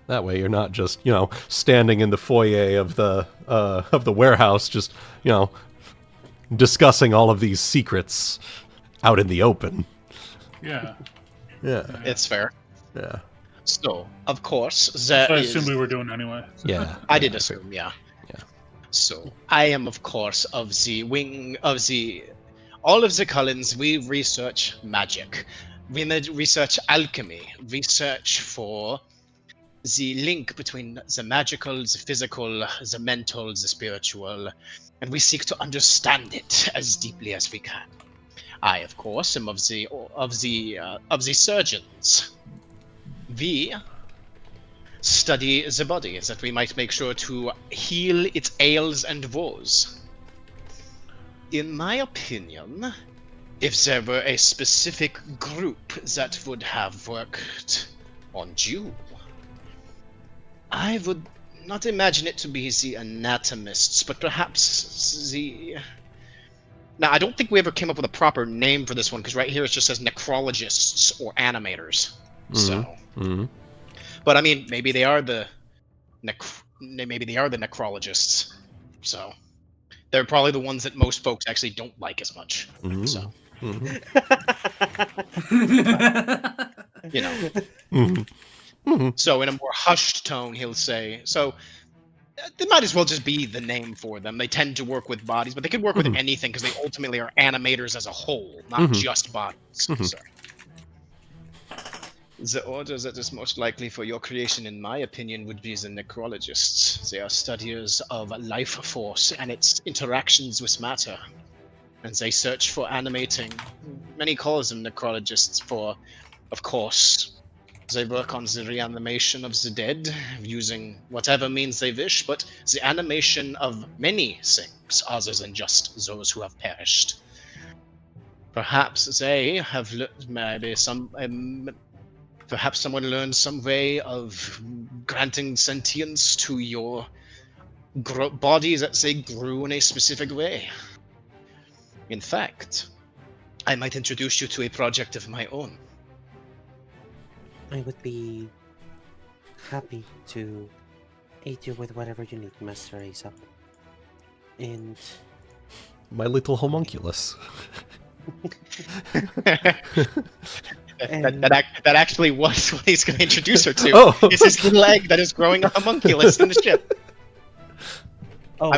That way you're not just, standing in the foyer of the warehouse, just, discussing all of these secrets out in the open. Yeah. Yeah. It's fair. Yeah. So, of course, there So I is... assume we were doing anyway. Yeah. I did assume, yeah. Yeah. So, I am, of course, of the wing of the... All of the Cullens, we research magic. We research alchemy. Research for the link between the magical, the physical, the mental, the spiritual, and we seek to understand it as deeply as we can. I, of course, am of the surgeons. We study the body that we might make sure to heal its ails and woes. In my opinion, if there were a specific group that would have worked on you, I would not imagine it to be the anatomists, but perhaps the... Now, I don't think we ever came up with a proper name for this one, because right here it just says necrologists or animators. So, but I mean, maybe they are the necrologists. So, they're probably the ones that most folks actually don't like as much. So, So in a more hushed tone, he'll say, so they might as well just be the name for them. They tend to work with bodies, but they could work with anything because they ultimately are animators as a whole, not just bodies. Sorry. The order that is most likely for your creation, in my opinion, would be the necrologists. They are studiers of life force and its interactions with matter. And they search for animating. Many call them necrologists for, of course, they work on the reanimation of the dead, using whatever means they wish, but the animation of many things other than just those who have perished. Perhaps they have perhaps someone learned some way of granting sentience to your body that they grew in a specific way. In fact, I might introduce you to a project of my own. I would be happy to aid you with whatever you need, Master Aesop. And My little homunculus. That actually was what he's going to introduce her to. Oh. It's his little egg that is growing a homunculus in the ship. oh,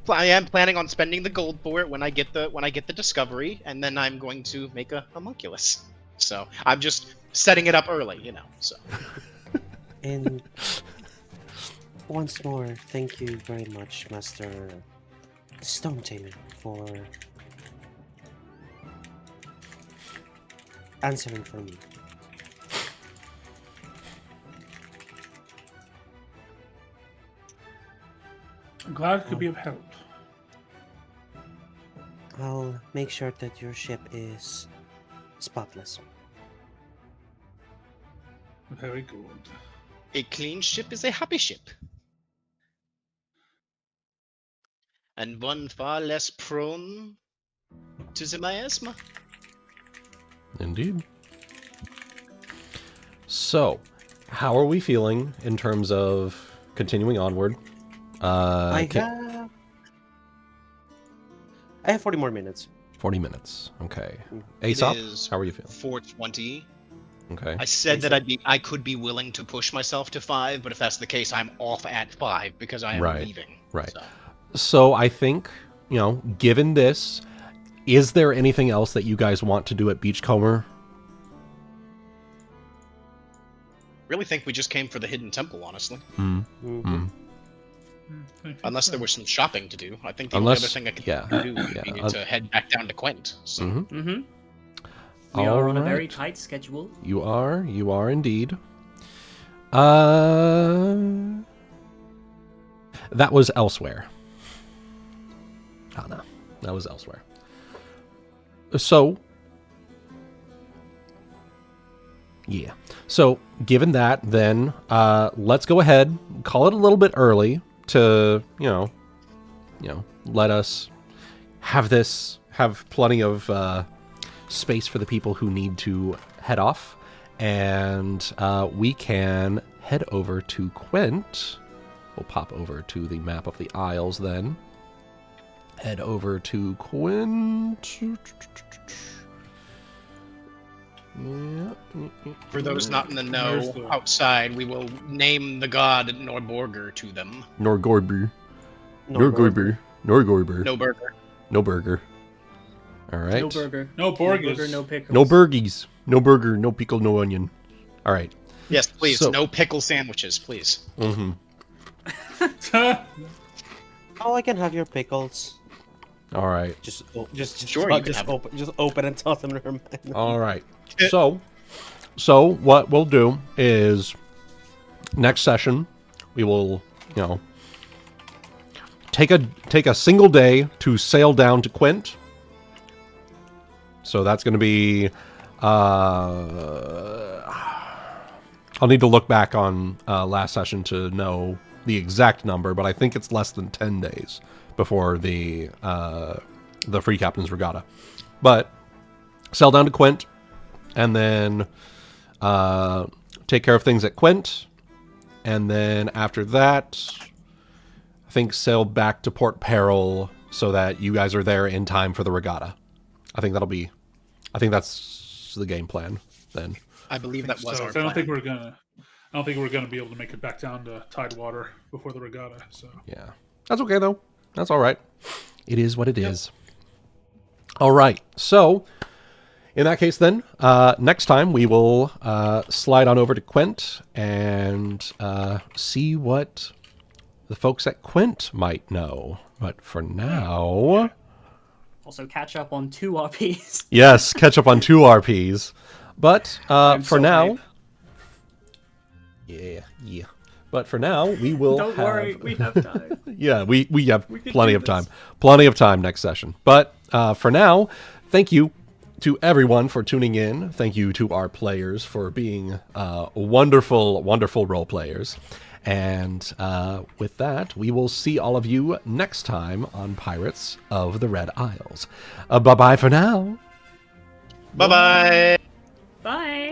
I am planning on spending the gold for it when I get the discovery, and then I'm going to make a homunculus. So I'm just setting it up early, So. and once more, thank you very much, Master Stone Tamer, for answering for me. I'm glad it could be of help. I'll make sure that your ship is spotless. Very good. A clean ship is a happy ship. And one far less prone to the miasma. Indeed. So, how are we feeling in terms of continuing onward? I have 40 more minutes. 40 minutes. Okay. It Aesop, is how are you feeling? 4:20. Okay. I said that I could be willing to push myself to 5, but if that's the case, I'm off at 5 because I am leaving. Right. So. So I think, given this, is there anything else that you guys want to do at Beachcomber? Really think we just came for the hidden temple, honestly. Unless there was some shopping to do. I think the only other thing I could do would be to head back down to Quent. So. We are on a very tight schedule. You are indeed. That was elsewhere. Hana. That was elsewhere. So, yeah. So, given that, then, let's go ahead, call it a little bit early to, let us have this have plenty of space for the people who need to head off, and we can head over to Quint. We'll pop over to the map of the Isles then. Head over to Quint. For those not in the know, Where's the- outside, we will name the god Norborger to them. Norgorber. No Norgorber. Norgorber. No burger. No burger. All right. No burger. No No Borges. burger, no pickles. No burgies. No burger. No pickle. No onion. All right. Yes, please. So- No pickle sandwiches, please. Mm-hmm. Oh, I can have your pickles. All right. Just Sure, you can have them. open and toss them in her mouth. All right. So what we'll do is next session we will, take a single day to sail down to Quint. So that's going to be I'll need to look back on last session to know the exact number, but I think it's less than 10 days before the Free Captain's Regatta. But sail down to Quint, and then take care of things at Quint, and then after that, I think sail back to Port Peril so that you guys are there in time for the regatta. I think that's the game plan then. I believe that was So, our I don't plan. think we're gonna be able to make it back down to Tidewater before the regatta. So Yeah. That's okay, though. That's all right. It is what it is. All right. So, in that case, then, next time we will slide on over to Quint and see what the folks at Quint might know. But for now... Also, catch up on 2 RPs. Yes, catch up on 2 RPs. But I'm for so now... hyped. Yeah. But for now, we will Don't worry, we have time. Yeah, we have We can plenty do of time. this. Plenty of time next session. But for now, thank you to everyone for tuning in. Thank you to our players for being wonderful, wonderful role players. And with that, we will see all of you next time on Pirates of the Red Isles. Bye-bye for now. Bye-bye. Bye.